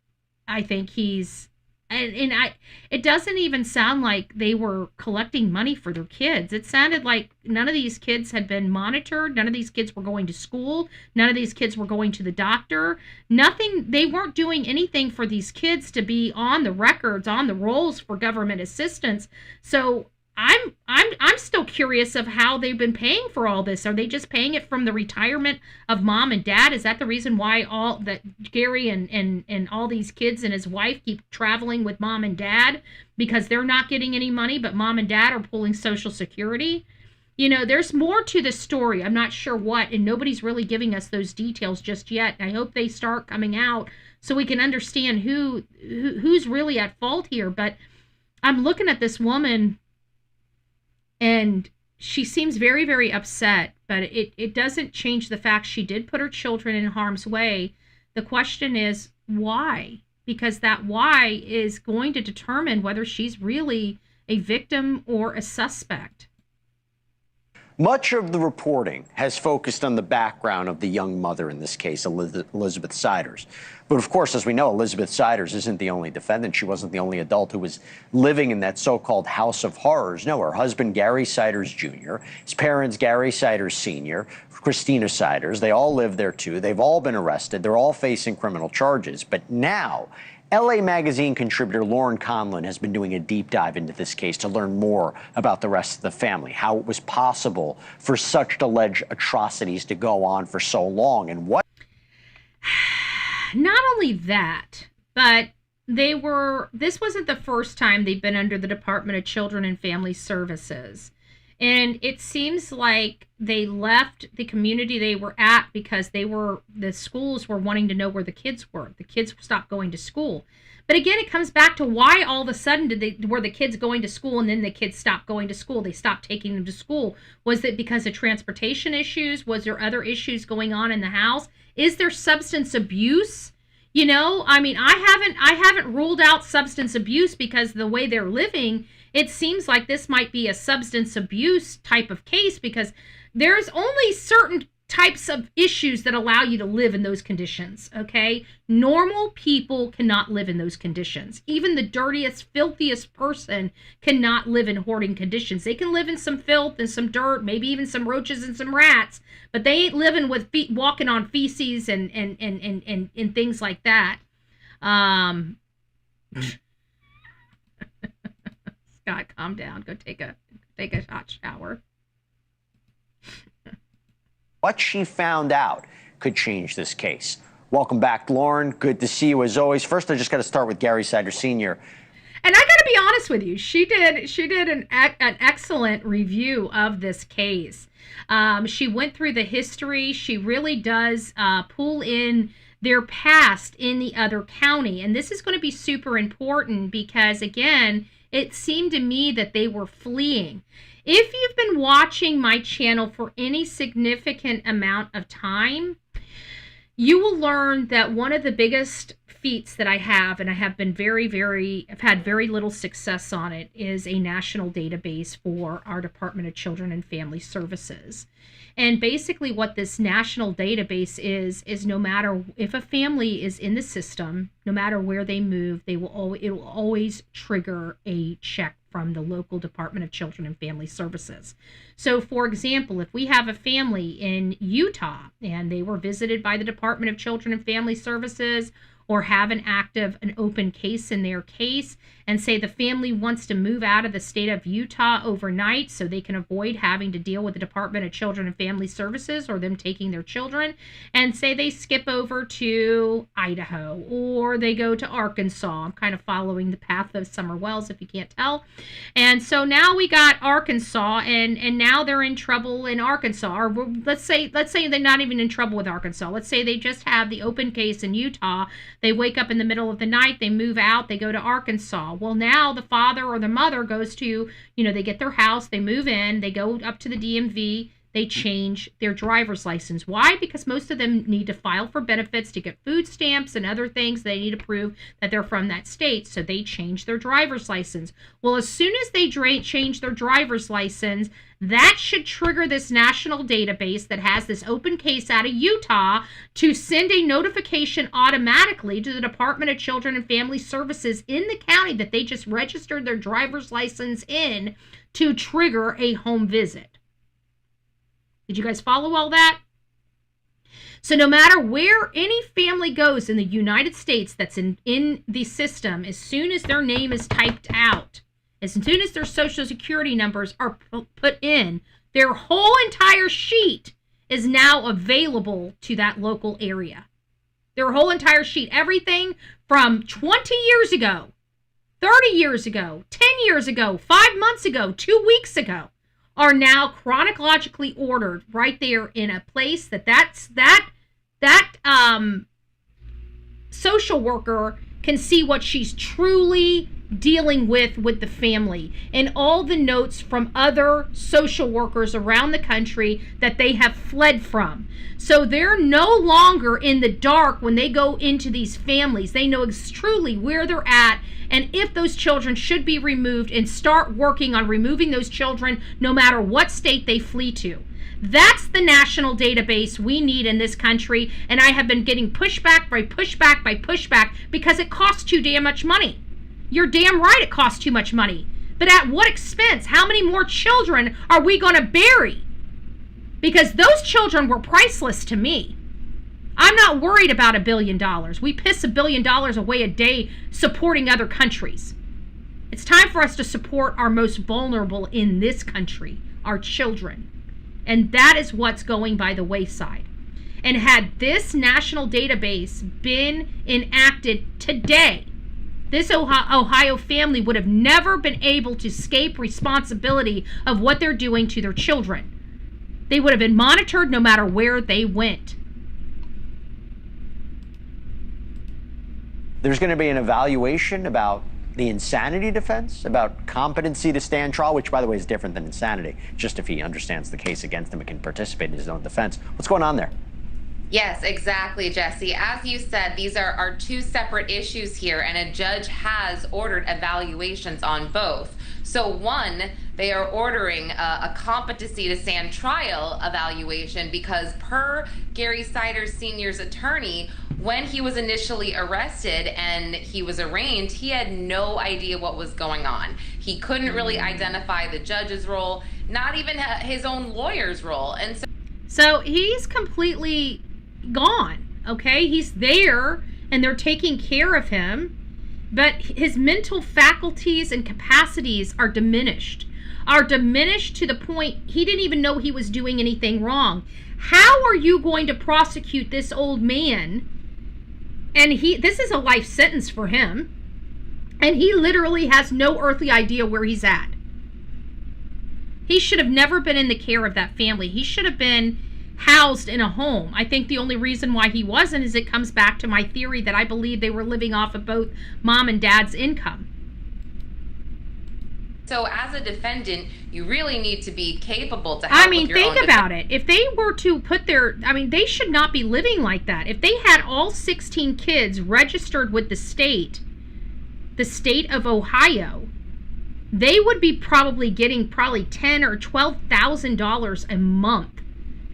I think he's... it doesn't even sound like they were collecting money for their kids. It sounded like none of these kids had been monitored. None of these kids were going to school. None of these kids were going to the doctor. Nothing. They weren't doing anything for these kids to be on the records, on the rolls for government assistance. So I'm still curious of how they've been paying for all this. Are they just paying it from the retirement of mom and dad? Is that the reason why all that Gary and all these kids and his wife keep traveling with mom and dad, because they're not getting any money, but mom and dad are pulling Social Security? You know, there's more to the story. I'm not sure what, and nobody's really giving us those details just yet. I hope they start coming out so we can understand who's really at fault here. But I'm looking at this woman, and she seems very, very upset, but it doesn't change the fact she did put her children in harm's way. The question is, why? Because that why is going to determine whether she's really a victim or a suspect. Much of the reporting has focused on the background of the young mother in this case, Elizabeth Siders. But of course, as we know, Elizabeth Siders isn't the only defendant. She wasn't the only adult who was living in that so-called house of horrors. No, her husband, Gary Siders Jr., his parents, Gary Siders Sr., Christina Siders, they all live there too. They've all been arrested. They're all facing criminal charges. But now, LA Magazine contributor Lauren Conlon has been doing a deep dive into this case to learn more about the rest of the family, how it was possible for such alleged atrocities to go on for so long, and what... Not only that, but this wasn't the first time they've been under the Department of Children and Family Services. And it seems like they left the community they were at because the schools were wanting to know where the kids were. The kids stopped going to school. But again, it comes back to why all of a sudden were the kids going to school and then the kids stopped going to school? They stopped taking them to school. Was it because of transportation issues? Was there other issues going on in the house? Is there substance abuse? You know, I mean, I haven't ruled out substance abuse because the way they're living, it seems like this might be a substance abuse type of case because there's only certain types of issues that allow you to live in those conditions, okay? Normal people cannot live in those conditions. Even the dirtiest, filthiest person cannot live in hoarding conditions. They can live in some filth and some dirt, maybe even some roaches and some rats, but they ain't living with walking on feces and things like that. Scott, calm down. Go take a hot shower. What she found out could change this case. Welcome back, Lauren. Good to see you as always. First, I just got to start with Gary Siders Sr. And I got to be honest with you, she did an excellent review of this case. She went through the history. She really does pull in their past in the other county. And this is going to be super important because, again, it seemed to me that they were fleeing. If you've been watching my channel for any significant amount of time, you will learn that one of the biggest feats that I have, and I have been I've had very little success on it, is a national database for our Department of Children and Family Services. And basically what this national database is no matter if a family is in the system, no matter where they move, it will always trigger a check from the local Department of Children and Family Services. So, for example, if we have a family in Utah and they were visited by the Department of Children and Family Services or have an open case in their case, and say the family wants to move out of the state of Utah overnight so they can avoid having to deal with the Department of Children and Family Services or them taking their children, and say they skip over to Idaho or they go to Arkansas. I'm kind of following the path of Summer Wells, if you can't tell. And so now we got Arkansas, and now they're in trouble in Arkansas. Or let's say they're not even in trouble with Arkansas. Let's say they just have the open case in Utah. They wake up in the middle of the night, they move out, they go to Arkansas. Well, now the father or the mother goes to, they get their house, they move in, they go up to the DMV, they change their driver's license. Why? Because most of them need to file for benefits to get food stamps and other things. They need to prove that they're from that state, so they change their driver's license. Well, as soon as they change their driver's license, that should trigger this national database that has this open case out of Utah to send a notification automatically to the Department of Children and Family Services in the county that they just registered their driver's license in to trigger a home visit. Did you guys follow all that? So no matter where any family goes in the United States that's in the system, as soon as their name is typed out, as soon as their social security numbers are put in, their whole entire sheet is now available to that local area. Their whole entire sheet, everything from 20 years ago, 30 years ago, 10 years ago, 5 months ago, 2 weeks ago, are now chronologically ordered right there in a place that social worker can see what she's truly dealing with the family, and all the notes from other social workers around the country that they have fled from. So they're no longer in the dark when they go into these families. They know truly where they're at and if those children should be removed, and start working on removing those children no matter what state they flee to. That's the national database we need in this country, and I have been getting pushback by pushback by pushback because it costs too damn much money. You're damn right it costs too much money. But at what expense? How many more children are we going to bury? Because those children were priceless to me. I'm not worried about $1 billion. We piss $1 billion away a day supporting other countries. It's time for us to support our most vulnerable in this country, our children. And that is what's going by the wayside. And had this national database been enacted today, this Ohio family would have never been able to escape responsibility of what they're doing to their children. They would have been monitored no matter where they went. There's going to be an evaluation about the insanity defense, about competency to stand trial, which, by the way, is different than insanity. Just if he understands the case against him and can participate in his own defense. What's going on there? Yes, exactly, Jesse. As you said, these are two separate issues here, and a judge has ordered evaluations on both. So one, they are ordering a competency to stand trial evaluation because per Gary Siders Sr.'s attorney, when he was initially arrested and he was arraigned, he had no idea what was going on. He couldn't really identify the judge's role, not even his own lawyer's role. And so he's completely gone, okay? He's there and they're taking care of him, but his mental faculties and capacities are diminished to the point he didn't even know he was doing anything wrong. How are you going to prosecute this old man? And this is a life sentence for him, and he literally has no earthly idea where he's at. He should have never been in the care of that family. He should have been housed in a home. I think the only reason why he wasn't is it comes back to my theory that I believe they were living off of both mom and dad's income. So as a defendant, you really need to be capable to help with your think about it. If they were to put they should not be living like that. If they had all 16 kids registered with the state of Ohio, they would be probably getting $10,000 or $12,000 a month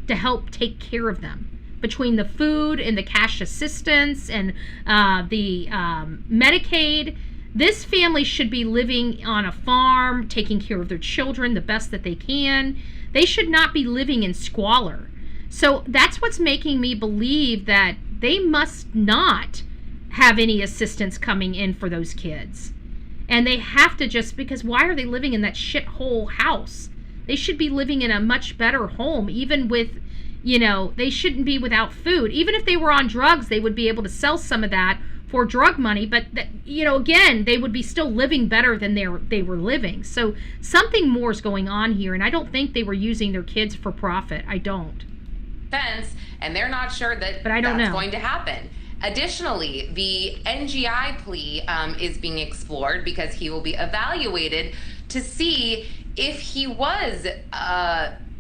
to help take care of them, between the food and the cash assistance and the Medicaid. This family should be living on a farm, taking care of their children the best that they can. They should not be living in squalor. So that's what's making me believe that they must not have any assistance coming in for those kids. And they have to because why are they living in that shithole house? They should be living in a much better home, even with, they shouldn't be without food. Even if they were on drugs, they would be able to sell some of that for drug money, but again, they would be still living better than they were living. So something more is going on here, and I don't think they were using their kids for profit. I don't. And they're not sure that's going to happen. Additionally, the NGI plea is being explored because he will be evaluated to see if he was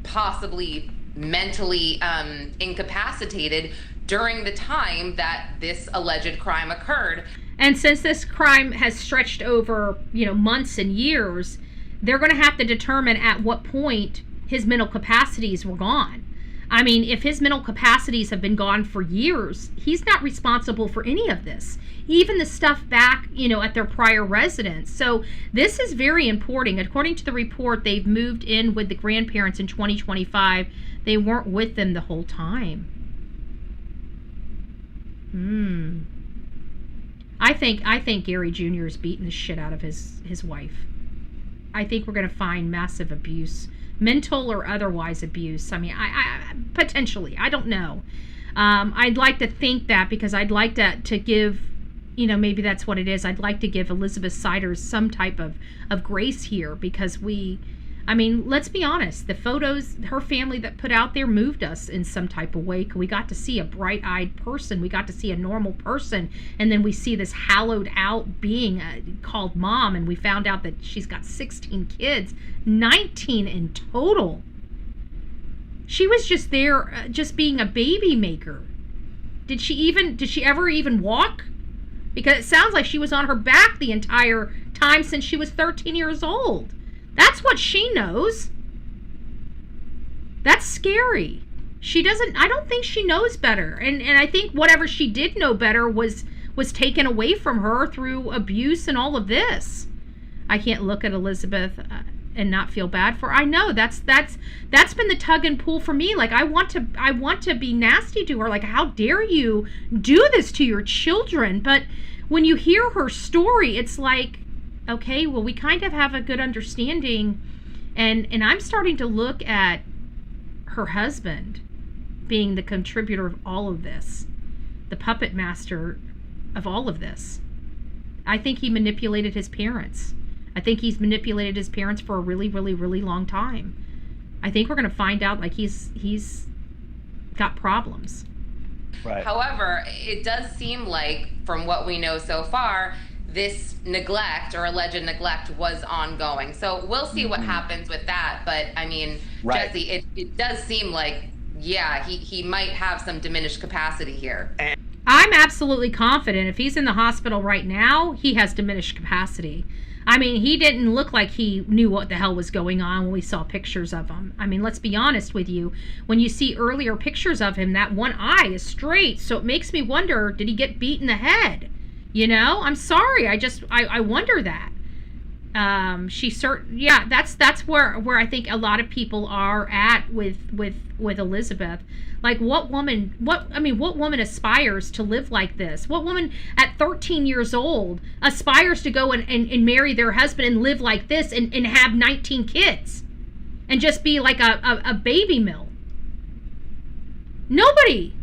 possibly mentally incapacitated during the time that this alleged crime occurred. And since this crime has stretched over, months and years, they're going to have to determine at what point his mental capacities were gone. I mean, if his mental capacities have been gone for years, he's not responsible for any of this. Even the stuff back, at their prior residence. So this is very important. According to the report, they've moved in with the grandparents in 2025. They weren't with them the whole time. I think Gary Jr. is beating the shit out of his wife. I think we're going to find massive abuse, mental or otherwise abuse. I mean, I potentially, I don't know. I'd like to think that because I'd like to give, maybe that's what it is. I'd like to give Elizabeth Siders some type of grace here because I mean, let's be honest. The photos her family that put out there moved us in some type of way. We got to see a bright-eyed person. We got to see a normal person. And then we see this hallowed out being called mom. And we found out that she's got 16 kids, 19 in total. She was just there just being a baby maker. Did she ever even walk? Because it sounds like she was on her back the entire time since she was 13 years old. That's what she knows. That's scary. I don't think she knows better. And I think whatever she did know better was taken away from her through abuse and all of this. I can't look at Elizabeth and not feel bad for her. I know that's been the tug and pull for me. Like, I want to be nasty to her. Like, how dare you do this to your children? But when you hear her story, it's like, okay, well, we kind of have a good understanding, and I'm starting to look at her husband being the contributor of all of this, the puppet master of all of this. I think he manipulated his parents. I think he's manipulated his parents for a really, really, really long time. I think we're going to find out, like, he's got problems. Right. However, it does seem like, from what we know so far, this neglect or alleged neglect was ongoing. So we'll see what happens with that. But I mean, right. Jesse, it does seem like, yeah, he might have some diminished capacity here. I'm absolutely confident if he's in the hospital right now, he has diminished capacity. I mean, he didn't look like he knew what the hell was going on when we saw pictures of him. I mean, let's be honest with you. When you see earlier pictures of him, that one eye is straight. So it makes me wonder, did he get beat in the head? You know, I'm sorry. I wonder that. That's where I think a lot of people are at with Elizabeth. Like, what woman aspires to live like this? What woman at 13 years old aspires to go and marry their husband and live like this and have 19 kids and just be like a baby mill? Nobody.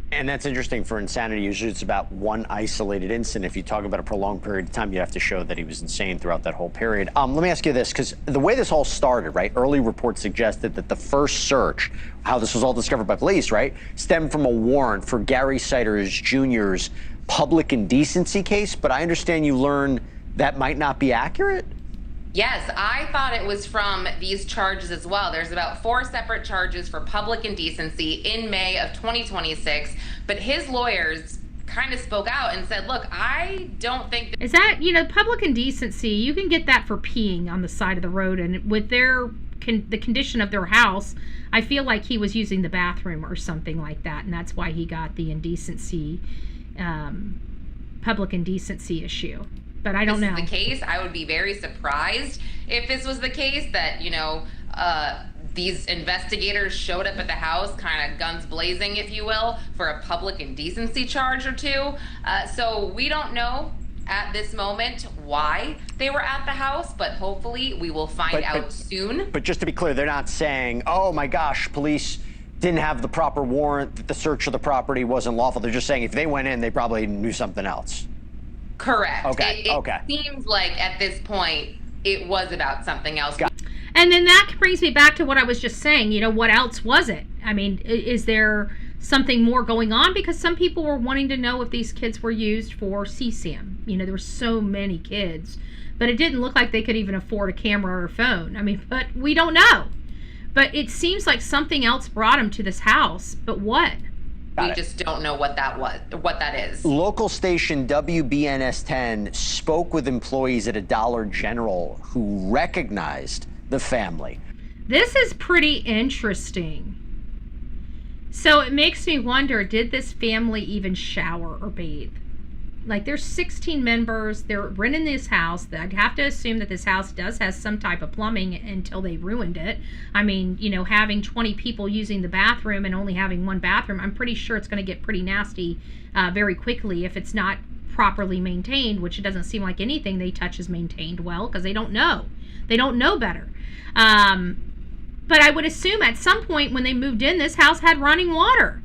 And that's interesting for insanity. Usually it's about one isolated incident. If you talk about a prolonged period of time, you have to show that he was insane throughout that whole period. Let me ask you this, because the way this all started, right, early reports suggested that the first search, how this was all discovered by police, right, stemmed from a warrant for Gary Siders Jr.'s public indecency case. But I understand you learned that might not be accurate? Yes, I thought it was from these charges as well. There's about 4 separate charges for public indecency in May of 2026, but his lawyers kind of spoke out and said, look, I don't think... Is that, public indecency, you can get that for peeing on the side of the road, and with the condition of their house, I feel like he was using the bathroom or something like that, and that's why he got the indecency, public indecency issue. But I don't know. If this is the case, I would be very surprised if this was the case that, these investigators showed up at the house, kind of guns blazing, if you will, for a public indecency charge or two. So we don't know at this moment why they were at the house, but hopefully we will find out soon. But just to be clear, they're not saying, oh my gosh, police didn't have the proper warrant, that the search of the property wasn't lawful. They're just saying if they went in, they probably knew something else. Correct. Okay. It seems like at this point it was about something else. And then that brings me back to what I was just saying. What else was it? I mean, is there something more going on? Because some people were wanting to know if these kids were used for CSAM. There were so many kids, but it didn't look like they could even afford a camera or a phone. I mean, but we don't know. But it seems like something else brought them to this house. But what? We just don't know what that is. Local station WBNS-10 spoke with employees at a Dollar General who recognized the family. This is pretty interesting. So it makes me wonder, did this family even shower or bathe? Like, there's 16 members, they're renting this house. I'd have to assume that this house does have some type of plumbing until they ruined it. I mean, having 20 people using the bathroom and only having one bathroom, I'm pretty sure it's going to get pretty nasty very quickly if it's not properly maintained, which it doesn't seem like anything they touch is maintained well, because they don't know. They don't know better. But I would assume at some point when they moved in, this house had running water.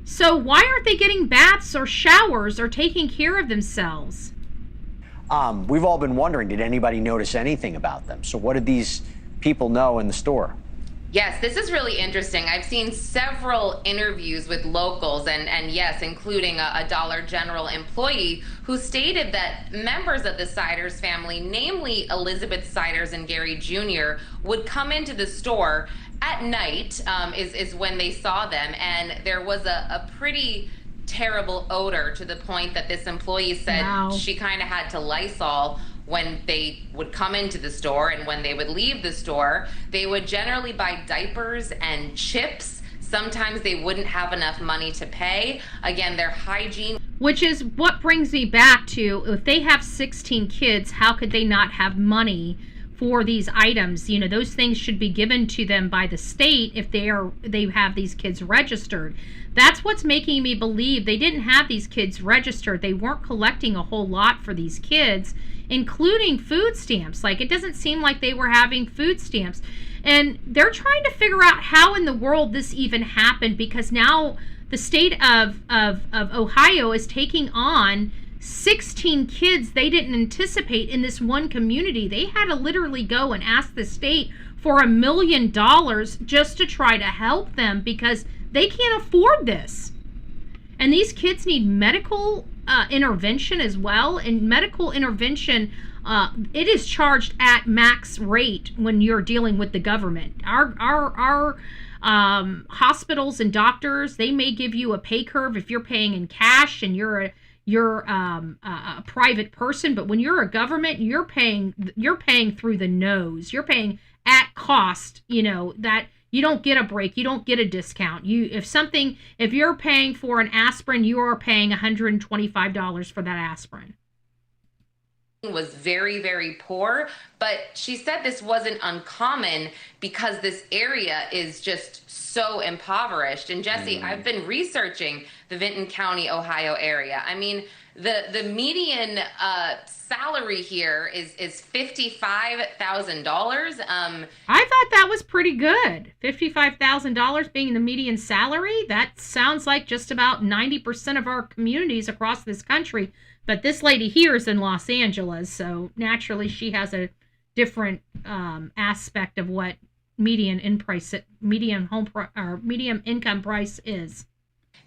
So why aren't they getting baths or showers or taking care of themselves? We've all been wondering, did anybody notice anything about them? So what did these people know in the store? Yes, this is really interesting. I've seen several interviews with locals and yes, including a Dollar General employee who stated that members of the Siders family, namely Elizabeth Siders and Gary Jr., would come into the store at night, is when they saw them, and there was a pretty terrible odor to the point that this employee said she kind of had to Lysol when they would come into the store, and when they would leave the store, they would generally buy diapers and chips. Sometimes they wouldn't have enough money to pay. Again, their hygiene. Which is what brings me back to, if they have 16 kids, how could they not have money for these items? You know, those things should be given to them by the state if they have these kids registered. That's what's making me believe they didn't have these kids registered. They weren't collecting a whole lot for these kids, including food stamps. Like, it doesn't seem like they were having food stamps. And they're trying to figure out how in the world this even happened, because now the state of Ohio is taking on 16 kids they didn't anticipate in this one community. They had to literally go and ask the state for $1 million just to try to help them, because they can't afford this. And these kids need medical intervention as well. And medical intervention, it is charged at max rate when you're dealing with the government. Our hospitals and doctors, they may give you a pay curve if you're paying in cash and you're a private person, but when you're a government, you're paying through the nose. You're paying at cost, you know, that you don't get a break, you don't get a discount. If you're paying for an aspirin, you are paying $125 for that aspirin. Was very, very poor, but she said this wasn't uncommon because this area is just so impoverished. And Jesse, I've been researching the Vinton County, Ohio area. I mean, the median salary here is $55,000. I thought that was pretty good. $55,000 being the median salary. That sounds like just about 90% of our communities across this country. But this lady here is in Los Angeles, so naturally she has a different aspect of what median income price is.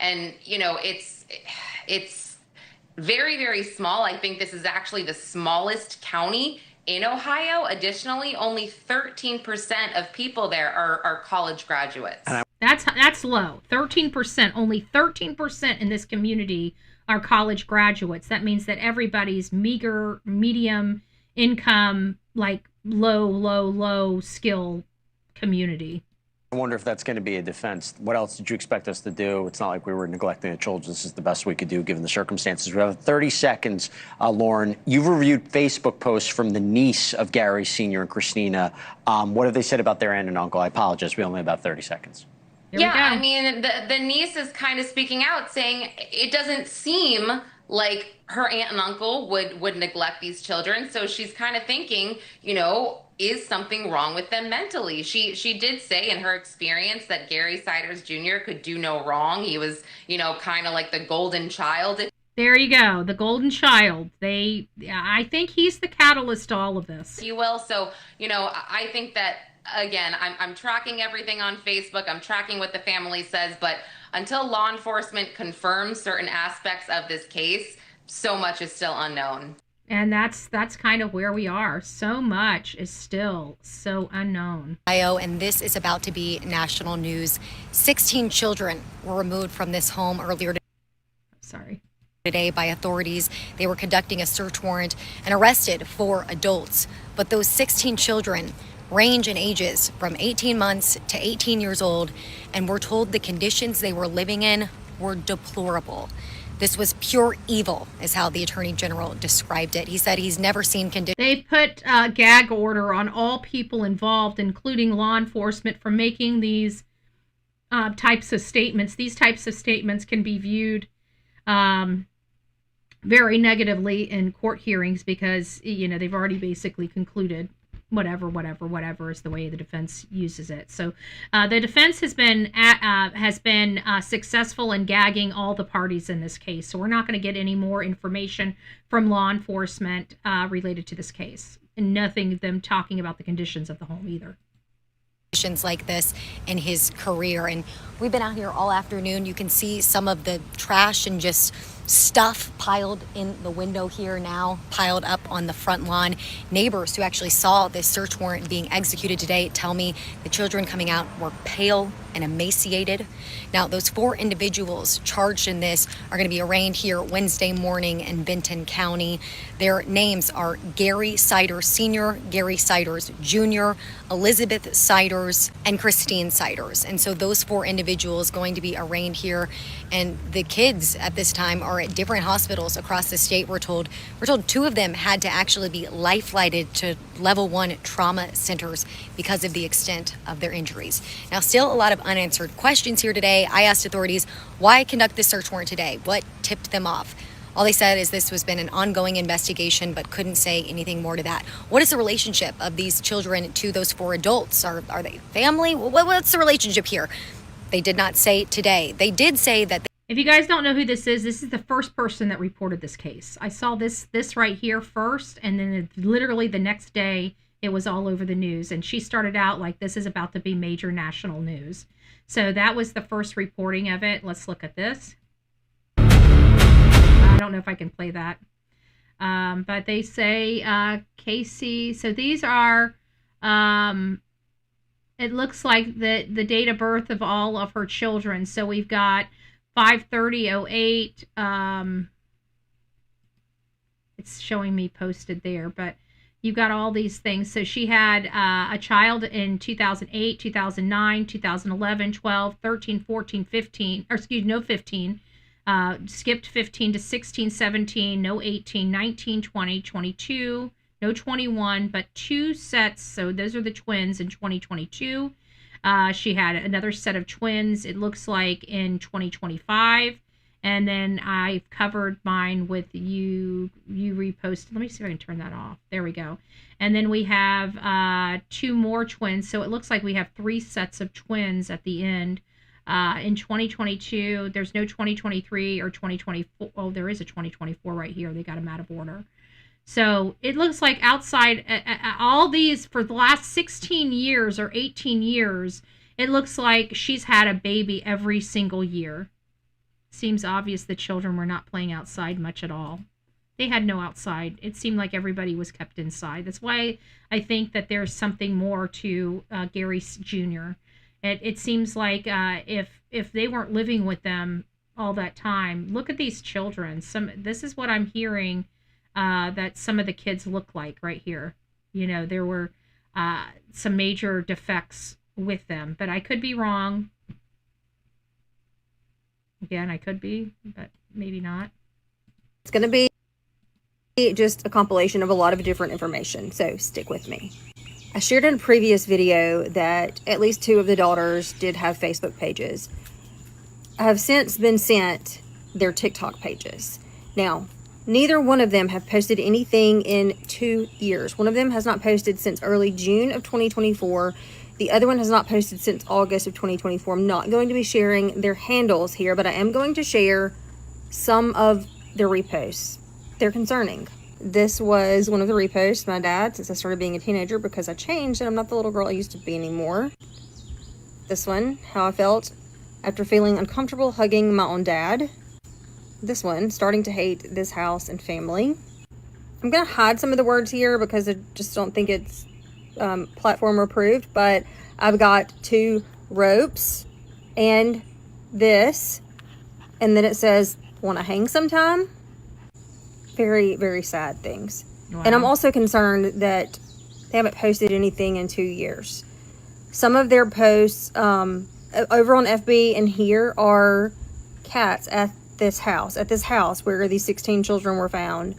And you know, it's very, very small. I think this is actually the smallest county in Ohio. Additionally, only 13% of people there are college graduates. That's low. 13%. Only 13% in this community are college graduates. That means that everybody's meager, medium income, like low skill community. I wonder if that's going to be a defense. What else did you expect us to do? It's not like we were neglecting the children. This is the best we could do given the circumstances. We have 30 seconds, Lauren. You've reviewed Facebook posts from the niece of Gary Sr. and Christina. What have they said about their aunt and uncle? I apologize. We only have about 30 seconds. Yeah, I mean, the niece is kind of speaking out, saying it doesn't seem like her aunt and uncle would neglect these children. So she's kind of thinking, you know, is something wrong with them mentally? She did say in her experience that Gary Siders Jr. could do no wrong. He was, you know, kind of like the golden child. There you go, the golden child. I think he's the catalyst to all of this. You will. So, you know, I think that, again, I'm tracking everything on Facebook. I'm tracking what the family says, but until law enforcement confirms certain aspects of this case, so much is still unknown. And that's kind of where we are. So much is still so unknown. And this is about to be national news. 16 children were removed from this home earlier today by authorities. They were conducting a search warrant and arrested 4 adults. But those 16 children range in ages from 18 months to 18 years old, and we're told the conditions they were living in were deplorable. This was pure evil, is how the Attorney General described it. He said he's never seen conditions. They put a gag order on all people involved, including law enforcement, for making these types of statements. These types of statements can be viewed very negatively in court hearings because, you know, they've already basically concluded whatever is the way the defense uses it. So the defense has been successful in gagging all the parties in this case. So we're not going to get any more information from law enforcement related to this case, and nothing of them talking about the conditions of the home either. Like this in his career, and we've been out here all afternoon. You can see some of the trash and just stuff piled in the window here now, piled up on the front lawn. Neighbors who actually saw this search warrant being executed today tell me the children coming out were pale and emaciated. Now, those 4 individuals charged in this are going to be arraigned here Wednesday morning in Benton County. Their names are Gary Siders Sr., Gary Siders Jr., Elizabeth Siders, and Christine Siders. And so those 4 individuals going to be arraigned here. And the kids at this time are at different hospitals across the state. We're told 2 of them had to actually be life-flighted to level 1 trauma centers because of the extent of their injuries. Now, still a lot of unanswered questions here today. I asked authorities, why conduct this search warrant today? What tipped them off? All they said is this has been an ongoing investigation, but couldn't say anything more to that. What is the relationship of these children to those 4 adults? Are they family? What's the relationship here? They did not say today. They did say that. If you guys don't know who this is the first person that reported this case. I saw this right here first, and then literally the next day it was all over the news. And she started out like this is about to be major national news. So that was the first reporting of it. Let's look at this. I don't know if I can play that. But they say Casey. So these are, it looks like the date of birth of all of her children. So we've got 5/30/08. It's showing me posted there, but you've got all these things. So she had a child in 2008, 2009, 2011, 12, 13, 14, 15, or excuse me, no 15. Skipped 15 to 16, 17, no 18, 19, 20, 22, no 21, but 2 sets. So those are the twins in 2022. She had another set of twins, it looks like, in 2025. And then I've covered mine with you reposted. Let me see if I can turn that off. There we go. And then we have 2 more twins. So it looks like we have 3 sets of twins at the end. In 2022, there's no 2023 or 2024. Oh, there is a 2024 right here. They got them out of order. So it looks like outside all these for the last 16 years or 18 years, it looks like she's had a baby every single year. Seems obvious the children were not playing outside much at all. They had no outside. It seemed like everybody was kept inside. That's why I think that there's something more to Gary Jr. It seems like if they weren't living with them all that time, look at these children. This is what I'm hearing that some of the kids look like right here. You know, there were some major defects with them, but I could be wrong. Again, I could be, but maybe not. It's going to be just a compilation of a lot of different information, so stick with me. I shared in a previous video that at least 2 of the daughters did have Facebook pages. I have since been sent their TikTok pages. Now, neither one of them have posted anything in 2 years. One of them has not posted since early June of 2024. The other one has not posted since August of 2024. I'm not going to be sharing their handles here, but I am going to share some of their reposts. They're concerning. This was one of the reposts my dad, since I started being a teenager, because I changed and I'm not the little girl I used to be anymore. This one, how I felt after feeling uncomfortable hugging my own dad. This one, starting to hate this house and family. I'm going to hide some of the words here because I just don't think it's platform approved, but I've got 2 ropes and this, and then it says, want to hang sometime? Very, very sad things. Wow. And I'm also concerned that they haven't posted anything in 2 years. Some of their posts over on FB and here are cats at this house where these 16 children were found.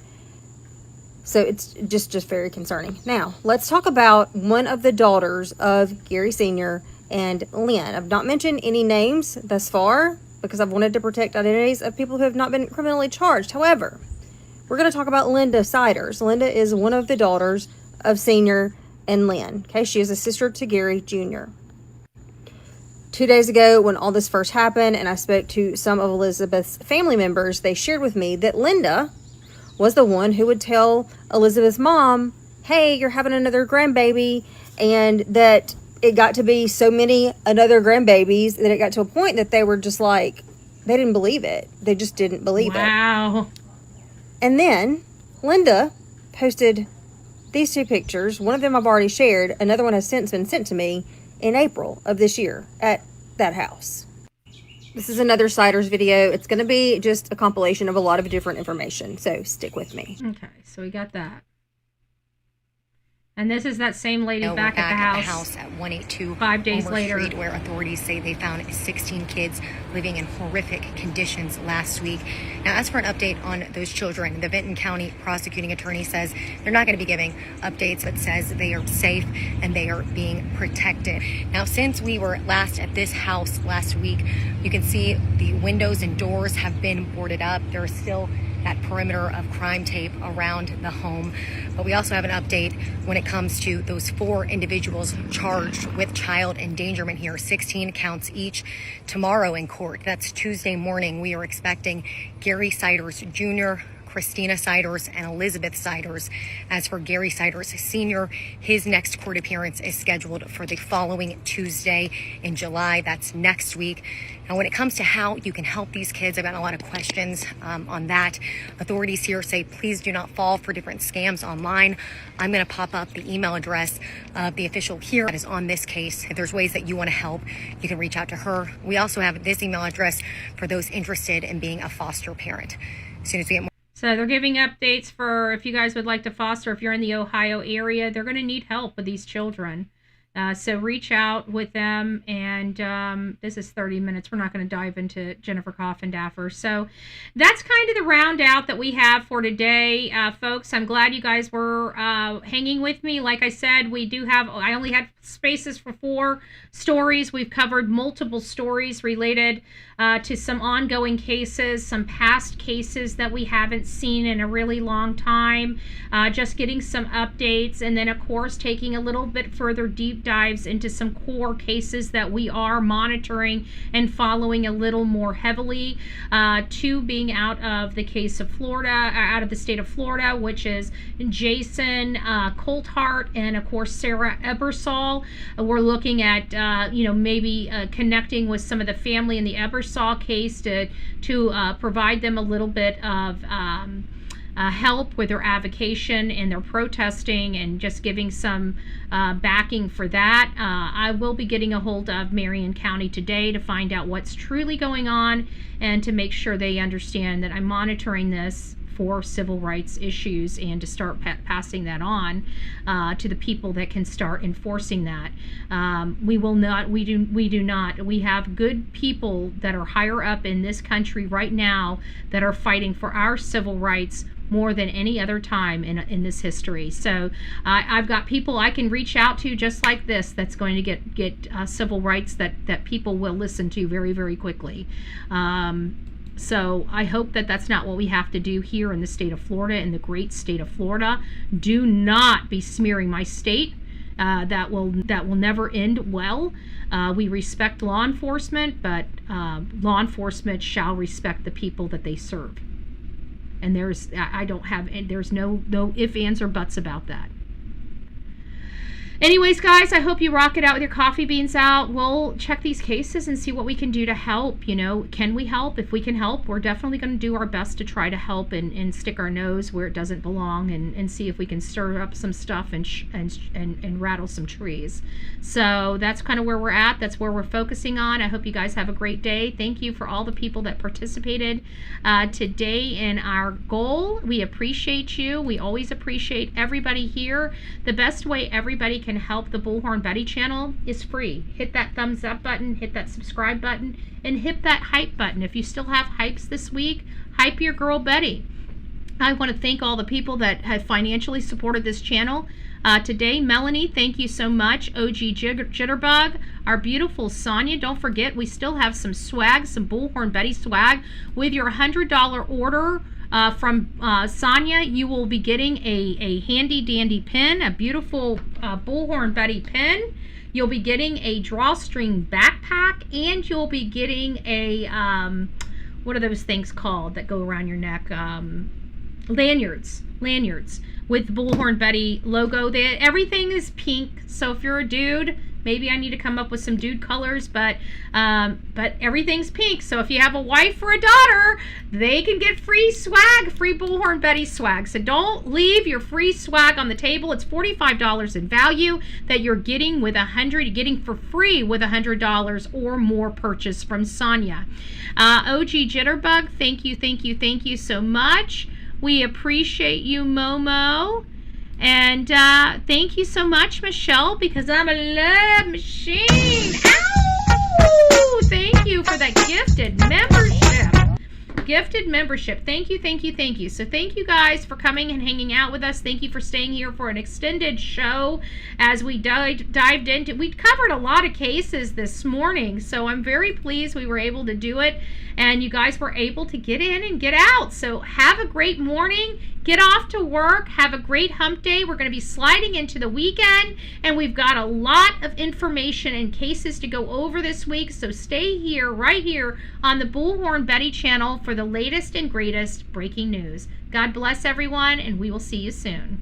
So it's just very concerning. Now, let's talk about one of the daughters of Gary Sr. and Lynn. I've not mentioned any names thus far because I've wanted to protect identities of people who have not been criminally charged. However, we're going to talk about Linda Siders. Linda is one of the daughters of Sr. and Lynn. Okay, she is a sister to Gary Jr. 2 days ago, when all this first happened, and I spoke to some of Elizabeth's family members, they shared with me that Linda was the one who would tell Elizabeth's mom, hey, you're having another grandbaby, and that it got to be so many another grandbabies that it got to a point that they were just like, they didn't believe it. They just didn't believe it. Wow. And then Linda posted these two pictures. One of them I've already shared. Another one has since been sent to me in April of this year at that house. This is another Siders video. It's going to be just a compilation of a lot of different information, so stick with me. Okay, so we got that. And this is that same lady back at the house at 182 5 days Homer later, Street, where authorities say they found 16 kids living in horrific conditions last week. Now, as for an update on those children, the Benton County prosecuting attorney says they're not going to be giving updates, but says they are safe and they are being protected. Now, since we were last at this house last week, you can see the windows and doors have been boarded up. There is still that perimeter of crime tape around the home. But we also have an update when it comes to those 4 individuals charged with child endangerment here, 16 counts each, tomorrow in court. That's Tuesday morning. We are expecting Gary Siders Jr., Christina Siders, and Elizabeth Siders. As for Gary Siders Sr., his next court appearance is scheduled for the following Tuesday in July. That's next week. Now, when it comes to how you can help these kids, I've got a lot of questions on that. Authorities here say, please do not fall for different scams online. I'm going to pop up the email address of the official here that is on this case. If there's ways that you want to help, you can reach out to her. We also have this email address for those interested in being a foster parent. As soon as we get more. So they're giving updates for if you guys would like to foster, if you're in the Ohio area, they're going to need help with these children. So reach out with them, and this is 30 minutes. We're not going to dive into Jennifer Coffindaffer. So that's kind of the round out that we have for today, folks. I'm glad you guys were hanging with me. Like I said, I only had spaces for 4 stories. We've covered multiple stories related to some ongoing cases, some past cases that we haven't seen in a really long time, just getting some updates, and then of course taking a little bit further deep dives into some core cases that we are monitoring and following a little more heavily. 2 being out of the case of Florida, out of the state of Florida, which is Jason Coulthart and of course Sarah Ebersol. We're looking at maybe connecting with some of the family in the Ebersol case to provide them a little bit of help with their avocation and their protesting, and just giving some backing for that. I will be getting a hold of Marion County today to find out what's truly going on and to make sure they understand that I'm monitoring this for civil rights issues, and to start passing that on to the people that can start enforcing that. We have good people that are higher up in this country right now that are fighting for our civil rights more than any other time in this history. So I've got people I can reach out to just like this that's going to get civil rights that people will listen to very, very quickly. So I hope that that's not what we have to do here in the state of Florida, in the great state of Florida. Do not be smearing my state. That will never end well. We respect law enforcement, but law enforcement shall respect the people that they serve. And there's no ifs, ands, or buts about that. Anyways, guys, I hope you rock it out with your coffee beans out. We'll check these cases and see what we can do to help. Can we help? If we can help, we're definitely going to do our best to try to help and stick our nose where it doesn't belong, and see if we can stir up some stuff and rattle some trees. So that's kind of where we're at. That's where we're focusing on. I hope you guys have a great day. Thank you for all the people that participated today in our goal. We appreciate you. We always appreciate everybody here. The best way everybody can help the Bullhorn Betty channel is free. Hit that thumbs up button, hit that subscribe button, and hit that hype button. If you still have hypes this week, hype your girl Betty. I want to thank all the people that have financially supported this channel today. Melanie, thank you so much. OG Jitterbug, our beautiful Sonia. Don't forget, we still have some swag, some Bullhorn Betty swag. With your $100 order, from Sonia, you will be getting a handy dandy pin, a beautiful Bullhorn Betty pin. You'll be getting a drawstring backpack, and you'll be getting a, what are those things called that go around your neck? Lanyards with the Bullhorn Betty logo. Everything is pink, so if you're a dude, maybe I need to come up with some dude colors, but everything's pink. So if you have a wife or a daughter, they can get free swag, free Bullhorn Betty swag. So don't leave your free swag on the table. It's $45 in value that you're getting with getting for free with $100 or more purchase from Sonia. OG Jitterbug, thank you so much. We appreciate you, Momo. And thank you so much, Michelle, because I'm a love machine. Ow! Thank you for that gifted membership. Thank you. So thank you guys for coming and hanging out with us. Thank you for staying here for an extended show as we dived into. We covered a lot of cases this morning, so I'm very pleased we were able to do it, and you guys were able to get in and get out. So have a great morning. Get off to work. Have a great hump day. We're going to be sliding into the weekend, and we've got a lot of information and cases to go over this week. So stay here, right here on the Bullhorn Betty channel for the latest and greatest breaking news. God bless everyone, and we will see you soon.